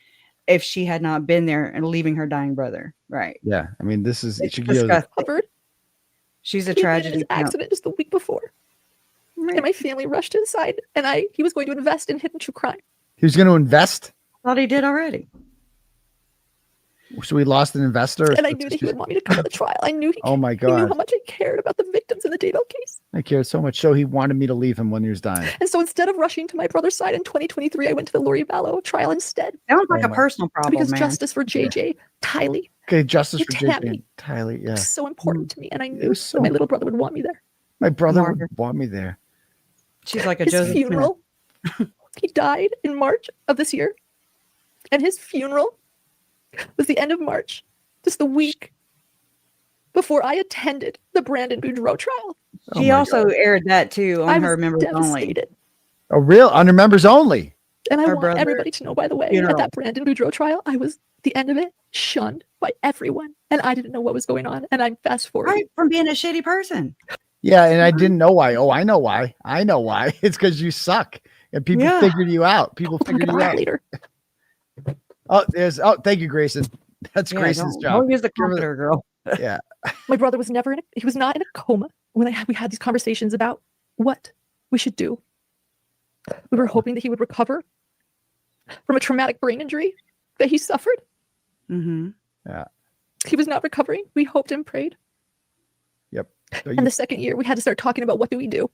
if she had not been there and leaving her dying brother. Right. Yeah. I mean, this is covered. She's a He had tragedy. his accident just the week before. And my family rushed to his side, and he was going to invest in hidden true crime. He was going to invest. Thought he did already. So we lost an investor. And I knew that he would want me to cover the trial. I knew Oh my he knew God. how much I cared about the victims in the Daybell case. I cared so much. So he wanted me to leave him when he was dying. And so instead of rushing to my brother's side in 2023, I went to the Lori Vallow trial instead. Sounds like a personal problem, Because man. justice for JJ, Tylee. Okay, justice for Tammy JJ and Tylee. Yeah. was so important to me. And I knew was so that my little brother would want me there. My brother would want me there. She's like a His Joseph funeral, he died in March of this year. And his funeral was the end of March, just the week before I attended the Brandon Boudreaux trial. She also aired that too on I her was members only. devastated. Oh, real under members only. And I Her want brother everybody to know, by the way, funeral. at that Brandon Boudreaux trial, I was, at the end of it, shunned by everyone. And I didn't know what was going on. And I'm fast forward. Right, from being a shitty person. Yeah, and I didn't know why. Oh, I know why. I know why. It's because you suck. And people figured you out. People figured you out. Later. Thank you, Grayson. That's Grayson's job. Don't use the comforter, girl. Yeah. My brother was never he was not in a coma when we had these conversations about what we should do. We were hoping that he would recover from a traumatic brain injury that he suffered. Mm-hmm. Yeah. He was not recovering. We hoped and prayed. Yep. So And the second year, we had to start talking about what do we do.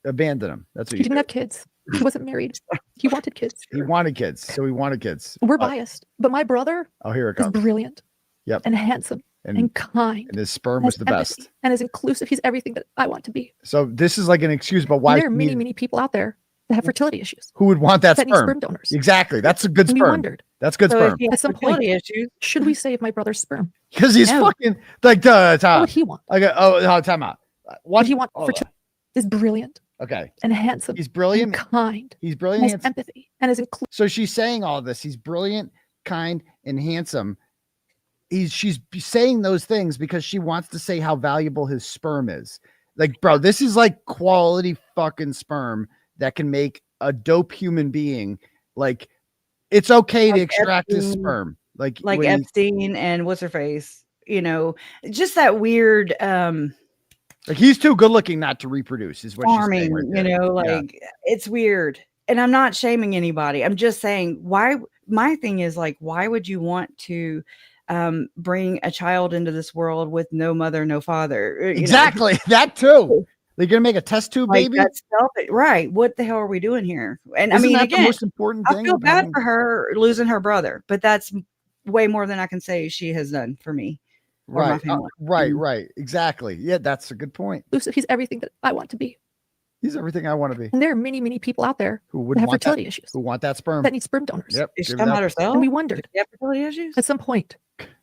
abandon him. That's what He you didn't have kids. He wasn't married. He wanted kids. He wanted kids. So he wanted kids. We're biased, but my brother Oh, here it is comes. brilliant. Yep. And handsome and kind. And his sperm and was has the empathy best. And is inclusive. He's everything that I want to be. So this is like an excuse about And why there are many, many people out there that have fertility issues. who would want that that need sperm. sperm donors. Exactly. That's a good And we sperm. wondered. That's good So if sperm. he At has some point, fertility issues, should we save my brother's sperm? Because he's No. fucking like What would he want? time out. What What would he want? hold Fertility is brilliant on. Okay. and handsome. He's brilliant. And kind. He's And brilliant. has handsome. empathy and is inclusive. So she's saying all this. He's brilliant, kind, and handsome. She's saying those things because she wants to say how valuable his sperm is. Like, bro, this is like quality fucking sperm that can make a dope human being. Like, it's okay to Like extract his Epstein. sperm. Like like when he- Epstein and what's her face, just that weird like he's too good looking not to reproduce, is what she's farming, saying right there. Yeah. it's weird. And I'm not shaming anybody. I'm just saying why. My thing is like, why would you want to bring a child into this world with no mother, no father? Exactly. That too. They're gonna make a test tube Like baby. that's selfish, right? What the hell are we doing here? And Isn't I mean, that again, the most important I thing? feel of bad having- for her losing her brother, but that's way more than I can say she has done for me. Or my Right. family. Right. Exactly. Yeah, that's a good point. Inclusive. He's everything that I want to be. He's everything I want to be. And there are many, many people out there Who would that have want fertility that, issues who want that sperm? that need sperm donors. Yep. Is she give talking it about up. herself? And we wondered Does she have fertility issues? at some point,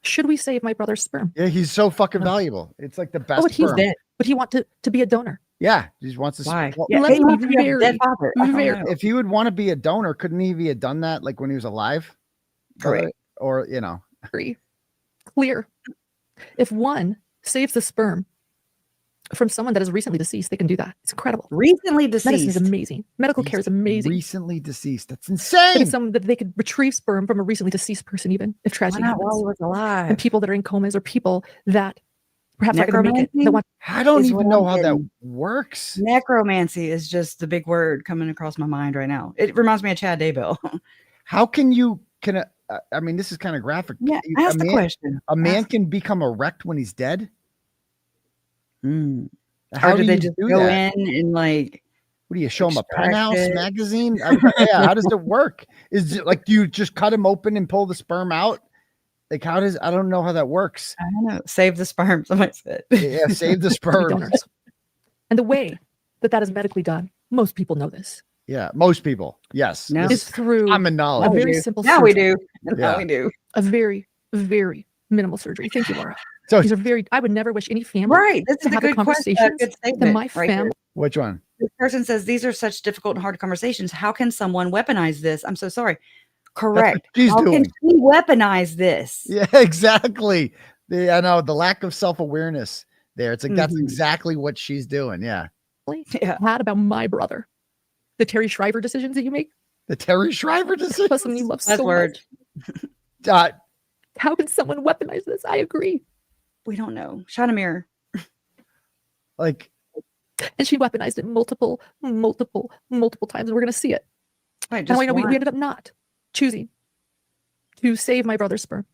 should we save my brother's sperm? Yeah, he's so fucking valuable. It's like the best What would he sperm. want? Would he want to be a donor? Yeah, he just wants to. Why? Well, Yeah, Let he me wants to be be a dead very, father. I don't very- know. if he would want to be a donor, couldn't he have done that like when he was alive? Correct. Or very clear. If one saves the sperm from someone that is recently deceased, they can do that. It's incredible. Recently Medicine is deceased. amazing. Medical care is amazing. recently deceased. That's But insane. if someone that they could retrieve sperm from a recently deceased person, even if Why tragedy not while he happens, was alive? and people that are in comas or people that perhaps not going to make it. Necromancy? That want I don't is even what know I'm how that getting. works. Necromancy is just the big word coming across my mind right now. It reminds me of Chad Daybell. How can you I mean, this is kind of graphic. Yeah, ask the question. A man can become erect when he's dead. How Or do they you just do go that? in and like What do you show him a extract penthouse it? magazine? Yeah, how does it work? Is it like do you just cut him open and pull the sperm out? Like I don't know how that works. I don't know. Save the sperm, somebody said. Yeah, save the to be sperm. donors. And the way that is medically done, most people know this, Yeah, most people. Yes. No. This is through common a knowledge. we very do. simple Now we surgery. do. Now Yeah. we do. A very, very minimal surgery. Thank you, Laura. So These are very, I would never wish any family Right. This to is a have the good question. conversations Good that statement. my right here. family. which one? This person says these are such difficult and hard conversations. How can someone weaponize this? I'm so sorry. Correct. she's How doing. can she weaponize this? Yeah, exactly. I know the lack of self-awareness there. It's like that's Mhm. exactly what she's doing. Yeah. Yeah. had about my brother. The Terry Shriver decisions that you make, The Terry Shriver decision. plus someone you love That's so word. much. How can someone weaponize this? I agree. We don't know. Shine a mirror. Like And she weaponized it multiple times. We're going to see it. Right, And just we one. ended up not choosing to save my brother's sperm.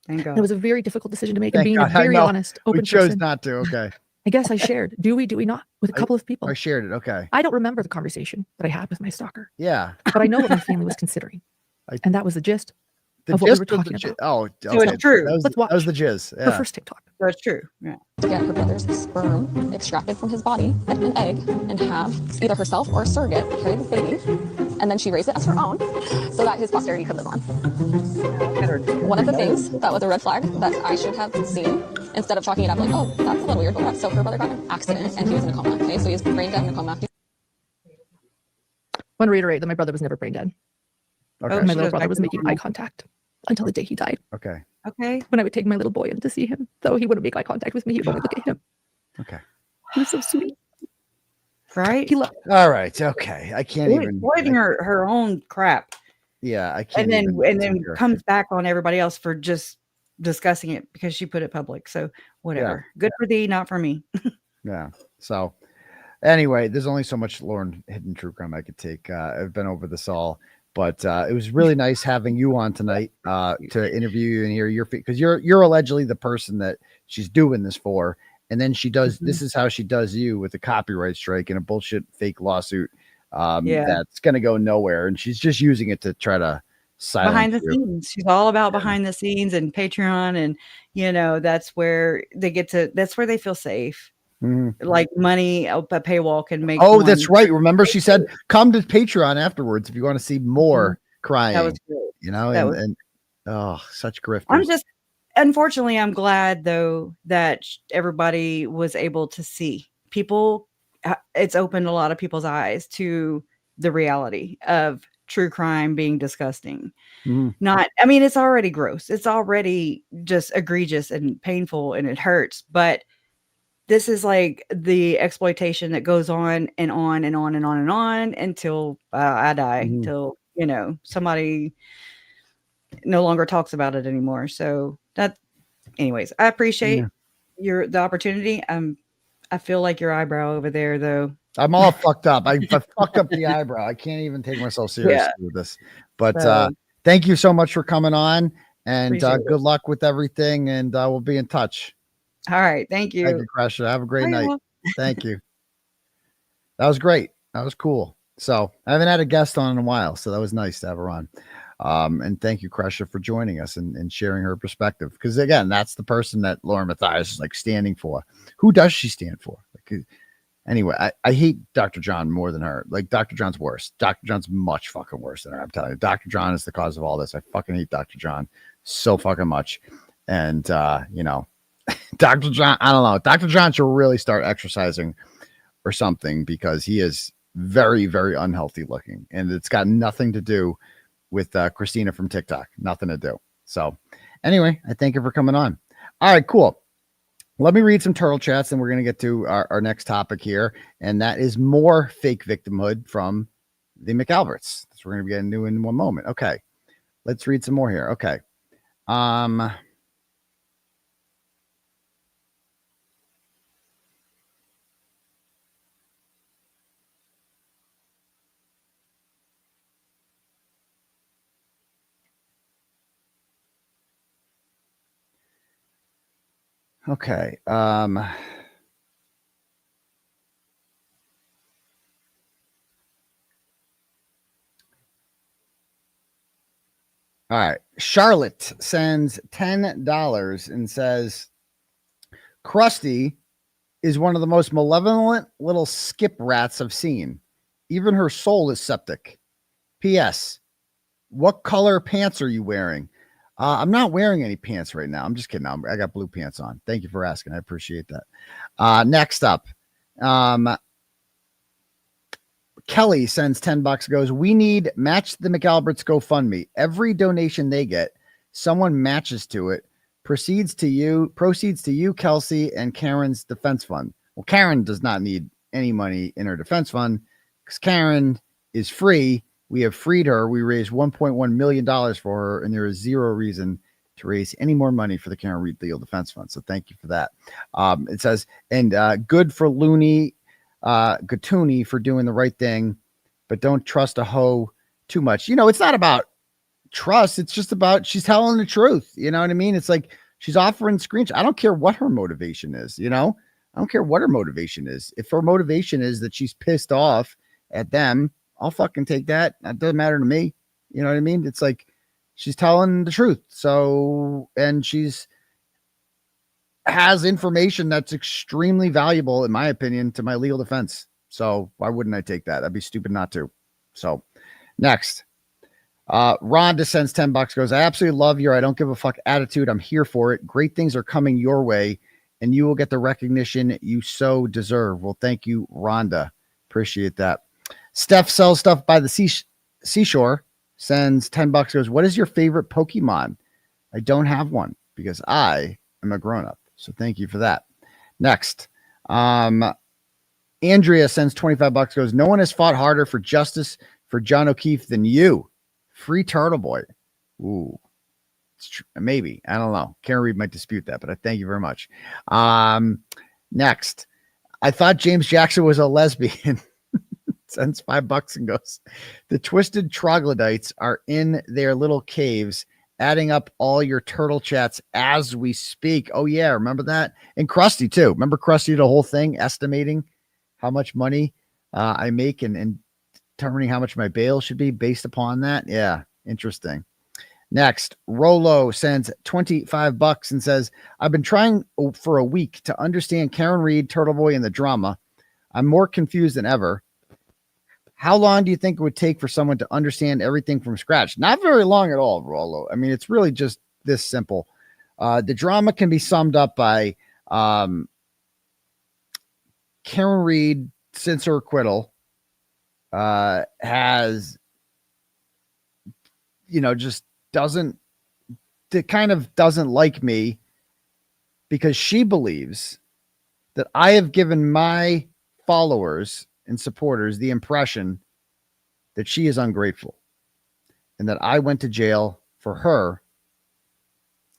Thank And God. it was a very difficult decision to make. Thank And being God, a I very know. honest, we open chose person. not to. Okay. I guess I shared. Do we not? With a couple of people. I shared it. Okay. I don't remember the conversation that I had with my stalker, Yeah. but I know what my family was considering. And that was the gist The of what we gist were of the talking ji- about. Oh, So it's okay. true. That was, Let's watch that was the jizz. Her Yeah. first TikTok. That's true. Yeah. To get her brother's sperm extracted from his body, an egg, and have either herself or a surrogate carry the baby, and then she raised it as her own so that his posterity could live on. One of the things that was a red flag that I should have seen, instead of chalking it up like, oh, that's a little weird, but what? So her brother got in an accident and he was in a coma. Okay, so he's brain dead in a coma. I want to reiterate that my brother was never brain dead. Okay. And my she little goes brother back was to making normal. eye contact until the day he died. Okay. Okay. When I would take my little boy in to see him, though he wouldn't make eye contact with me, he would only look at him. Okay. He was so sweet. Right. He loved. All right. Okay. I can't even. Avoiding her own crap. Yeah, I can't. And then even and then take her. comes back on everybody else for just discussing it because she put it public. So whatever. Good for thee, not for me. Yeah. So anyway, there's only so much Lauren hidden true crime I could take. I've been over this all. But it was really nice having you on tonight to interview you and hear your because you're allegedly the person that she's doing this for, and then she does this is how she does you with a copyright strike and a bullshit fake lawsuit that's going to go nowhere, and she's just using it to try to silence behind the you. scenes. She's all about behind the scenes and Patreon, and that's where they get to. That's where they feel safe. Like money, a paywall can make. Oh, that's right. Remember, she said, "Come to Patreon afterwards if you want to see more crying." That was great. And oh, such grifters. Unfortunately, I'm glad though that everybody was able to see people. It's opened a lot of people's eyes to the reality of true crime being disgusting. It's already gross. It's already just egregious and painful, and it hurts, but this is like the exploitation that goes on and on and on and on and on until I die, until, somebody no longer talks about it anymore. So anyways, I appreciate the opportunity. I feel like your eyebrow over there though. I'm all fucked up. I fucked up the eyebrow. I can't even take myself seriously with this, but thank you so much for coming on, and good luck with everything. And we'll be in touch. All right. Thank you. Thank you, Kresha. Have a great night. Thank you. That was great. That was cool. So I haven't had a guest on in a while, so that was nice to have her on. And thank you, Kresha, for joining us and sharing her perspective. Because again, that's the person that Lauren Matthias is like standing for. Who does she stand for? Like, anyway, I hate Dr. John more than her. Like, Dr. John's worse. Dr. John's much fucking worse than her. I'm telling you, Dr. John is the cause of all this. I fucking hate Dr. John so fucking much. And Dr. John, I don't know. Dr. John should really start exercising or something, because he is very, very unhealthy looking, and it's got nothing to do with Christina from TikTok. Nothing to do. So anyway, I thank you for coming on. All right, cool. Let me read some turtle chats, and we're going to get to our next topic here, and that is more fake victimhood from the McAlberts. That's what we're going to be getting to in one moment. Okay, let's read some more here. Okay. Okay. All right. Charlotte sends $10 and says, Krusty is one of the most malevolent little skip rats I've seen. Even her soul is septic. P.S. What color pants are you wearing? I'm not wearing any pants right now. I'm just kidding. I got blue pants on. Thank you for asking. I appreciate that. Next up, Kelly sends $10, goes, we need match the McAlberts GoFundMe. Every donation they get, someone matches to it, proceeds to you, Kelsey, and Karen's defense fund. Well, Karen does not need any money in her defense fund because Karen is free. We have freed her. We raised $1.1 million for her, and there is zero reason to raise any more money for the Karen Reed Legal Defense Fund. So thank you for that. It says, and good for Looney Gatuni for doing the right thing, but don't trust a hoe too much. It's not about trust. It's just about she's telling the truth. You know what I mean? It's like she's offering screenshots. I don't care what her motivation is. I don't care what her motivation is. If her motivation is that she's pissed off at them, I'll fucking take that. That doesn't matter to me. You know what I mean? It's like she's telling the truth. So, and has information that's extremely valuable, in my opinion, to my legal defense. So why wouldn't I take that? That'd be stupid not to. So next, Rhonda sends $10, goes, I absolutely love your I don't give a fuck attitude. I'm here for it. Great things are coming your way, and you will get the recognition you so deserve. Well, thank you, Rhonda. Appreciate that. Steph sells stuff by the seashore, sends $10, goes, what is your favorite Pokemon? I don't have one because I am a grown-up. So thank you for that. Next, Andrea sends $25, goes, no one has fought harder for justice for John O'Keefe than you. Free Turtle Boy. Ooh, it's maybe. I don't know. Karen Reed might dispute that, but I thank you very much. Next, I thought James Jackson was a lesbian. sends $5 and goes, the twisted troglodytes are in their little caves, adding up all your turtle chats as we speak. Oh yeah, remember that? And Krusty too. Remember Krusty did a whole thing estimating how much money I make and determining how much my bail should be based upon that. Yeah, interesting. Next, Rolo sends $25 and says, I've been trying for a week to understand Karen Reed, Turtle Boy, and the drama. I'm more confused than ever. How long do you think it would take for someone to understand everything from scratch? Not very long at all, Rolo. I mean, it's really just this simple. The drama can be summed up by Karen Reed, since her acquittal, has, just doesn't like me because she believes that I have given my followers and supporters the impression that she is ungrateful and that I went to jail for her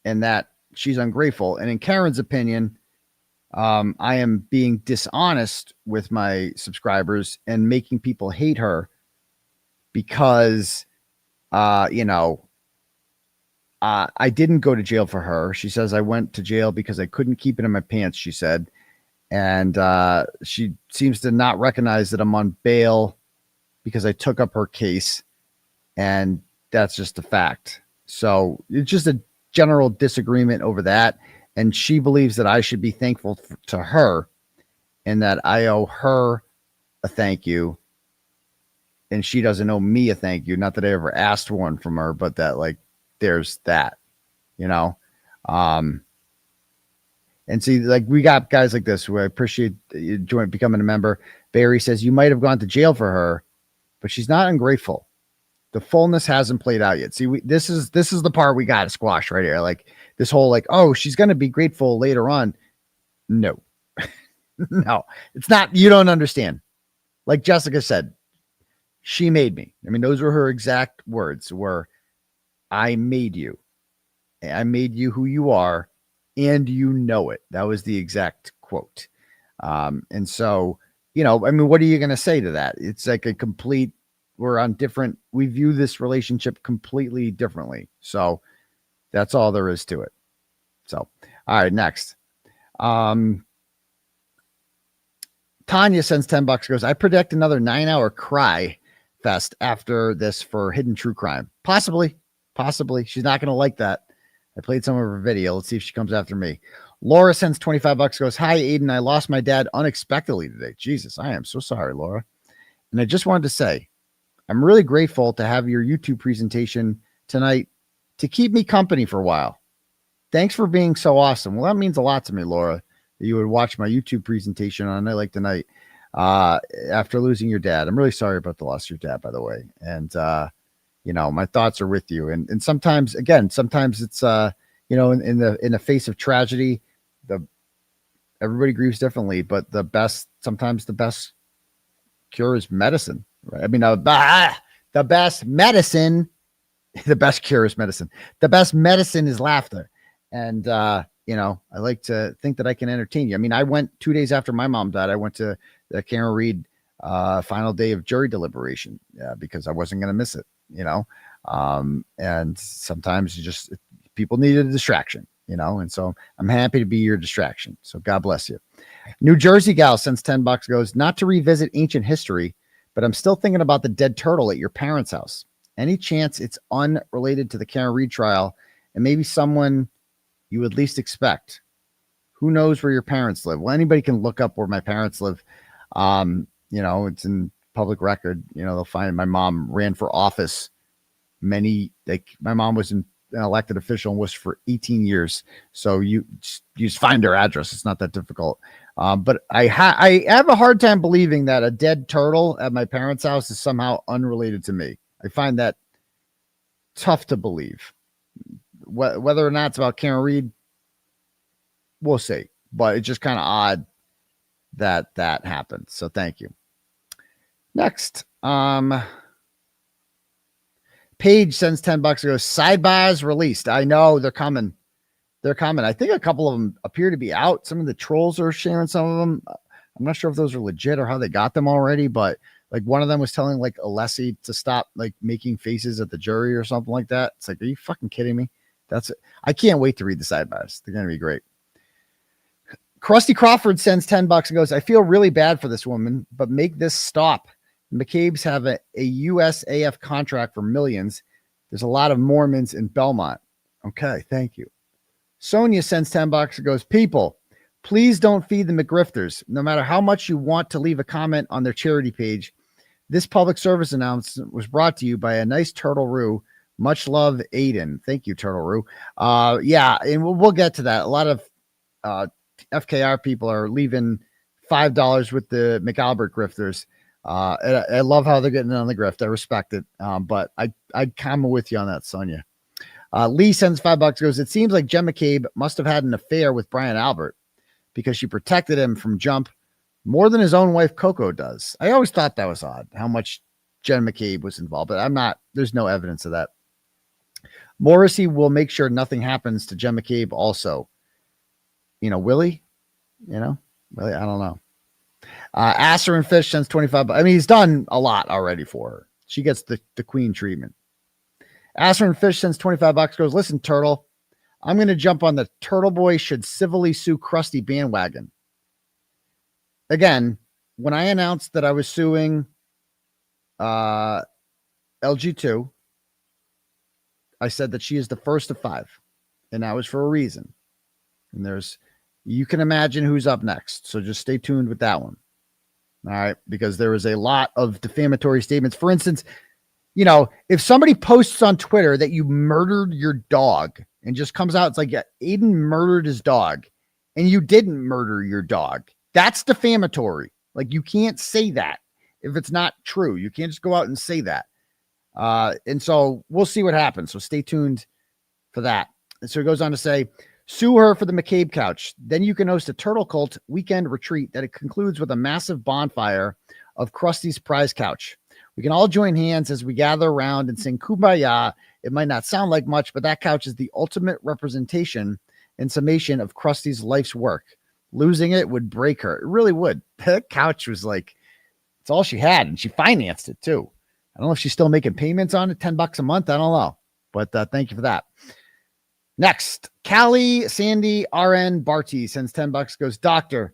and that she's ungrateful. And in Karen's opinion, I am being dishonest with my subscribers and making people hate her because, I didn't go to jail for her. She says I went to jail because I couldn't keep it in my pants, she said. And she seems to not recognize that I'm on bail because I took up her case. And that's just a fact. So it's just a general disagreement over that. And she believes that I should be thankful to her and that I owe her a thank you. And she doesn't owe me a thank you. Not that I ever asked one from her, but that there's that, and see, we got guys like this who I appreciate you becoming a member. Barry says you might have gone to jail for her, but she's not ungrateful. The fullness hasn't played out yet. See, this is the part we got to squash right here. This whole oh, she's going to be grateful later on. No, no, it's not. You don't understand. Like Jessica said, she made me. I mean, those were her exact words were, I made you. I made you who you are, and you know it. That was the exact quote. And so, what are you going to say to that? It's like a complete, we view this relationship completely differently. So that's all there is to it. So, all right, next. Tanya sends $10, goes, I predict another 9-hour cry fest after this for Hidden True Crime. Possibly. She's not going to like that. I played some of her video. Let's see if she comes after me. Laura sends $25, goes, hi, Aidan. I lost my dad unexpectedly today. Jesus, I am so sorry, Laura. And I just wanted to say, I'm really grateful to have your YouTube presentation tonight to keep me company for a while. Thanks for being so awesome. Well, that means a lot to me, Laura, that you would watch my YouTube presentation on a night like tonight after losing your dad. I'm really sorry about the loss of your dad, by the way. And, my thoughts are with you. And sometimes it's, in the face of tragedy, everybody grieves differently, but sometimes the best cure is medicine, right? I mean, the best medicine, the best cure is medicine. The best medicine is laughter. And, I like to think that I can entertain you. I mean, I went 2 days after my mom died. I went to the Karen Reed final day of jury deliberation because I wasn't going to miss it, and sometimes people need a distraction, and so I'm happy to be your distraction. So God bless you. New Jersey gal sends $10, goes, not to revisit ancient history, but I'm still thinking about the dead turtle at your parents' house. Any chance it's unrelated to the Karen Reed trial and maybe someone you would least expect? Who knows where your parents live? Well, anybody can look up where my parents live. It's in public record. They'll find my mom ran for office. My mom was an elected official and was for 18 years. So you just find her address. It's not that difficult. But I have a hard time believing that a dead turtle at my parents' house is somehow unrelated to me. I find that tough to believe. Whether or not it's about Karen Reed, we'll see. But it's just kind of odd that happened. So thank you. Next, Paige sends $10 and goes, sidebars released. I know they're coming. I think a couple of them appear to be out. Some of the trolls are sharing some of them. I'm not sure if those are legit or how they got them already, but Like one of them was telling like Alessi to stop like making faces at the jury or something like that. It's like, are you fucking kidding me? I can't wait to read the sidebars. They're going to be great. Krusty Crawford sends $10 and goes, I feel really bad for this woman, but make this stop. McCabe's have a USAF contract for millions. There's a lot of Mormons in Belmont. Okay, thank you. Sonia sends $10 and goes, people, please don't feed the McGrifters. No matter how much you want to leave a comment on their charity page, this public service announcement was brought to you by a nice turtle-roo. Much love, Aidan. Thank you, turtle-roo. Yeah, and we'll get to that. A lot of FKR people are leaving $5 with the McAlbert grifters. I love how they're getting on the grift. I respect it. But I'd come with you on that, Sonia. Lee sends $5, goes, it seems like Jen McCabe must have had an affair with Brian Albert because she protected him from jump more than his own wife Coco does. I always thought that was odd, how much Jen McCabe was involved, but there's no evidence of that. Morrissey will make sure nothing happens to Jen McCabe also. Willie, I don't know. Asser and Fish sends $25. I mean, he's done a lot already for her. She gets the queen treatment. Asser and Fish sends $25, goes, listen, Turtle, I'm going to jump on the Turtle Boy should civilly sue Krusty bandwagon. Again, when I announced that I was suing LG2, I said that she is the first of 5, and that was for a reason. And you can imagine who's up next. So just stay tuned with that one. All right. Because there is a lot of defamatory statements. For instance, if somebody posts on Twitter that you murdered your dog and just comes out, it's like, yeah, Aidan murdered his dog and you didn't murder your dog. That's defamatory. Like you can't say that if it's not true. You can't just go out and say that. And so we'll see what happens. So stay tuned for that. And so he goes on to say, sue her for the McCabe couch. Then you can host a Turtle Cult weekend retreat that it concludes with a massive bonfire of Krusty's prize couch. We can all join hands as we gather around and sing Kumbaya. It might not sound like much, but that couch is the ultimate representation and summation of Krusty's life's work. Losing it would break her. It really would. That couch was like, it's all she had, and she financed it too. I don't know if she's still making payments on it, $10 a month. I don't know, but thank you for that. Next, Callie Sandy RN Barty sends $10, goes, Doctor,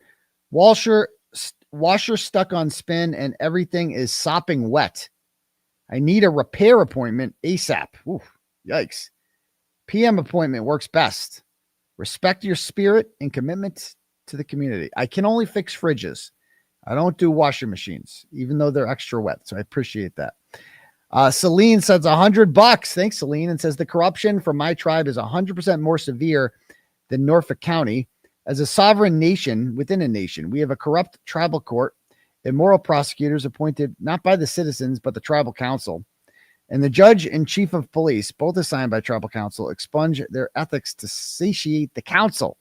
washer stuck on spin and everything is sopping wet. I need a repair appointment ASAP. Ooh, yikes. PM appointment works best. Respect your spirit and commitment to the community. I can only fix fridges. I don't do washing machines, even though they're extra wet. So I appreciate that. Celine sends $100. Thanks, Celine, and says the corruption from my tribe is 100% more severe than Norfolk County. As a sovereign nation within a nation, we have a corrupt tribal court and moral prosecutors appointed not by the citizens, but the tribal council. And the judge and chief of police, both assigned by tribal council, expunge their ethics to satiate the council.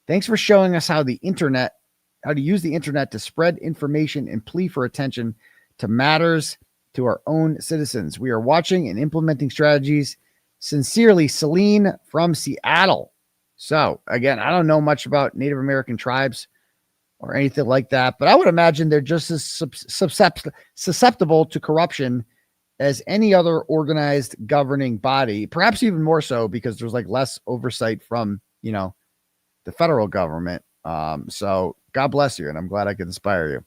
Thanks for showing us how to use the internet to spread information and plea for attention to matters to our own citizens. We are watching and implementing strategies. Sincerely, Celine from Seattle. So again, I don't know much about Native American tribes or anything like that, but I would imagine they're just as susceptible to corruption as any other organized governing body, perhaps even more so because there's like less oversight from, the federal government. So God bless you. And I'm glad I could inspire you.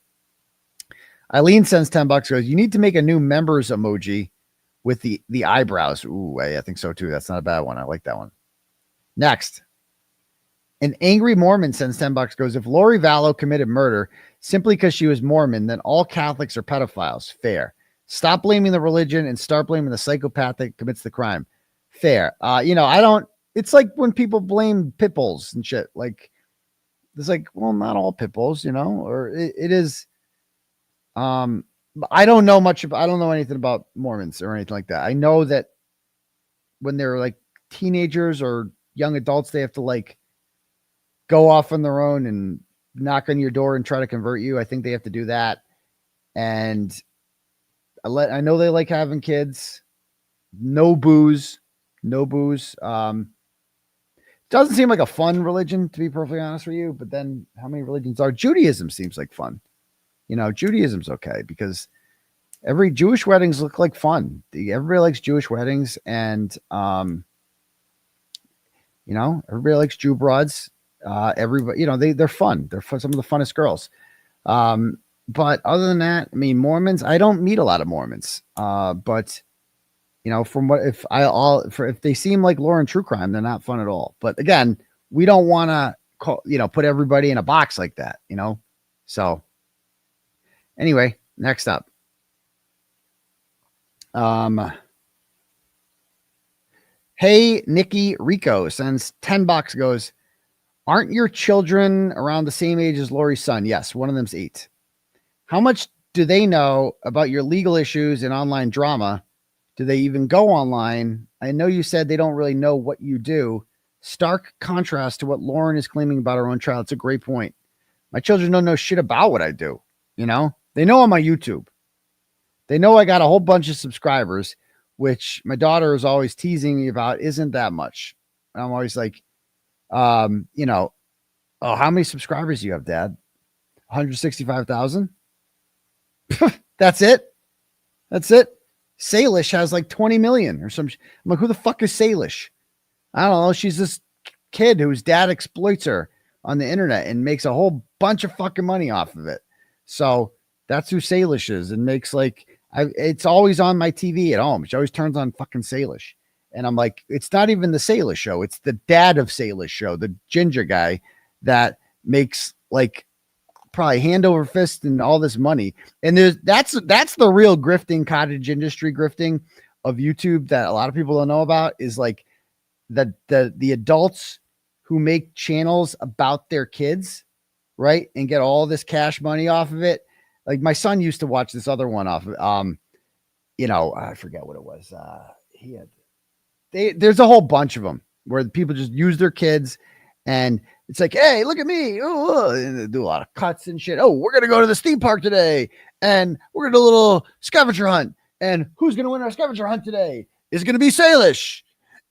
Eileen sends $10, goes, you need to make a new members emoji with the eyebrows. Ooh, I think so too. That's not a bad one. I like that one. Next. An angry Mormon sends $10, goes, if Lori Vallow committed murder simply because she was Mormon, then all Catholics are pedophiles. Fair. Stop blaming the religion and start blaming the psychopath that commits the crime. Fair. It's like when people blame pit bulls and shit. Like, it's like, well, not all pit bulls, or it is. I don't know anything about Mormons or anything like that. I know that when they're like teenagers or young adults, they have to like go off on their own and knock on your door and try to convert you. I think they have to do that. And I know they like having kids. No booze. Doesn't seem like a fun religion, to be perfectly honest with you. But then how many religions are? Judaism seems like fun. Judaism's okay because every Jewish weddings look like fun. Everybody likes Jewish weddings, and everybody likes Jew broads. Everybody, they're fun. They're some of the funnest girls. But other than that, I mean, Mormons, I don't meet a lot of Mormons. But from what if they seem like Lauren True Crime, they're not fun at all. But again, we don't want to put everybody in a box like that, So anyway, next up. Hey, Nikki Rico sends $10, goes, aren't your children around the same age as Lori's son? Yes, one of them's 8. How much do they know about your legal issues and online drama? Do they even go online? I know you said they don't really know what you do. Stark contrast to what Lauren is claiming about her own trial. It's a great point. My children don't know shit about what I do. They know I'm on YouTube. They know I got a whole bunch of subscribers, which my daughter is always teasing me about. Isn't that much? And I'm always like, how many subscribers do you have, Dad? 165,000. That's it. Salish has like 20 million or some. I'm like, who the fuck is Salish? I don't know. She's this kid whose dad exploits her on the internet and makes a whole bunch of fucking money off of it. So that's who Salish is, and makes it's always on my TV at home. She always turns on fucking Salish. And I'm like, it's not even the Salish show. It's the dad of Salish show, the ginger guy that makes probably hand over fist and all this money. And that's the real grifting, cottage industry grifting of YouTube that a lot of people don't know about, is the adults who make channels about their kids, right? And get all this cash money off of it. Like my son used to watch this other one off of, I forget what it was. There's a whole bunch of them where people just use their kids, and it's like, hey, look at me. And they do a lot of cuts and shit. Oh, we're going to go to the theme park today, and we're going to do a little scavenger hunt. And who's going to win our scavenger hunt today? Is it going to be Salish?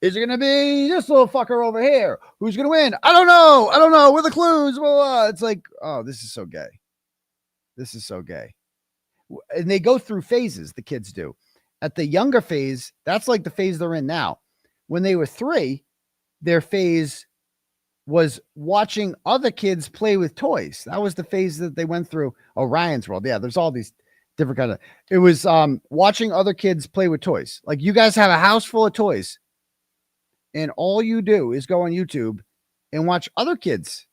Is it going to be this little fucker over here? Who's going to win? I don't know. Where are the clues? Well, it's like, oh, this is so gay. This is so gay. And they go through phases, the kids do. At the younger phase, that's like the phase they're in now. When they were 3, their phase was watching other kids play with toys. That was the phase that they went through. Orion's World. Yeah, there's all these different kind of. It was watching other kids play with toys. Like, you guys have a house full of toys, and all you do is go on YouTube and watch other kids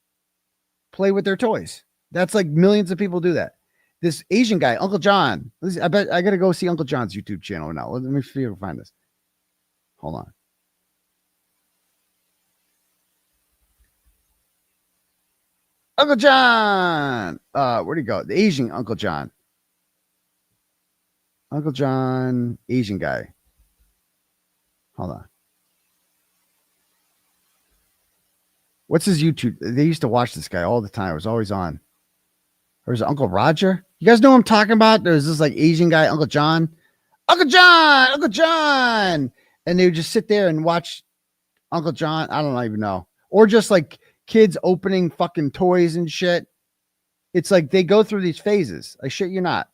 play with their toys. That's like millions of people do that. This Asian guy, Uncle John. I bet I got to go see Uncle John's YouTube channel now. Let me see if I can find this. Hold on. Uncle John. Where'd he go? The Asian Uncle John. Uncle John, Asian guy. Hold on. What's his YouTube? They used to watch this guy all the time. It was always on. Or is it Uncle Roger? You guys know what I'm talking about? There's this Asian guy, Uncle John. Uncle John. And they would just sit there and watch Uncle John. I don't even know. Or just kids opening fucking toys and shit. It's like they go through these phases. I shit you not.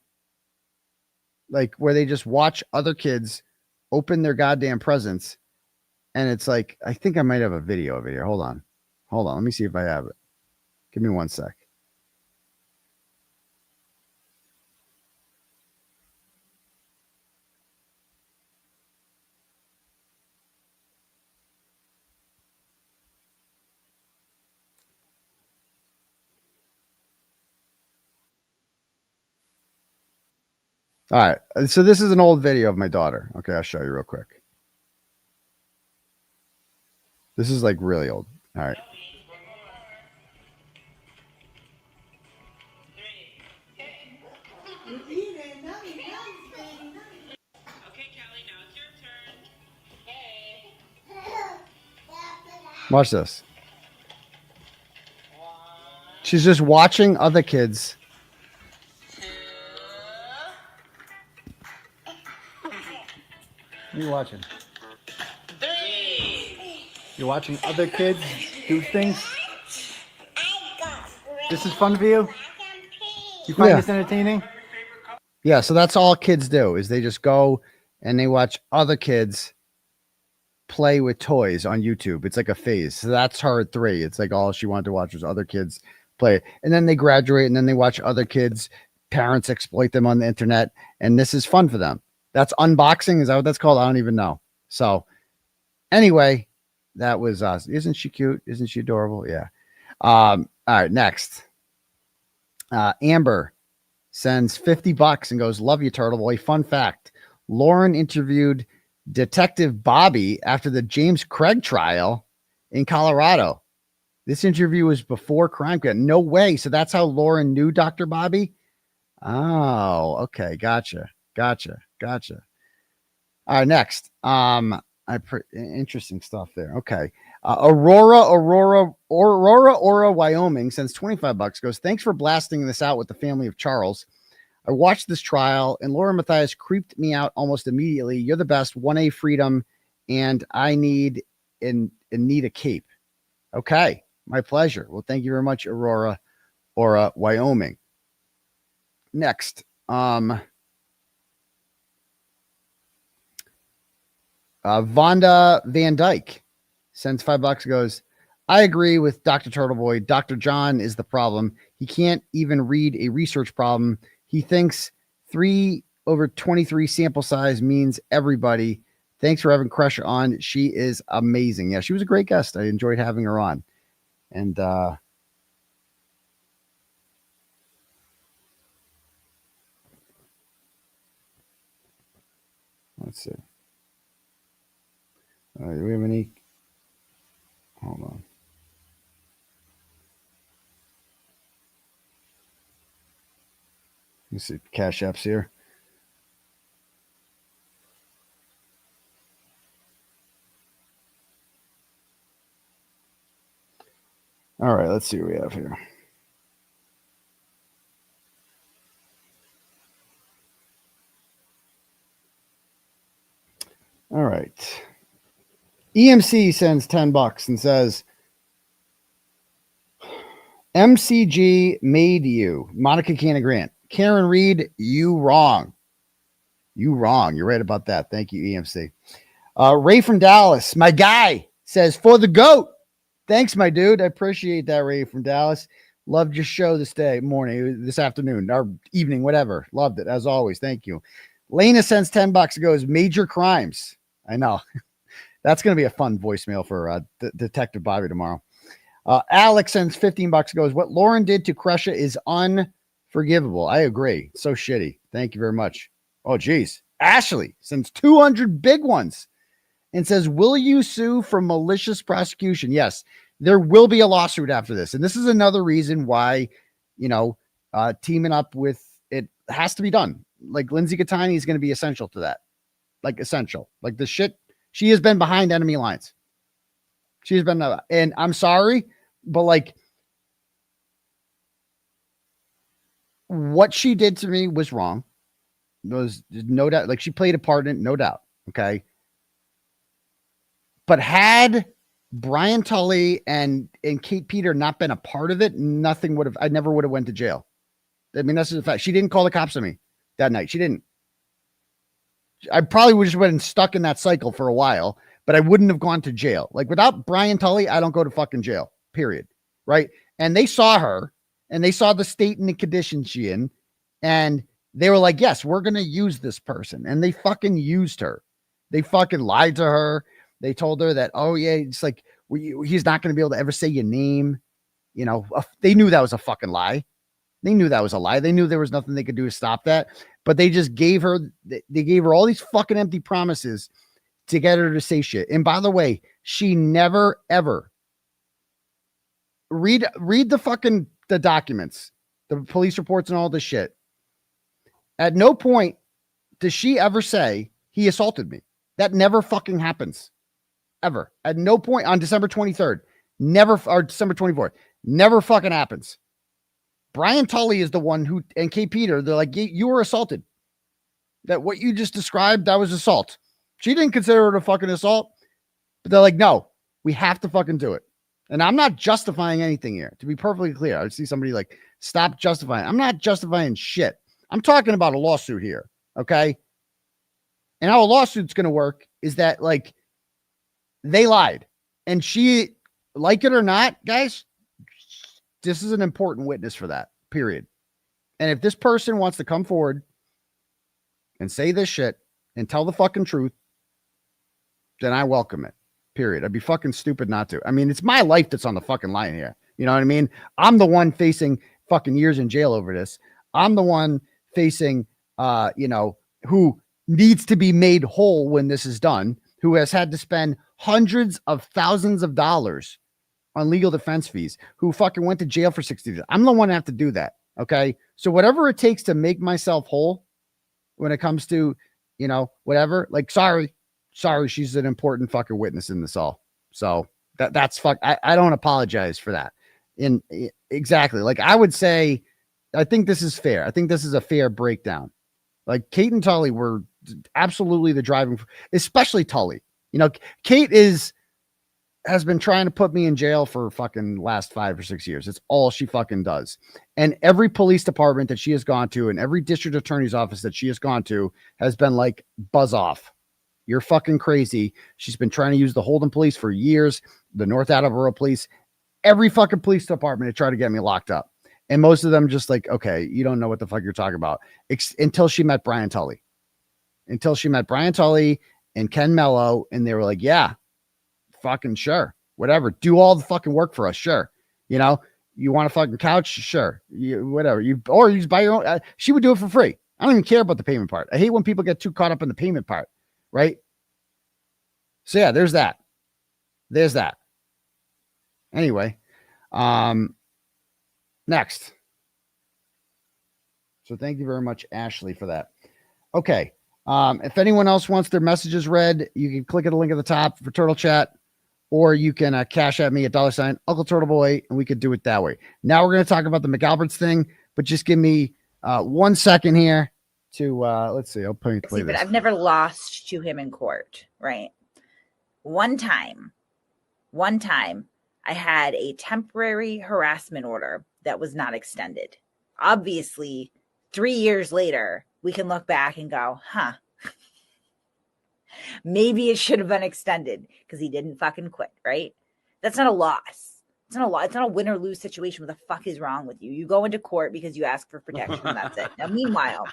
Where they just watch other kids open their goddamn presents. And it's like, I think I might have a video of it here. Hold on. Let me see if I have it. Give me one sec. All right. So this is an old video of my daughter. Okay, I'll show you real quick. This is really old. All right. Watch this. She's just watching other kids. What are you watching? You're watching other kids do things? This is fun for you? You find Yeah. this entertaining? Yeah, so that's all kids do is they just go and they watch other kids play with toys on YouTube. It's like a phase. So that's her at 3. It's like all she wanted to watch was other kids play. And then they graduate and then they watch other kids, parents exploit them on the internet. And this is fun for them. That's unboxing. Is that what that's called? I don't even know. So anyway, that was us. Isn't she cute? Isn't she adorable? Yeah. All right, next. Amber sends $50 and goes, love you, Turtle Boy. Fun fact. Lauren interviewed Detective Bobbi after the James Craig trial in Colorado. This interview was before CrimeCon. No way. So that's how Lauren knew Dr. Bobbi? Oh, okay. Gotcha. All right, next. Interesting stuff there. Okay. Aurora, Wyoming sends $25, goes, thanks for blasting this out with the family of Charles. I watched this trial and Lauren Matthias creeped me out almost immediately. You're the best. 1A freedom. And I need a cape. Okay. My pleasure. Well, thank you very much, Aurora, Wyoming. Next. Vonda Van Dyke sends $5, goes, I agree with Dr. Turtleboy. Dr. John is the problem. He can't even read a research problem. He thinks 3/23 sample size means everybody. Thanks for having Kresha on. She is amazing. Yeah, she was a great guest. I enjoyed having her on. And let's see. Do we have any? Hold on. Let's see. Cash apps here. All right. Let's see what we have here. All right. EMC sends $10 and says, MCG made you. Monica Grant. Karen Reed, you wrong. You're right about that. Thank you, EMC. Ray from Dallas, my guy, says, for the GOAT. Thanks, my dude. I appreciate that, Ray from Dallas. Loved your show this afternoon, or evening, whatever. Loved it, as always. Thank you. Lena sends $10 and goes, major crimes. I know. That's going to be a fun voicemail for Detective Bobbi tomorrow. Alex sends $15, goes, what Lauren did to Kresha is unforgivable. I agree. So shitty. Thank you very much. Oh, geez. Ashley sends 200 big ones and says, will you sue for malicious prosecution? Yes, there will be a lawsuit after this. And this is another reason why, teaming up with it has to be done. Like Lindsay Gattani is going to be essential to that. Like essential. Like the shit. She has been behind enemy lines. She has been, and I'm sorry, but like what she did to me was wrong. There's no doubt. Like she played a part in it, no doubt. Okay. But had Brian Tully and Kate Peter not been a part of it, I never would have went to jail. I mean, that's the fact. She didn't call the cops on me that night. She didn't. I probably would have just been stuck in that cycle for a while, but I wouldn't have gone to jail. Like without Brian Tully, I don't go to fucking jail, period. Right. And they saw her and they saw the state and the condition she in, and they were like, yes, we're going to use this person. And they fucking used her. They fucking lied to her. They told her that, oh yeah, it's like, he's not going to be able to ever say your name. They knew that was a fucking lie. They knew that was a lie. They knew there was nothing they could do to stop that. But they just gave her all these fucking empty promises to get her to say shit. And by the way, she never, ever read the documents, the police reports and all this shit. At no point does she ever say he assaulted me. That never fucking happens. Ever. At no point on December 23rd, or December 24th, never fucking happens. Brian Tully is the one and Kate Peter, they're like, you were assaulted. That what you just described, that was assault. She didn't consider it a fucking assault, but they're like, no, we have to fucking do it. And I'm not justifying anything here, to be perfectly clear. I see somebody like Stop justifying. I'm not justifying shit. I'm talking about a lawsuit here. Okay. And how a lawsuit's going to work is that, like, they lied. And she, like it or not, guys, this is an important witness for that, period. And if this person wants to come forward and say this shit and tell the fucking truth, then I welcome it, period. I'd be fucking stupid not to. I mean, it's my life that's on the fucking line here. You know what I mean? I'm the one facing fucking years in jail over this. I'm the one facing, who needs to be made whole when this is done, who has had to spend hundreds of thousands of dollars on legal defense fees, who fucking went to jail for 60 days. I'm the one to have to do that. Okay. So whatever it takes to make myself whole when it comes to, whatever, like, sorry, she's an important fucking witness in this all. So that's fuck. I don't apologize for that. Exactly. Like, I would say, I think this is fair. I think this is a fair breakdown. Like, Kate and Tully were absolutely the driving, especially Tully. Kate has been trying to put me in jail for fucking last 5 or 6 years. It's all she fucking does. And every police department that she has gone to and every district attorney's office that she has gone to has been like, buzz off. You're fucking crazy. She's been trying to use the Holden police for years, the North Attleboro police, every fucking police department to try to get me locked up. And most of them just like, okay, you don't know what the fuck you're talking about. Until she met Brian Tully. Until she met Brian Tully and Ken Mello, and they were like, yeah, fucking sure, whatever. Do all the fucking work for us, sure. You want a fucking couch, sure. Whatever. You just buy your own. She would do it for free. I don't even care about the payment part. I hate when people get too caught up in the payment part, right? So yeah, there's that. Anyway, next. So thank you very much, Ashley, for that. Okay. If anyone else wants their messages read, you can click at the link at the top for Turtle Chat, or you can cash at me at $ Uncle Turtle Boy, and we could do it that way. Now we're going to talk about the McAlberts thing, but just give me 1 second here to let's see. I'll play But this. I've never lost to him in court, right? One time, I had a temporary harassment order that was not extended. Obviously, 3 years later, we can look back and go, maybe it should have been extended because he didn't fucking quit, right? That's not a loss. It's not a win or lose situation. What the fuck is wrong with you? You go into court because you ask for protection. That's it. Now, meanwhile,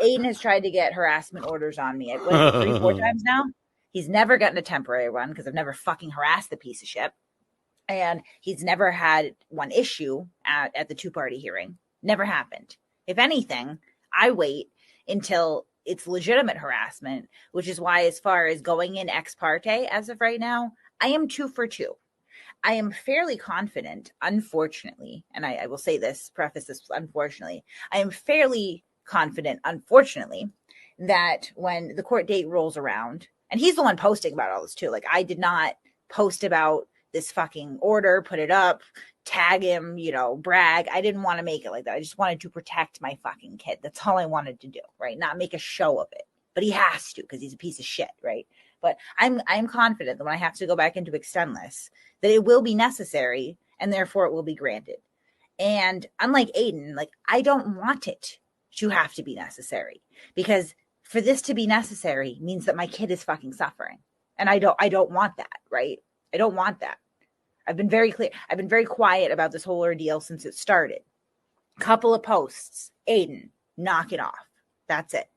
Aidan has tried to get harassment orders on me. What is it, 3-4 times now? He's never gotten a temporary one because I've never fucking harassed the piece of shit. And he's never had one issue at the 2-party hearing. Never happened. If anything, I wait until it's legitimate harassment, which is why, as far as going in ex parte, as of right now, I am 2 for 2. I am fairly confident, unfortunately, and I will say this, preface this, unfortunately, I am fairly confident, unfortunately, that when the court date rolls around, and he's the one posting about all this too, like, I did not post about this fucking order, put it up, tag him, brag. I didn't want to make it like that. I just wanted to protect my fucking kid. That's all I wanted to do, right? Not make a show of it. But he has to because he's a piece of shit, right? But I'm confident that when I have to go back into extend this, that it will be necessary and therefore it will be granted. And unlike Aidan, like, I don't want it to have to be necessary, because for this to be necessary means that my kid is fucking suffering. And I don't want that, right? I don't want that. I've been very clear. I've been very quiet about this whole ordeal since it started. Couple of posts, Aidan, knock it off. That's it.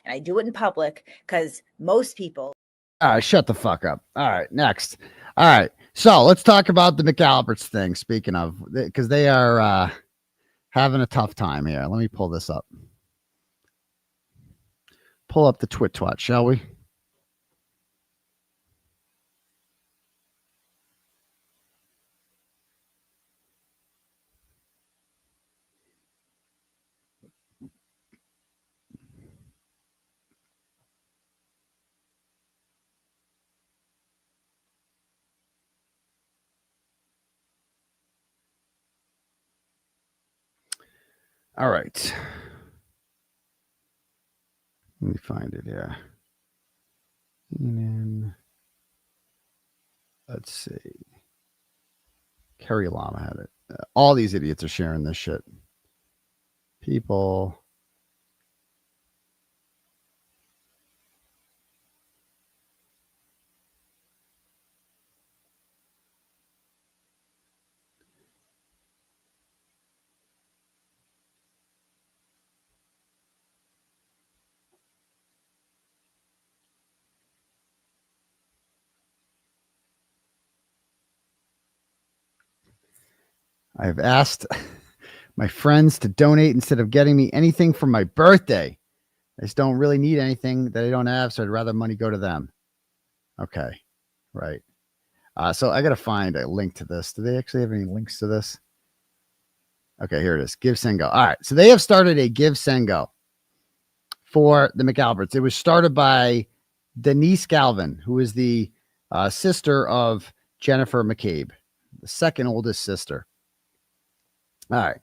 And I do it in public because most people. All right, shut the fuck up. All right, next. All right, so let's talk about the McAlberts thing. Speaking of, because they are having a tough time here. Let me pull this up. Pull up the twit, shall we? All right. Let me find it here. And then, let's see. Carrie Lama had it. All these idiots are sharing this shit. people I've asked my friends to donate instead of getting me anything for my birthday. I just don't really need anything that I don't have, so I'd rather money go to them. Okay, right. So I got to find a link to this. Do they actually have any links to this? Okay, here it is. Give, Send, Go. All right, so they have started a Give, Send, Go for the McAlberts. It was started by Denise Galvin, who is the sister of Jennifer McCabe, the second oldest sister. All right.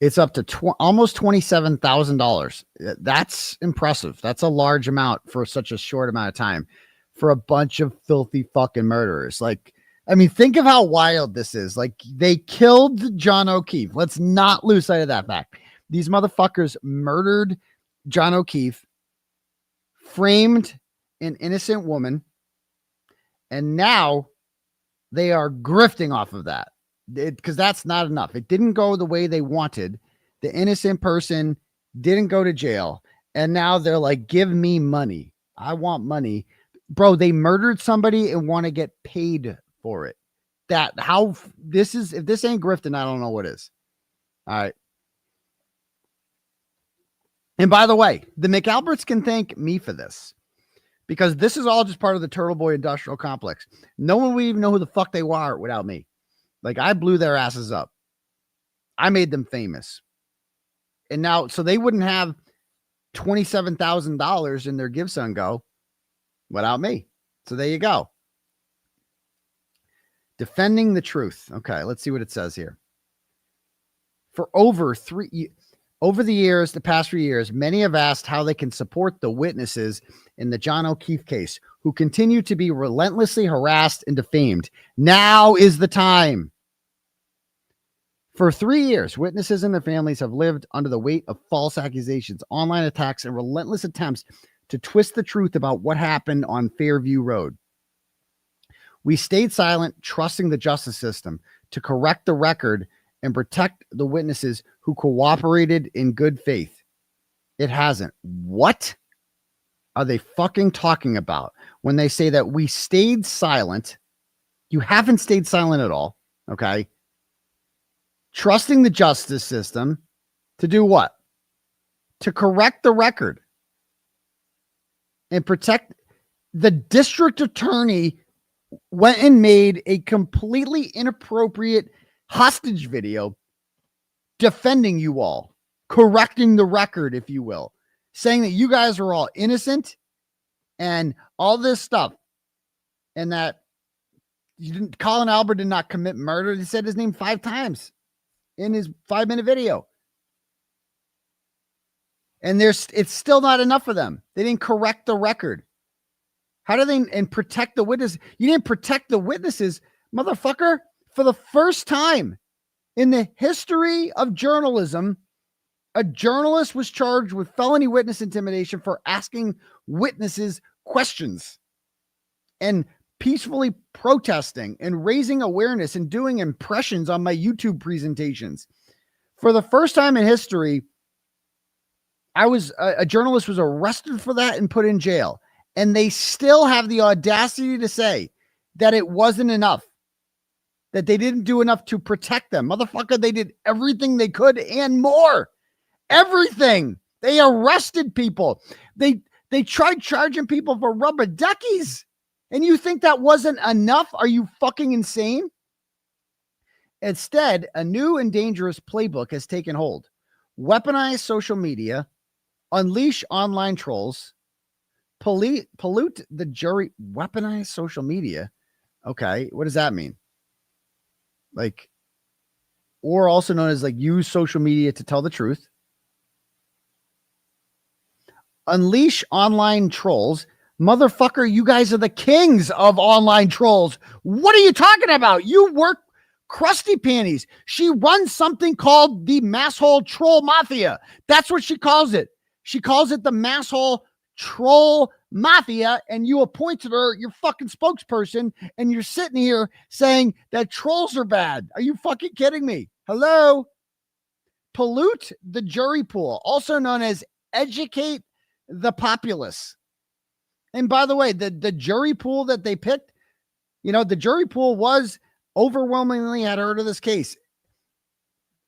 It's up to almost $27,000. That's impressive. That's a large amount for such a short amount of time for a bunch of filthy fucking murderers. Like, I mean, think of how wild this is. Like, they killed John O'Keefe. Let's not lose sight of that fact. These motherfuckers murdered John O'Keefe, framed an innocent woman, and now they are grifting off of that. Because that's not enough. It didn't go the way they wanted. The innocent person didn't go to jail. And now they're like, give me money. I want money. Bro, they murdered somebody and want to get paid for it. If this ain't grifting, I don't know what is. All right. And by the way, the McAlberts can thank me for this, because this is all just part of the Turtle Boy industrial complex. No one would even know who the fuck they are without me. Like, I blew their asses up. I made them famous. And now, so they wouldn't have $27,000 in their Give, Send, Go without me. So there you go. Defending the truth. Okay, let's see what it says here. For over the years, the past 3 years, many have asked how they can support the witnesses in the John O'Keefe case who continue to be relentlessly harassed and defamed. Now is the time. For 3 years, witnesses and their families have lived under the weight of false accusations, online attacks, and relentless attempts to twist the truth about what happened on Fairview Road. We stayed silent, trusting the justice system to correct the record and protect the witnesses who cooperated in good faith. It hasn't. What are they fucking talking about when they say that we stayed silent? You haven't stayed silent at all. Okay. Trusting the justice system to do what? To correct the record and protect. The district attorney went and made a completely inappropriate hostage video defending you all, correcting the record, if you will, saying that you guys are all innocent and all this stuff, and that Colin Albert did not commit murder. He said his name 5 times in his 5-minute video. And it's still not enough for them. They didn't correct the record. How do they and protect the witness? You didn't protect the witnesses, motherfucker. For the first time in the history of journalism, a journalist was charged with felony witness intimidation for asking witnesses questions and peacefully protesting and raising awareness and doing impressions on my YouTube presentations. For the first time in history, a journalist was arrested for that and put in jail. And they still have the audacity to say that it wasn't enough, that they didn't do enough to protect them. Motherfucker, they did everything they could and more. Everything. They arrested people. They tried charging people for rubber duckies. And you think that wasn't enough? Are you fucking insane? Instead, a new and dangerous playbook has taken hold. Weaponize social media, unleash online trolls, pollute the jury. Weaponize social media. Okay, what does that mean? Like, or also known as like use social media to tell the truth. Unleash online trolls. Motherfucker, you guys are the kings of online trolls. What are you talking about? You work crusty panties. She runs something called the Masshole Troll Mafia. That's what she calls it. She calls it the Masshole Troll Mafia, and you appointed her your fucking spokesperson, and you're sitting here saying that trolls are bad. Are you fucking kidding me? Hello? Pollute the jury pool, also known as educate the populace. And by the way, the jury pool that they picked, the jury pool was overwhelmingly had heard of this case.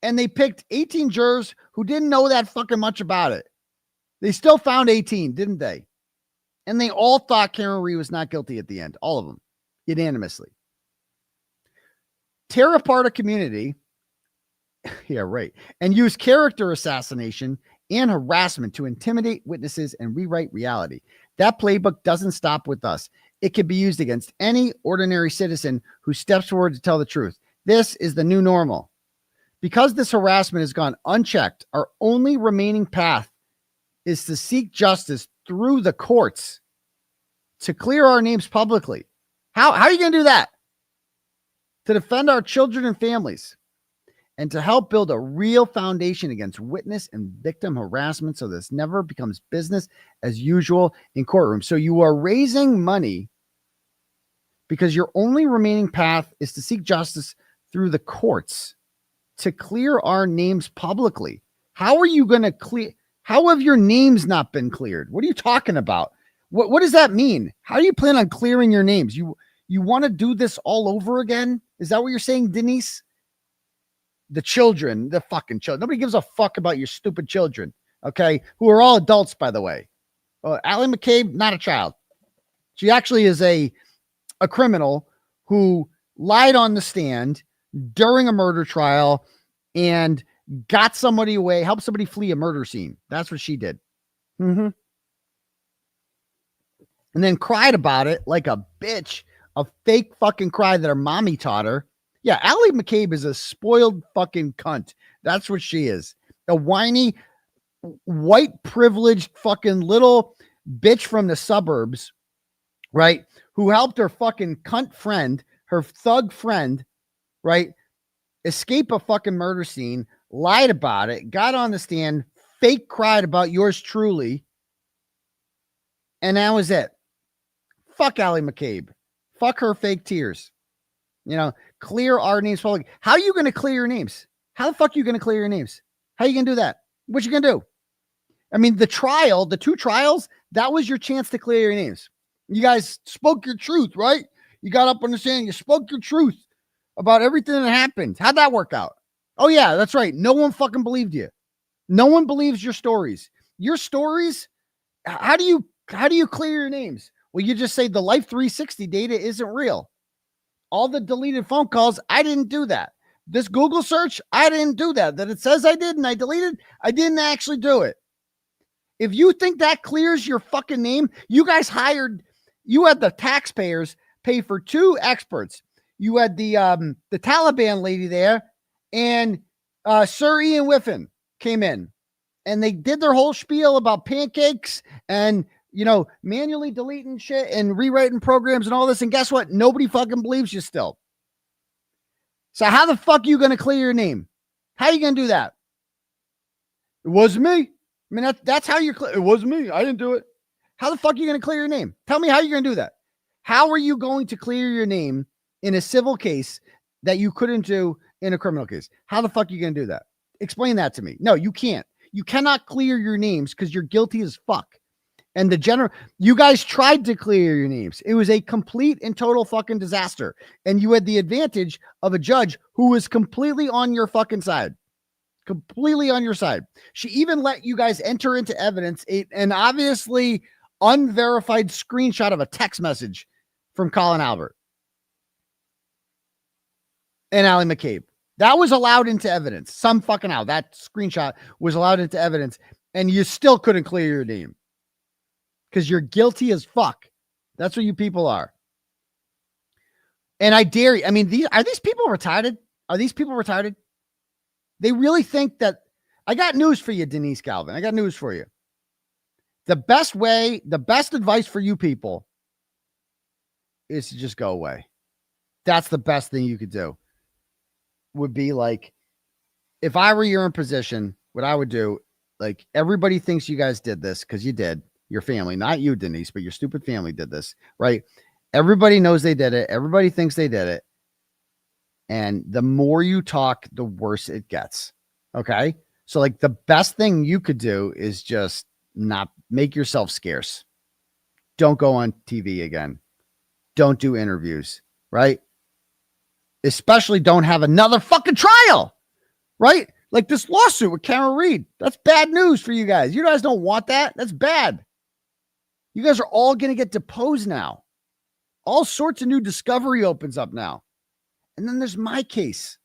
And they picked 18 jurors who didn't know that fucking much about it. They still found 18, didn't they? And they all thought Karen Reed was not guilty at the end. All of them, unanimously. Tear apart a community. Yeah, right. And use character assassination and harassment to intimidate witnesses and rewrite reality. That playbook doesn't stop with us. It can be used against any ordinary citizen who steps forward to tell the truth. This is the new normal. Because this harassment has gone unchecked, our only remaining path is to seek justice through the courts to clear our names publicly. How are you going to do that? To defend our children and families and to help build a real foundation against witness and victim harassment so this never becomes business as usual in courtrooms. So you are raising money because your only remaining path is to seek justice through the courts to clear our names publicly. How are you going to clear? How have your names not been cleared? What are you talking about? What does that mean? How do you plan on clearing your names? You want to do this all over again? Is that what you're saying, Denise? The children, the fucking children. Nobody gives a fuck about your stupid children, okay? Who are all adults, by the way. Allie McCabe, not a child. She actually is a criminal who lied on the stand during a murder trial and got somebody away, helped somebody flee a murder scene. That's what she did. And then cried about it like a bitch, a fake fucking cry that her mommy taught her. Yeah, Allie McCabe is a spoiled fucking cunt. That's what she is. A whiny, white privileged fucking little bitch from the suburbs, right? Who helped her fucking cunt friend, her thug friend, right? Escape a fucking murder scene, lied about it, got on the stand, fake cried about yours truly, and that was it. Fuck Allie McCabe. Fuck her fake tears. Clear our names public. How are you going to clear your names? How the fuck are you going to clear your names? How are you going to do that? What you going to do? I mean, the two trials, that was your chance to clear your names. You guys spoke your truth, right? You got up on the stand, you spoke your truth about everything that happened. How'd that work out? Oh yeah, that's right. No one fucking believed you. No one believes your stories. Your stories, how do you clear your names? Well, you just say the Life 360 data isn't real. All the deleted phone calls, I didn't do that. This Google search, I didn't do that. That it says I did and I deleted, I didn't actually do it. If you think that clears your fucking name, you guys you had the taxpayers pay for 2 experts. You had the Taliban lady there, and Sir Ian Whiffen came in, and they did their whole spiel about pancakes and manually deleting shit and rewriting programs and all this. And guess what? Nobody fucking believes you still. So how the fuck are you going to clear your name? How are you going to do that? It wasn't me. I mean, that's how you're. It wasn't me. I didn't do it. How the fuck are you going to clear your name? Tell me how you're going to do that. How are you going to clear your name in a civil case that you couldn't do in a criminal case? How the fuck are you going to do that? Explain that to me. No, you can't. You cannot clear your names because you're guilty as fuck. And you guys tried to clear your names. It was a complete and total fucking disaster. And you had the advantage of a judge who was completely on your fucking side. Completely on your side. She even let you guys enter into evidence an obviously unverified screenshot of a text message from Colin Albert and Allie McCabe. That was allowed into evidence. Some fucking how that screenshot was allowed into evidence, and you still couldn't clear your name because you're guilty as fuck. That's what you people are. And I dare you. I mean, are these people retarded? Are these people retarded? They really think that. I got news for you, Denise Galvin. I got news for you. The best advice for you people is to just go away. That's the best thing you could do. would be like, if I were your in position, what I would do, like, everybody thinks you guys did this because you did, your family, not you, Denise, but your stupid family did this, right? Everybody knows they did it. Everybody thinks they did it. And the more you talk, the worse it gets. Okay. So like the best thing you could do is just not make yourself scarce. Don't go on TV again. Don't do interviews, right? Especially don't have another fucking trial, right? Like this lawsuit with Karen Reed. That's bad news for you guys. You guys don't want that. That's bad. You guys are all going to get deposed now. All sorts of new discovery opens up now. And then there's my case.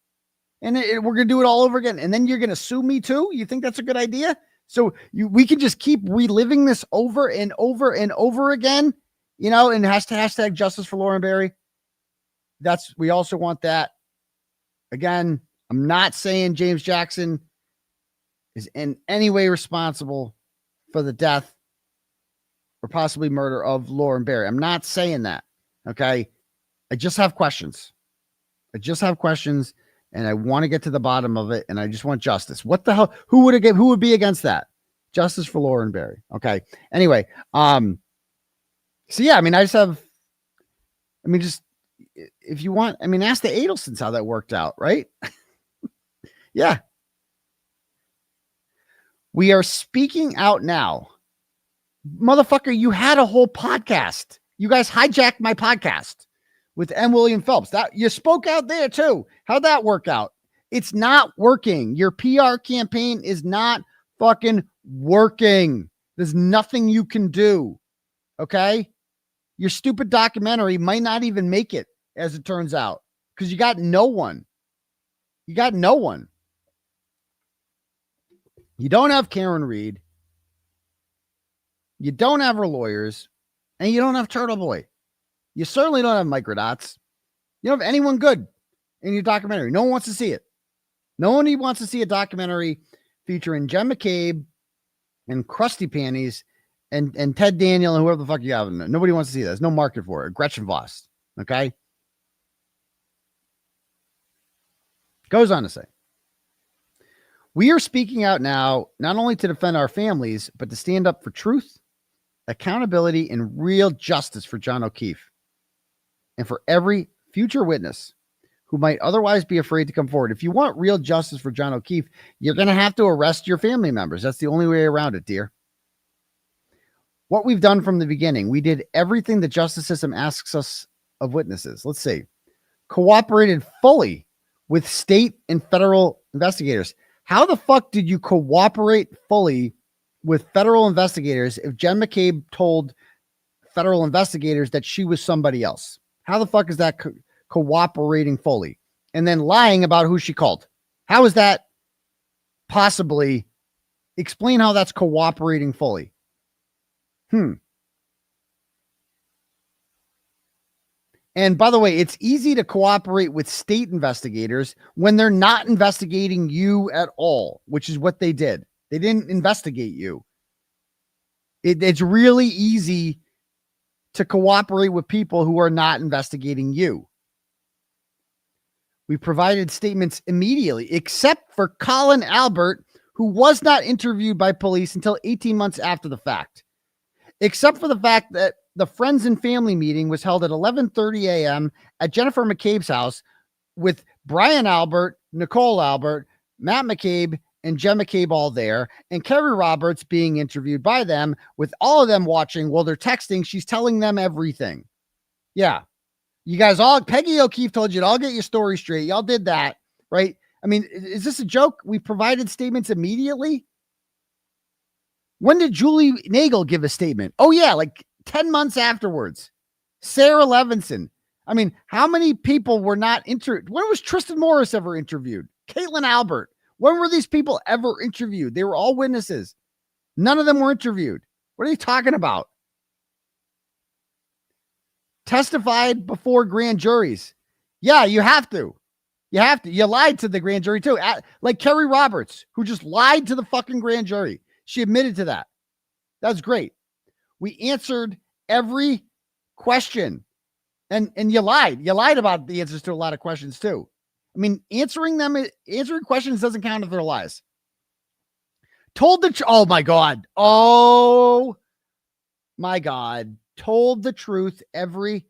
And we're going to do it all over again. And then you're going to sue me too? You think that's a good idea? So we can just keep reliving this over and over and over again, you know, and hashtag justice for Lauren Berry. We also want that. Again, I'm not saying James Jackson is in any way responsible for the death or possibly murder of Lauren Berry. I'm not saying that. Okay. I just have questions. And I want to get to the bottom of it. And I just want justice. What the hell? Who would be against that? Justice for Lauren Berry. Okay. Anyway. So yeah, I mean, just if you want, I mean, ask the Adelsons how that worked out, right? Yeah. We are speaking out now. Motherfucker, you had a whole podcast. You guys hijacked my podcast with M. William Phelps. That you spoke out there too. How'd that work out? It's not working. Your PR campaign is not fucking working. There's nothing you can do. Okay? Your stupid documentary might not even make it, as it turns out, because you got no one. You got no one. You don't have Karen Reed. You don't have her lawyers. And you don't have Turtle Boy. You certainly don't have Microdots. You don't have anyone good in your documentary. No one wants to see it. No one even wants to see a documentary featuring Jen McCabe and Krusty Panties and Ted Daniel and whoever the fuck you have. Nobody wants to see that. There's no market for it. Gretchen Voss. Okay. Goes on to say, we are speaking out now, not only to defend our families, but to stand up for truth, accountability, and real justice for John O'Keefe and for every future witness who might otherwise be afraid to come forward. If you want real justice for John O'Keefe, you're going to have to arrest your family members. That's the only way around it, dear. What we've done from the beginning, we did everything the justice system asks us of witnesses. Let's see. Cooperated fully with state and federal investigators. How the fuck did you cooperate fully with federal investigators if Jen McCabe told federal investigators that she was somebody else? How the fuck is that cooperating fully? And then lying about who she called. How is that possibly? Explain how that's cooperating fully. And by the way, it's easy to cooperate with state investigators when they're not investigating you at all, which is what they did. They didn't investigate you. It's really easy to cooperate with people who are not investigating you. We provided statements immediately, except for Colin Albert, who was not interviewed by police until 18 months after the fact. Except for the fact that the friends and family meeting was held at 11:30 a.m. at Jennifer McCabe's house with Brian Albert, Nicole Albert, Matt McCabe, and Jen McCabe all there, and Kerry Roberts being interviewed by them, with all of them watching while they're texting. She's telling them everything. Yeah. You guys all, Peggy O'Keefe told you to all get your story straight. Y'all did that, right? I mean, is this a joke? We provided statements immediately. When did Julie Nagel give a statement? Oh yeah, like 10 months afterwards. Sarah Levinson. I mean, how many people were not interviewed? When was Tristan Morris ever interviewed? Caitlin Albert. When were these people ever interviewed? They were all witnesses. None of them were interviewed. What are you talking about? Testified before grand juries. Yeah, you have to. You have to. You lied to the grand jury too. Like Kerry Roberts, who just lied to the fucking grand jury. She admitted to that. That's great. We answered every question. And you lied. You lied about the answers to a lot of questions too. I mean, answering questions doesn't count if they're lies. Told the oh my God. Oh my God. Told the truth every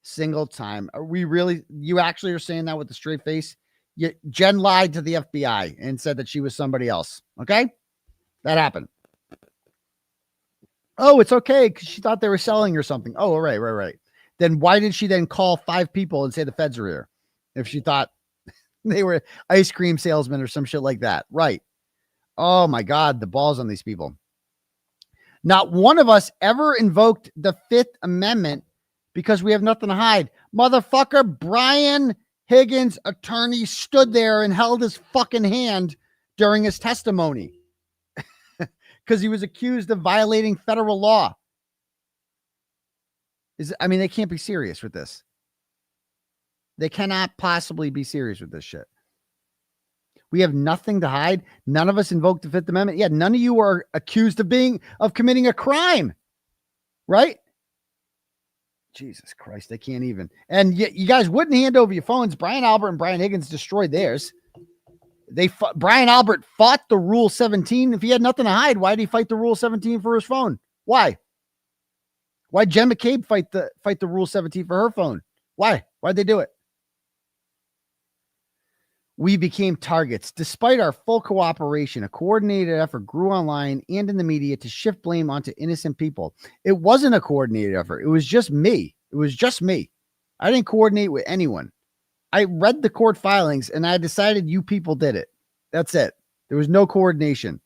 single time. Are we really, you actually are saying that with a straight face? Jen lied to the FBI and said that she was somebody else. Okay. That happened. Oh, it's okay, because she thought they were selling or something. Oh, right. Then why did she then call 5 people and say the feds were here if she thought they were ice cream salesmen or some shit like that? Right. Oh my God, the balls on these people. Not one of us ever invoked the 5th Amendment because we have nothing to hide. Motherfucker, Brian Higgins' attorney stood there and held his fucking hand during his testimony because he was accused of violating federal law. They can't be serious with this. They cannot possibly be serious with this shit. We have nothing to hide. None of us invoked the 5th Amendment. Yeah, none of you are accused of committing a crime, right? Jesus Christ, they can't even. And yet you guys wouldn't hand over your phones. Brian Albert and Brian Higgins destroyed theirs. Brian Albert fought the Rule 17. If he had nothing to hide, why did he fight the Rule 17 for his phone? Why? Why'd Jen McCabe fight the Rule 17 for her phone? Why? Why'd they do it? We became targets. Despite our full cooperation, a coordinated effort grew online and in the media to shift blame onto innocent people. It wasn't a coordinated effort. It was just me. I didn't coordinate with anyone. I read the court filings and I decided you people did it. That's it. There was no coordination.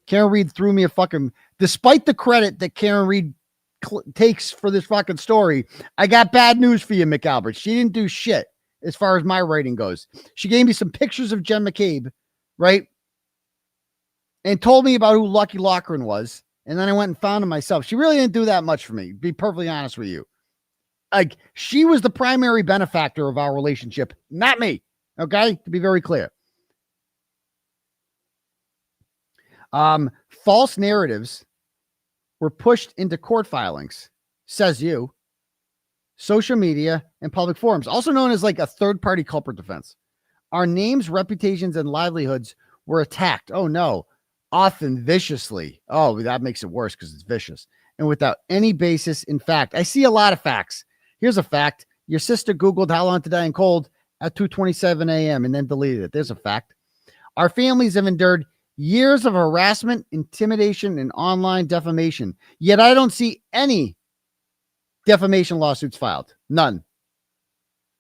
Karen Reed threw me a fucking, despite the credit that Karen Reed takes for this fucking story, I got bad news for you, McAlbert. She didn't do shit as far as my writing goes. She gave me some pictures of Jen McCabe, right? And told me about who Lucky Loughran was. And then I went and found him myself. She really didn't do that much for me, to be perfectly honest with you. Like, she was the primary benefactor of our relationship, not me. Okay? To be very clear. False narratives were pushed into court filings, says you, social media, and public forums, also known as like a third-party culprit defense. Our names, reputations, and livelihoods were attacked. Oh, no. Often viciously. Oh, that makes it worse because it's vicious. And without any basis in fact. I see a lot of facts. Here's a fact. Your sister Googled how long to die in cold at 2:27 a.m. and then deleted it. There's a fact. Our families have endured years of harassment, intimidation, and online defamation. Yet I don't see any defamation lawsuits filed. None.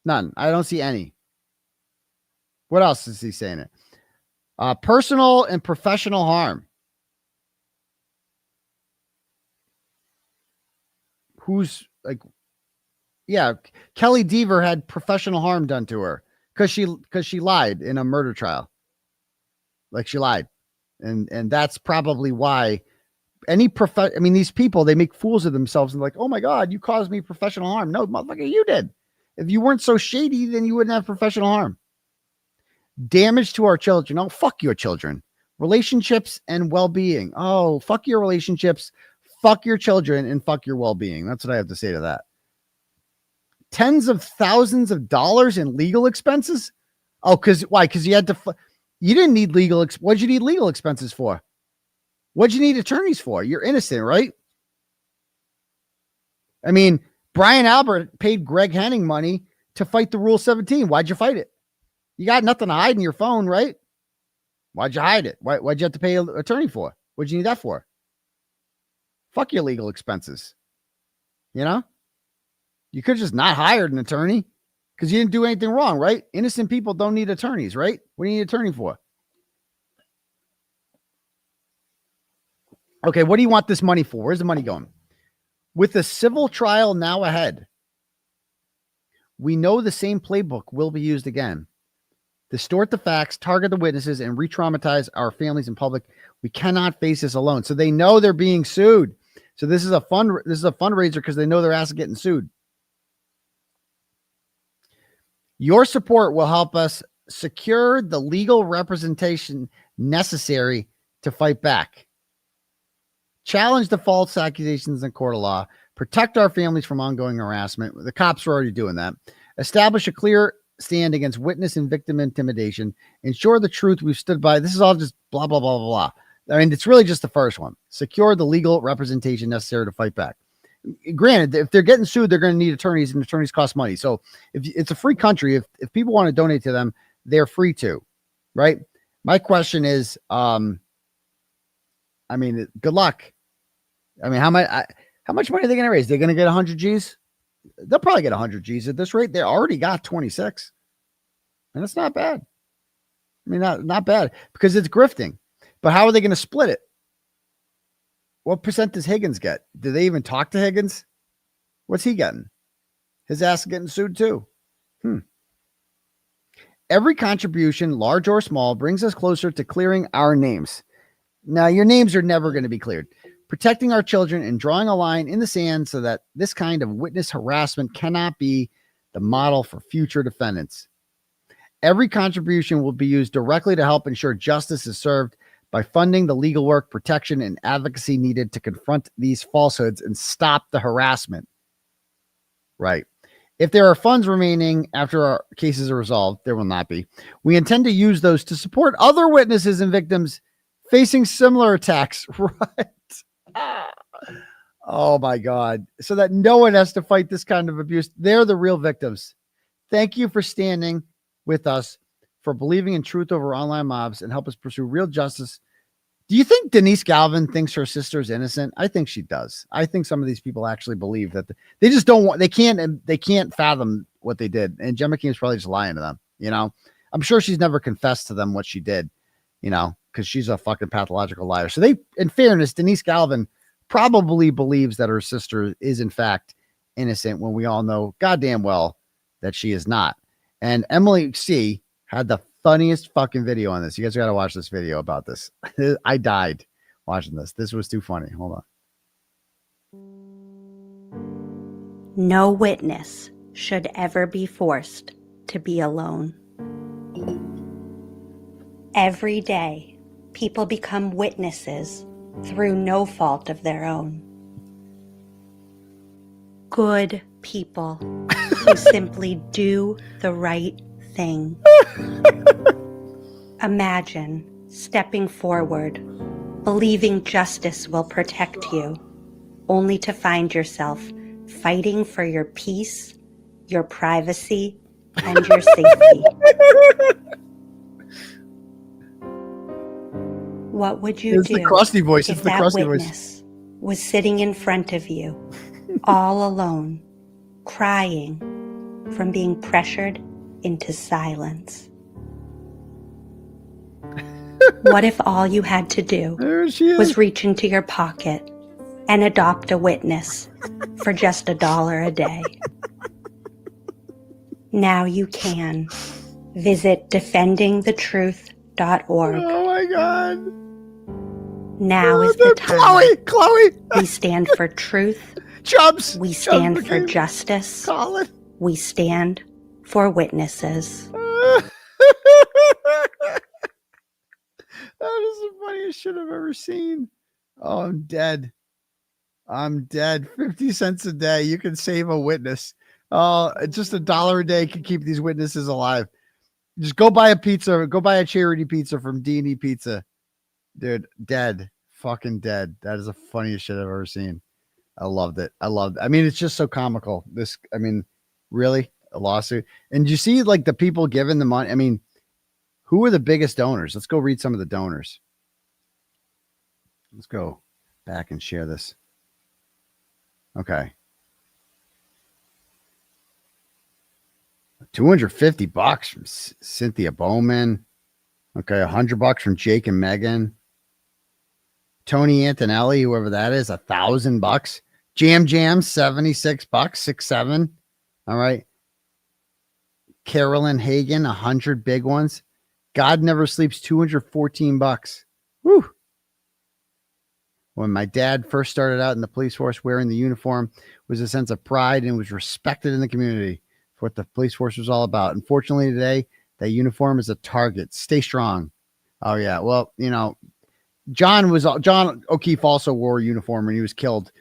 I don't see any. What else is he saying it? Personal and professional harm. Who's like, yeah, Kelly Deaver had professional harm done to her because she lied in a murder trial. Like, she lied. And that's probably why these people, they make fools of themselves and like, oh my God, you caused me professional harm. No, motherfucker, you did. If you weren't so shady, then you wouldn't have professional harm. Damage to our children. Oh, fuck your children. Relationships and well-being. Oh, fuck your relationships, fuck your children, and fuck your well-being. That's what I have to say to that. Tens of thousands of dollars in legal expenses. Oh, why? Because you had to, you didn't need what'd you need legal expenses for? What'd you need attorneys for? You're innocent, right? I mean, Brian Albert paid Greg Henning money to fight the Rule 17. Why'd you fight it? You got nothing to hide in your phone, right? Why'd you hide it? Why'd you have to pay an attorney for? What'd you need that for? Fuck your legal expenses. You know? You could just not hired an attorney because you didn't do anything wrong, right? Innocent people don't need attorneys, right? What do you need an attorney for? Okay, what do you want this money for? Where's the money going? With the civil trial now ahead, we know the same playbook will be used again. Distort the facts, target the witnesses, and re-traumatize our families in public. We cannot face this alone. So they know they're being sued. So this is a fundraiser because they know their ass is getting sued. Your support will help us secure the legal representation necessary to fight back. Challenge the false accusations in court of law. Protect our families from ongoing harassment. The cops are already doing that. Establish a clear stand against witness and victim intimidation, ensure the truth we've stood by. This is all just blah, blah, blah, blah, blah. I mean, it's really just the first one. Secure the legal representation necessary to fight back. Granted, if they're getting sued, they're going to need attorneys, and attorneys cost money. So if it's a free country, if people want to donate to them, they're free to, right? My question is, I mean, good luck. I mean, how much money are they going to raise? They're going to get 100 G's? They'll probably get 100 G's at this rate. They already got 26. And that's not bad. I mean, not bad because it's grifting. But how are they going to split it? What percent does Higgins get? Do they even talk to Higgins? What's he getting? His ass is getting sued too. Every contribution, large or small, brings us closer to clearing our names. Now, your names are never going to be cleared. Protecting our children and drawing a line in the sand so that this kind of witness harassment cannot be the model for future defendants. Every contribution will be used directly to help ensure justice is served by funding the legal work, protection, and advocacy needed to confront these falsehoods and stop the harassment. Right. If there are funds remaining after our cases are resolved, there will not be. We intend to use those to support other witnesses and victims facing similar attacks. Right. Oh my God. So that no one has to fight this kind of abuse. They're the real victims. Thank you for standing with us, for believing in truth over online mobs, and help us pursue real justice. Do you think Denise Galvin thinks her sister is innocent? I think she does. I think some of these people actually believe that they just don't want, they can't fathom what they did. And Gemma Keem's probably just lying to them. You know, I'm sure she's never confessed to them what she did, you know, because she's a fucking pathological liar. So they, in fairness, Denise Galvin probably believes that her sister is in fact innocent when we all know goddamn well that she is not. And Emily C had the funniest fucking video on this. You guys got to watch this video about this. I died watching this. This was too funny. Hold on. No witness should ever be forced to be alone. Every day, people become witnesses through no fault of their own. Good people who simply do the right thing. Imagine stepping forward, believing justice will protect you, only to find yourself fighting for your peace, your privacy, and your safety. What would you It's do the crusty voice. if It's the that crusty witness voice. was sitting in front of you, all alone, crying from being pressured into silence? What if all you had to do was reach into your pocket and adopt a witness for just $1 a day? Now you can. Visit defendingthetruth.org. Oh my God. Now is the time. Chloe. We stand for truth. Chubbs. We stand Chubbs for became justice. Colin. We stand for witnesses. That is the funniest shit I've ever seen. Oh, I'm dead. I'm dead. 50 cents a day. You can save a witness. Oh, just $1 a day can keep these witnesses alive. Just go buy a pizza. Go buy a charity pizza from D&E Pizza. Dude, dead. Fucking dead. That is the funniest shit I've ever seen. I loved it. I mean, it's just so comical. Really? A lawsuit? And you see, like, the people giving the money. I mean, who are the biggest donors? Let's go read some of the donors. Let's go back and share this. Okay. $250 from Cynthia Bowman. Okay, $100 from Jake and Megan. Tony Antonelli, whoever that is, $1,000. Jam $76, 6-7. All right. Carolyn Hagan, 100 big ones. God Never Sleeps, $214. Woo. When my dad first started out in the police force, wearing the uniform was a sense of pride and was respected in the community for what the police force was all about. Unfortunately, today, that uniform is a target. Stay strong. Oh, yeah. Well, you know, John O'Keefe also wore a uniform when he was killed.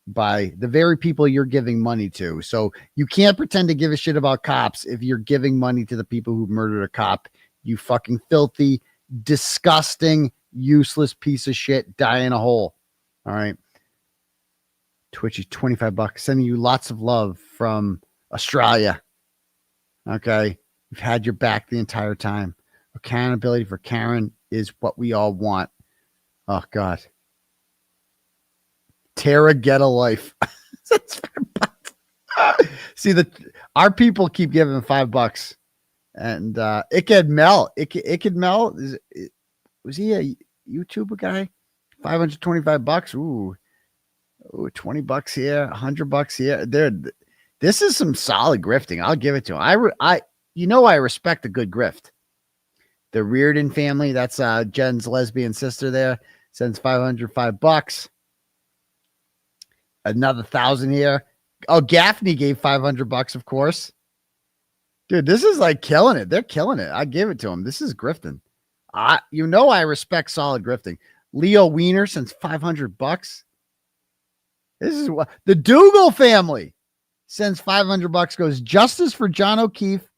by the very people you're giving money to. So you can't pretend to give a shit about cops if you're giving money to the people who murdered a cop. You fucking filthy, disgusting, useless piece of shit. Die in a hole. All right. Twitch is $25. Sending you lots of love from Australia. Okay. We've had your back the entire time. Accountability for Karen is what we all want. Oh, God. Tara, get a life. See, our people keep giving $5. And it could Mel. Was he a YouTuber guy? $525. Ooh, $20 here, $100 here. This is some solid grifting. I'll give it to him. I respect a good grift. The Reardon family, that's Jen's lesbian sister there, sends $505. Another 1,000 here. Oh, Gaffney gave $500, of course. Dude, this is like killing it. They're killing it. I give it to them. This is grifting. I respect solid grifting. Leo Wiener sends $500. This is what the Dougal family sends $500. Goes justice for John O'Keefe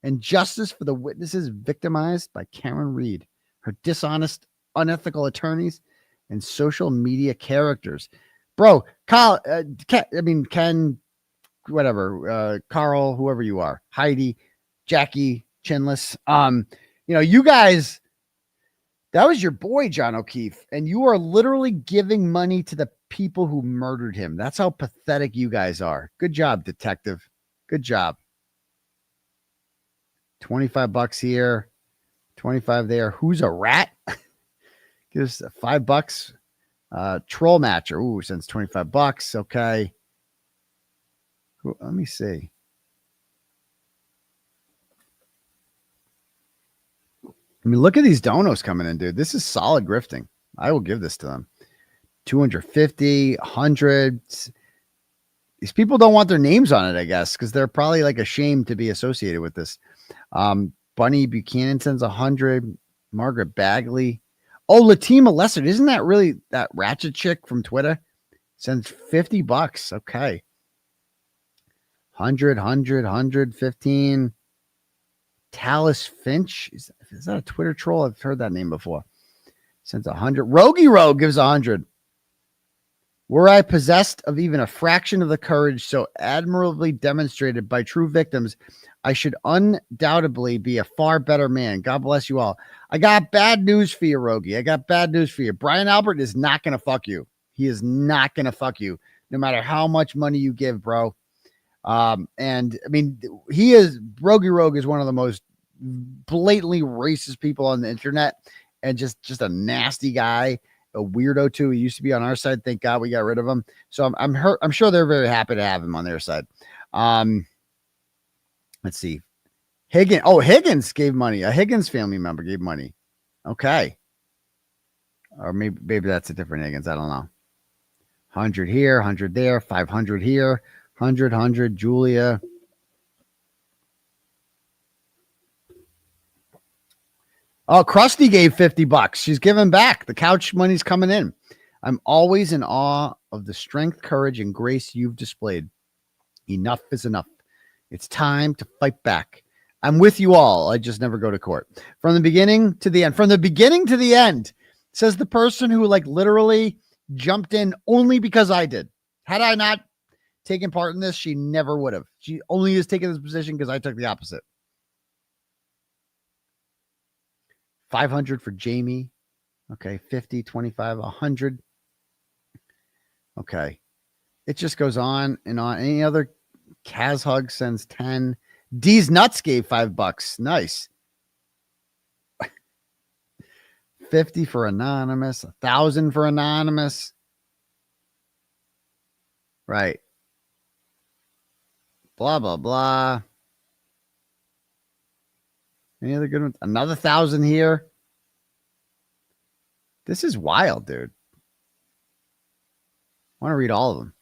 and justice for the witnesses victimized by Karen Reed, her dishonest, unethical attorneys, and social media characters. Bro, Ken, whatever, Carl, whoever you are, Heidi, Jackie, Chinless. You guys, that was your boy, John O'Keefe, and you are literally giving money to the people who murdered him. That's how pathetic you guys are. Good job, detective. Good job. $25 here, 25 there. Who's a rat? Gives $5. Troll Matcher. Ooh, sends $25. Okay. Let me see. I mean, look at these donos coming in, dude. This is solid grifting. I will give this to them. 250, 100. These people don't want their names on it, I guess, because they're probably like ashamed to be associated with this. Bunny Buchanan sends 100. Margaret Bagley. Oh, Latima Lesser. Isn't that really that ratchet chick from Twitter? Sends $50. Okay. 100, 115. Talus Finch. Is that a Twitter troll? I've heard that name before. Sends 100. Rogie Rogue gives 100. Were I possessed of even a fraction of the courage so admirably demonstrated by true victims, I should undoubtedly be a far better man. God bless you all. I got bad news for you, Rogie. I got bad news for you. Brian Albert is not going to fuck you. He is not going to fuck you, no matter how much money you give, bro. And I mean, Rogie Rogue is one of the most blatantly racist people on the internet, and just a nasty guy, a weirdo too. He used to be on our side. Thank God we got rid of him. So I'm sure they're very happy to have him on their side. Let's see. Higgins gave money. A Higgins family member gave money. Okay. Or maybe that's a different Higgins. I don't know. 100 here, 100 there, 500 here, 100, Julia. Oh, Krusty gave $50. She's giving back. The couch money's coming in. I'm always in awe of the strength, courage, and grace you've displayed. Enough is enough. It's time to fight back. I'm with you all. I just never go to court. From the beginning to the end. From the beginning to the end, says the person who literally jumped in only because I did. Had I not taken part in this, she never would have. She only is taking this position because I took the opposite. 500 for Jamie. Okay. 50, 25, 100. Okay. It just goes on and on. Any other? Kaz Hug sends 10. D's Nuts gave $5. Nice. 50 for anonymous, 1,000 for anonymous. Right. Blah, blah, blah. Any other good ones? Another 1,000 here. This is wild, dude. I want to read all of them.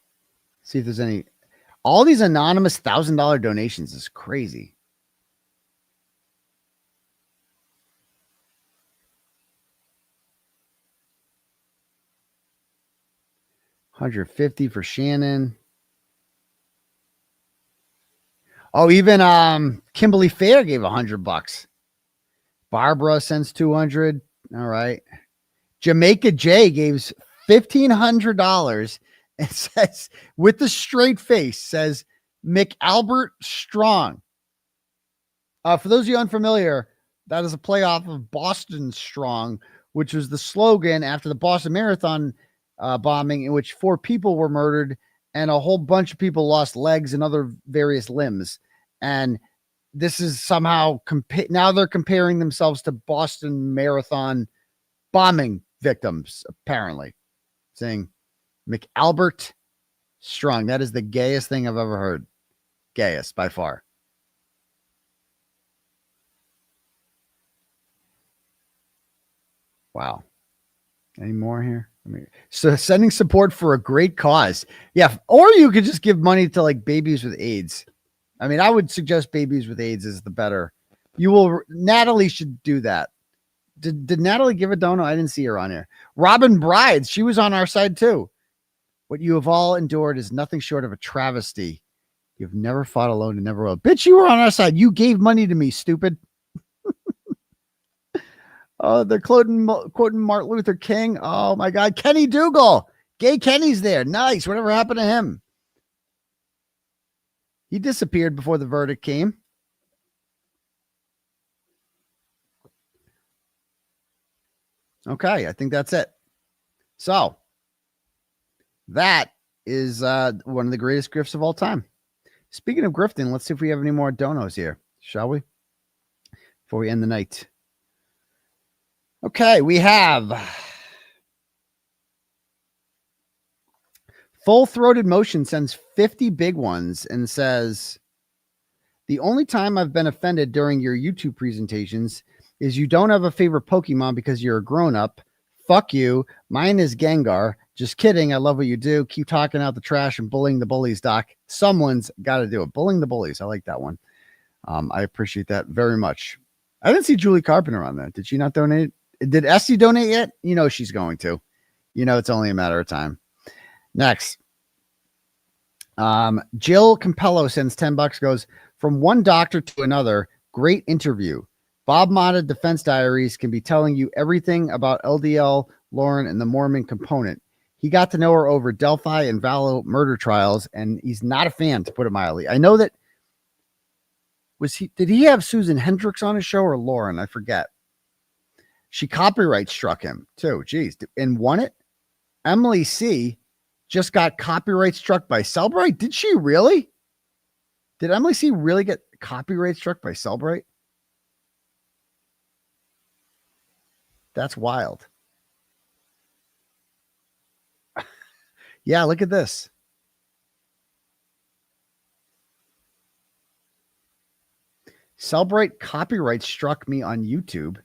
See if there's any. All these anonymous $1,000 donations is crazy. 150 for Shannon. Oh, even Kimberly Fair gave $100. Barbara sends 200. All right. Jamaica J gave $1,500 and says, with the straight face, says McAlbert strong. For those of you unfamiliar, that is a play off of Boston Strong, which was the slogan after the Boston Marathon bombing, in which 4 people were murdered and a whole bunch of people lost legs and other various limbs. And this is somehow now they're comparing themselves to Boston Marathon bombing victims, apparently, saying McAlbert strong. That is the gayest thing I've ever heard. Gayest by far. Wow. Any more here? So sending support for a great cause. Yeah. Or you could just give money to like babies with AIDS. I mean, I would suggest babies with AIDS is the better. Natalie should do that. Did Natalie give a dono? I didn't see her on here. Robin Brides, she was on our side too. What you have all endured is nothing short of a travesty. You've never fought alone and never will. Bitch, you were on our side. You gave money to me, stupid. Oh, they're quoting Martin Luther King. Oh my God. Kenny Dougal. Gay Kenny's there. Nice. Whatever happened to him? He disappeared before the verdict came. Okay. I think that's it. So that is one of the greatest grifts of all time. Speaking of grifting, let's see if we have any more donos here, shall we? Before we end the night. Okay, we have Full Throated Motion sends 50 big ones and says, the only time I've been offended during your YouTube presentations is you don't have a favorite Pokemon because you're a grown-up. Fuck you. Mine is Gengar. Just kidding. I love what you do. Keep talking out the trash and bullying the bullies, Doc. Someone's got to do it. Bullying the bullies. I like that one. I appreciate that very much. I didn't see Julie Carpenter on that. Did she not donate? Did Essie donate yet? You know she's going to. You know it's only a matter of time. Next. Jill Campello sends $10, goes, from one doctor to another, great interview. Bob Motta Defense Diaries can be telling you everything about LDL, Lauren, and the Mormon component. He got to know her over Delphi and Vallow murder trials, and he's not a fan, to put it mildly. I know that did he have Susan Hendricks on his show or Lauren? I forget. She copyright struck him too. Jeez. And won it. Emily C just got copyright struck by Cellbrite. Did she really? Did Emily C really get copyright struck by Cellbrite? That's wild. Yeah, look at this. Cellbrite copyright struck me on YouTube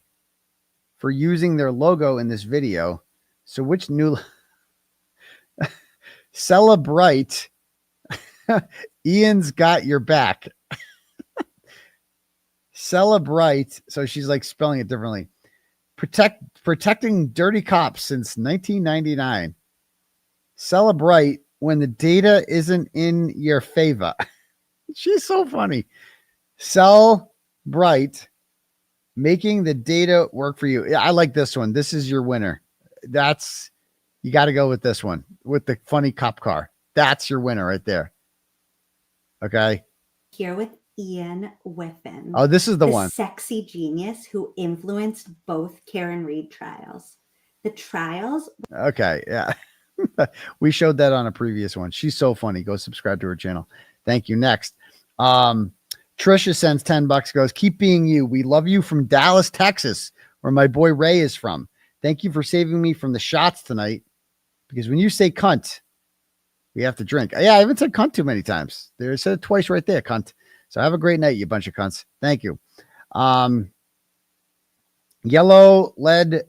for using their logo in this video. So which new Celebrate Ian's got your back. Celebrate. So she's like spelling it differently. Protecting dirty cops since 1999. Celebrate when the data isn't in your favor. She's so funny. Celebrate making the data work for you. I like this one. This is your winner. You got to go with this one with the funny cop car. That's your winner right there. Okay. Here with Ian Whiffen. Oh, this is the one. Sexy genius who influenced both Karen Reed trials. The trials. Okay. Yeah. We showed that on a previous one. She's so funny. Go subscribe to her channel. Thank you. Next. Trisha sends $10, goes, keep being you. We love you from Dallas, Texas, where my boy Ray is from. Thank you for saving me from the shots tonight. Because when you say cunt, we have to drink. Yeah, I haven't said cunt too many times. They said it twice right there, cunt. So have a great night, you bunch of cunts. Thank you. Yellow Lead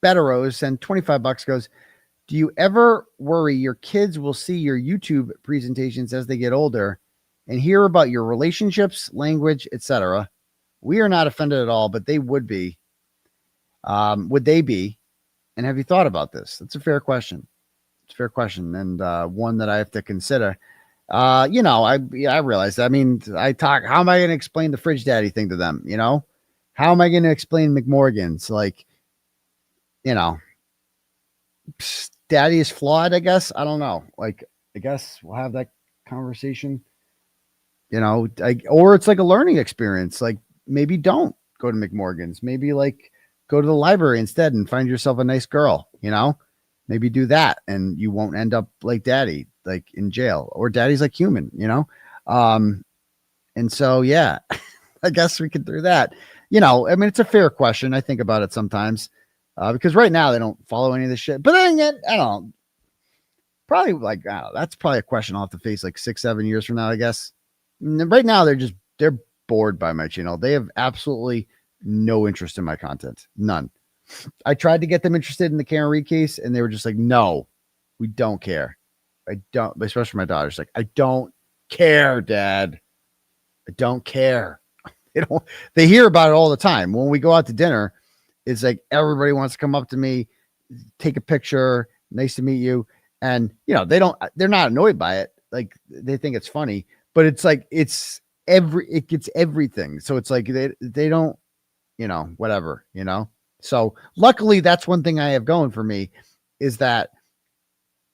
Betteros sent $25, goes, do you ever worry your kids will see your YouTube presentations as they get older and hear about your relationships, language, etc.? We are not offended at all, but they would be. Would they be? And have you thought about this? That's a fair question. It's a fair question, and one that I have to consider. I realize. I mean, how am I going to explain the fridge daddy thing to them? How am I going to explain McMorgan's? Like, daddy is flawed, I guess. I don't know. Like, I guess we'll have that conversation, or it's like a learning experience. Like, maybe don't go to McMorgan's. Maybe like go to the library instead and find yourself a nice girl, maybe do that. And you won't end up like daddy, like in jail, or daddy's like human, and so, yeah, I guess we could do that. I mean, it's a fair question. I think about it sometimes because right now they don't follow any of this shit, but then again, I don't know, probably like, I don't know, that's probably a question I'll have to face like 6-7 years from now, I guess. Right now, they're bored by my channel. They have absolutely no interest in my content. None. I tried to get them interested in the Kearney case, and they were just like, no, we don't care. I don't, especially my daughter's like, I don't care, Dad. I don't care. They hear about it all the time. When we go out to dinner, it's like everybody wants to come up to me, take a picture. Nice to meet you. And they're not annoyed by it. Like, they think it's funny, but it's like, it gets everything. So it's like, they don't, whatever, So luckily that's one thing I have going for me is that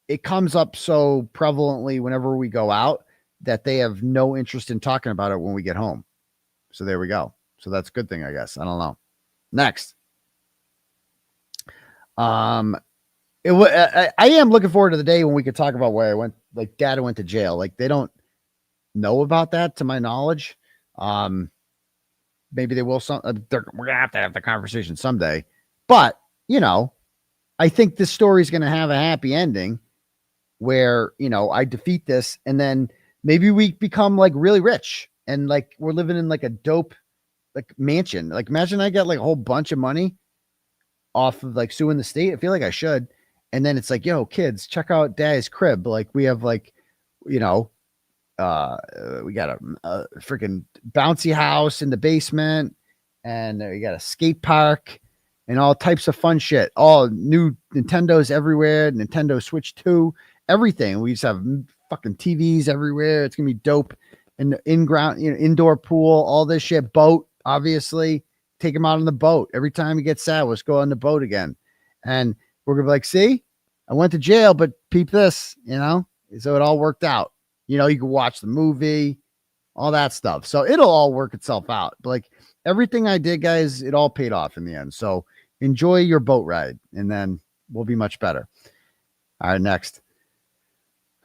it comes up so prevalently whenever we go out that they have no interest in talking about it when we get home. So there we go. So that's a good thing, I guess. I don't know. Next. I am looking forward to the day when we could talk about where I went, like Dad went to jail. Like, they don't know about that to my knowledge. Maybe they will. We're gonna have the conversation someday, but I think this story is going to have a happy ending where, I defeat this and then maybe we become like really rich and like we're living in like a dope, like mansion. Like, imagine I get like a whole bunch of money off of like suing the state. I feel like I should. And then it's like, yo, kids, check out Daddy's crib. Like, we have like, we got a freaking bouncy house in the basement, and we got a skate park and all types of fun shit. All new Nintendos everywhere, Nintendo Switch 2, everything. We just have fucking TVs everywhere. It's gonna be dope. And in-ground, indoor pool, all this shit. Boat, obviously. Take him out on the boat. Every time he gets sad, let's go on the boat again. And we're gonna be like, see, I went to jail, but peep this, so it all worked out. You can watch the movie, all that stuff. So it'll all work itself out. But like everything I did, guys, it all paid off in the end. So enjoy your boat ride, and then we'll be much better. All right, next.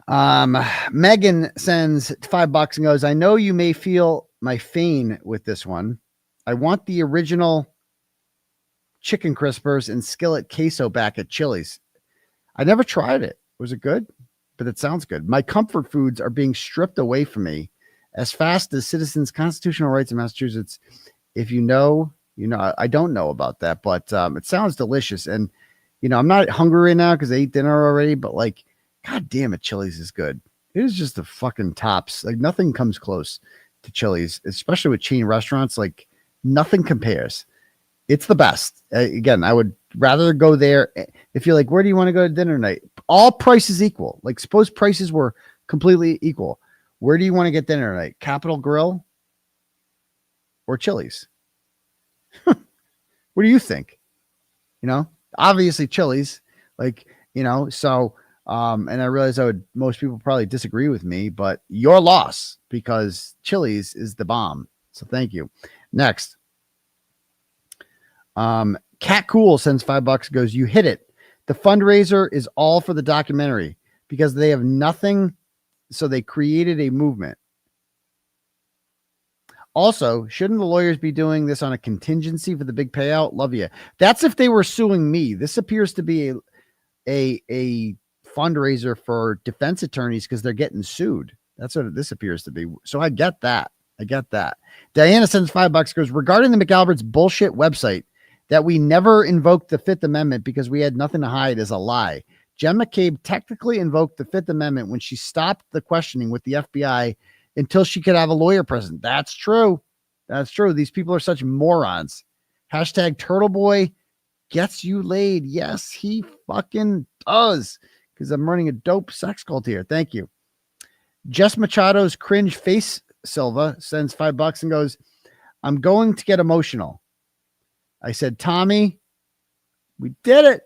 Megan sends $5 and goes, I know you may feel my pain with this one. I want the original chicken crispers and skillet queso back at Chili's. I never tried it. Was it good? But it sounds good. My comfort foods are being stripped away from me as fast as citizens' constitutional rights in Massachusetts. If you know, I don't know about that, but it sounds delicious. And, I'm not hungry right now because I ate dinner already, but like, God damn it, Chili's is good. It is just the fucking tops. Like, nothing comes close to Chili's, especially with chain restaurants. Like, nothing compares. It's the best. Again, I would rather go there. If you're like, where do you want to go to dinner tonight? All prices equal. Like, suppose prices were completely equal. Where do you want to get dinner tonight? Capitol Grill or Chili's? What do you think? Obviously Chili's. Like, so and I realize most people probably disagree with me, but your loss, because Chili's is the bomb. So thank you. Next. Cat Cool sends $5, goes, you hit it. The fundraiser is all for the documentary because they have nothing. So they created a movement. Also, shouldn't the lawyers be doing this on a contingency for the big payout? Love you. That's if they were suing me. This appears to be a fundraiser for defense attorneys because they're getting sued. That's what this appears to be. So I get that. Diana sends $5, goes, regarding the McAlberts bullshit website that we never invoked the Fifth Amendment because we had nothing to hide is a lie. Jen McCabe technically invoked the Fifth Amendment when she stopped the questioning with the FBI until she could have a lawyer present. That's true. These people are such morons. Hashtag Turtle Boy gets you laid. Yes, he fucking does. because I'm running a dope sex cult here. Thank you. Jess Machado's cringe face Silva sends $5 and goes, I'm going to get emotional. I said, Tommy, we did it.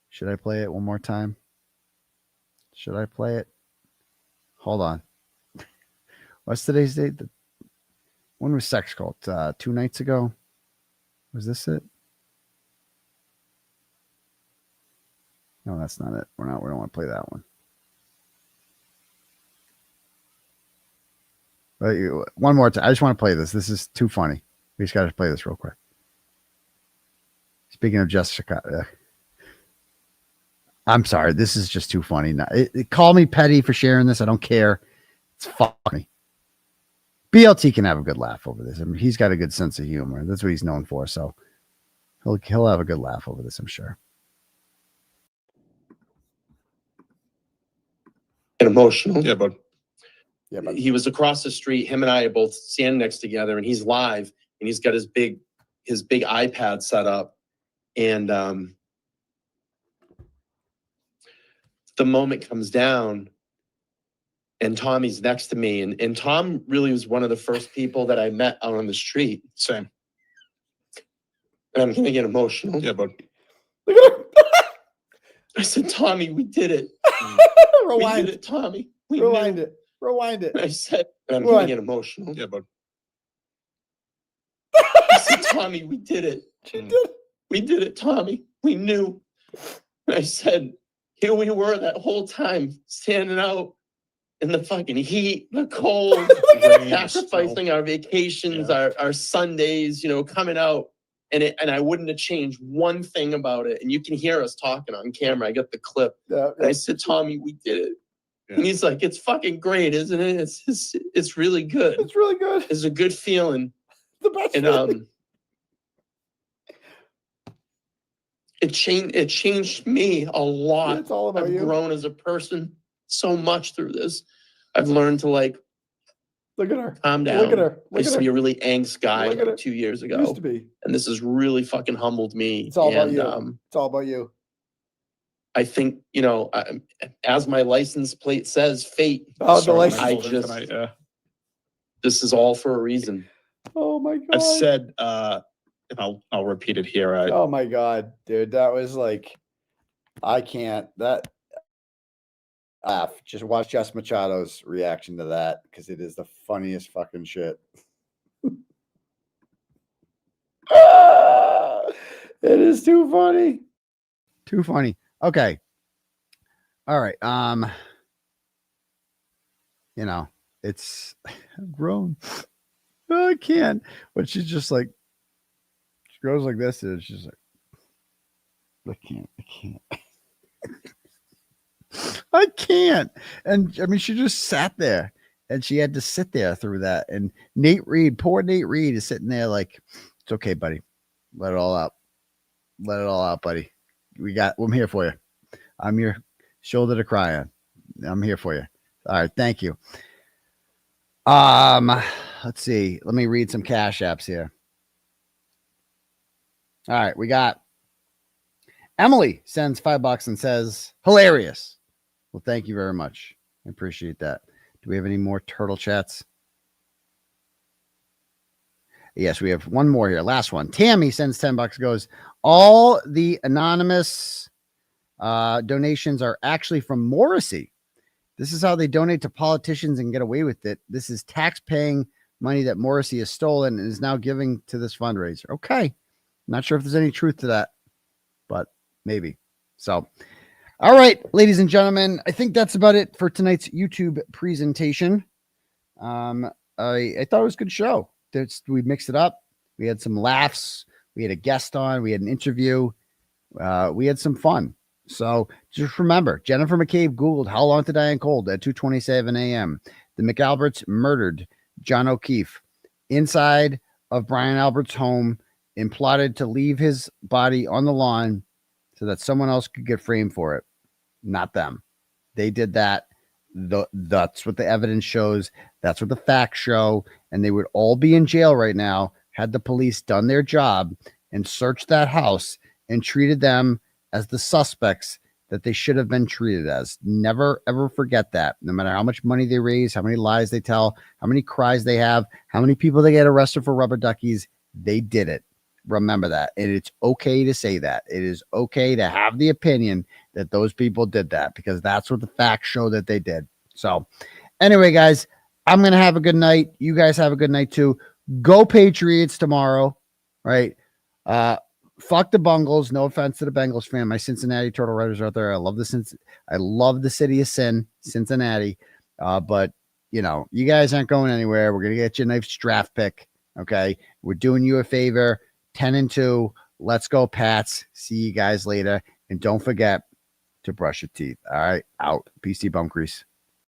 Should I play it one more time? Should I play it? Hold on. What's today's date? When was sex cult? 2 nights ago? Was this it? No, that's not it. We don't want to play that one. But one more time. I just want to play this. This is too funny. We just got to play this real quick. Speaking of Jessica, I'm sorry. This is just too funny. Now, call me petty for sharing this. I don't care. It's funny. BLT can have a good laugh over this. I mean, he's got a good sense of humor. That's what he's known for. So he'll have a good laugh over this, I'm sure. And emotional. Yeah, but he was across the street. Him and I are both standing next together, and he's live, and he's got his big iPad set up, and the moment comes down, and Tommy's next to me, and Tom really was one of the first people that I met out on the street. Same. And I'm gonna get emotional. Yeah, but I said, Tommy, we did it. Rewind. We did it, Tommy. Rewind it. Rewind it. And I said, and I'm gonna get emotional. Yeah, but I said, Tommy, we did it. We did it, Tommy. We knew. And I said, here we were that whole time, standing out in the fucking heat, the cold, sacrificing our vacations, our Sundays, coming out. And I wouldn't have changed one thing about it. And you can hear us talking on camera. I got the clip. And I said, Tommy, we did it. Yeah. And he's like, it's fucking great, isn't it? It's really good. It's really good. It's a good feeling. The best feeling. It changed me a lot. It's all about I've you. grown as a person so much through this. I've learned to look at her. Calm down. Look at her. I used to be a really angst guy Look at her. 2 years ago. Used to be. And this has really fucking humbled me. It's all about you. It's all about you. I think, as my license plate says, fate. Oh, the license plate. This is all for a reason. Oh my God. I've said, and I'll repeat it here. Oh my God, dude. That was I can't. That laugh. Just watch Jess Machado's reaction to that because it is the funniest fucking shit. It is too funny. Too funny. Okay. All right. It's I've grown. I can't. But she's just she goes like this, and she's like, I can't. I can't. And I mean, she just sat there and she had to sit there through that. And poor Nate Reed is sitting there like, it's okay, buddy. Let it all out. Let it all out, buddy. I'm here for you. I'm your shoulder to cry on. I'm here for you. All right. Thank you. Let's see. Let me read some cash apps here. All right. We got Emily sends $5 and says, hilarious. Well, thank you very much. I appreciate that. Do we have any more turtle chats? Yes, we have one more here. Last one. Tammy sends $10, goes, all the anonymous donations are actually from Morrissey. This is how they donate to politicians and get away with it. This is tax-paying money that Morrissey has stolen and is now giving to this fundraiser. Okay. Not sure if there's any truth to that, but maybe. So, all right, ladies and gentlemen, I think that's about it for tonight's YouTube presentation. I thought it was a good show. We mixed it up. We had some laughs. We had a guest on. We had an interview. We had some fun. So just remember, Jennifer McCabe Googled how long to die in cold at 2:27 a.m. The McAlberts murdered John O'Keefe inside of Brian Albert's home and plotted to leave his body on the lawn so that someone else could get framed for it. Not them. They did that. That's what the evidence shows. That's what the facts show. And they would all be in jail right now had the police done their job and searched that house and treated them as the suspects that they should have been treated as. Never, ever forget that. No matter how much money they raise, how many lies they tell, how many cries they have, how many people they get arrested for rubber duckies, they did it. Remember that. And it's okay to say that. It is okay to have the opinion that those people did that, because that's what the facts show that they did. So anyway, guys, I'm going to have a good night. You guys have a good night too. Go Patriots tomorrow, right? Fuck the Bungles. No offense to the Bengals fan. My Cincinnati Turtle Riders are out there. I love the city of sin, Cincinnati. But you know, you guys aren't going anywhere. We're gonna get you a nice draft pick. Okay, we're doing you a favor. 10-2. Let's go, Pats. See you guys later. And don't forget to brush your teeth. All right, out. PC Bum Crease.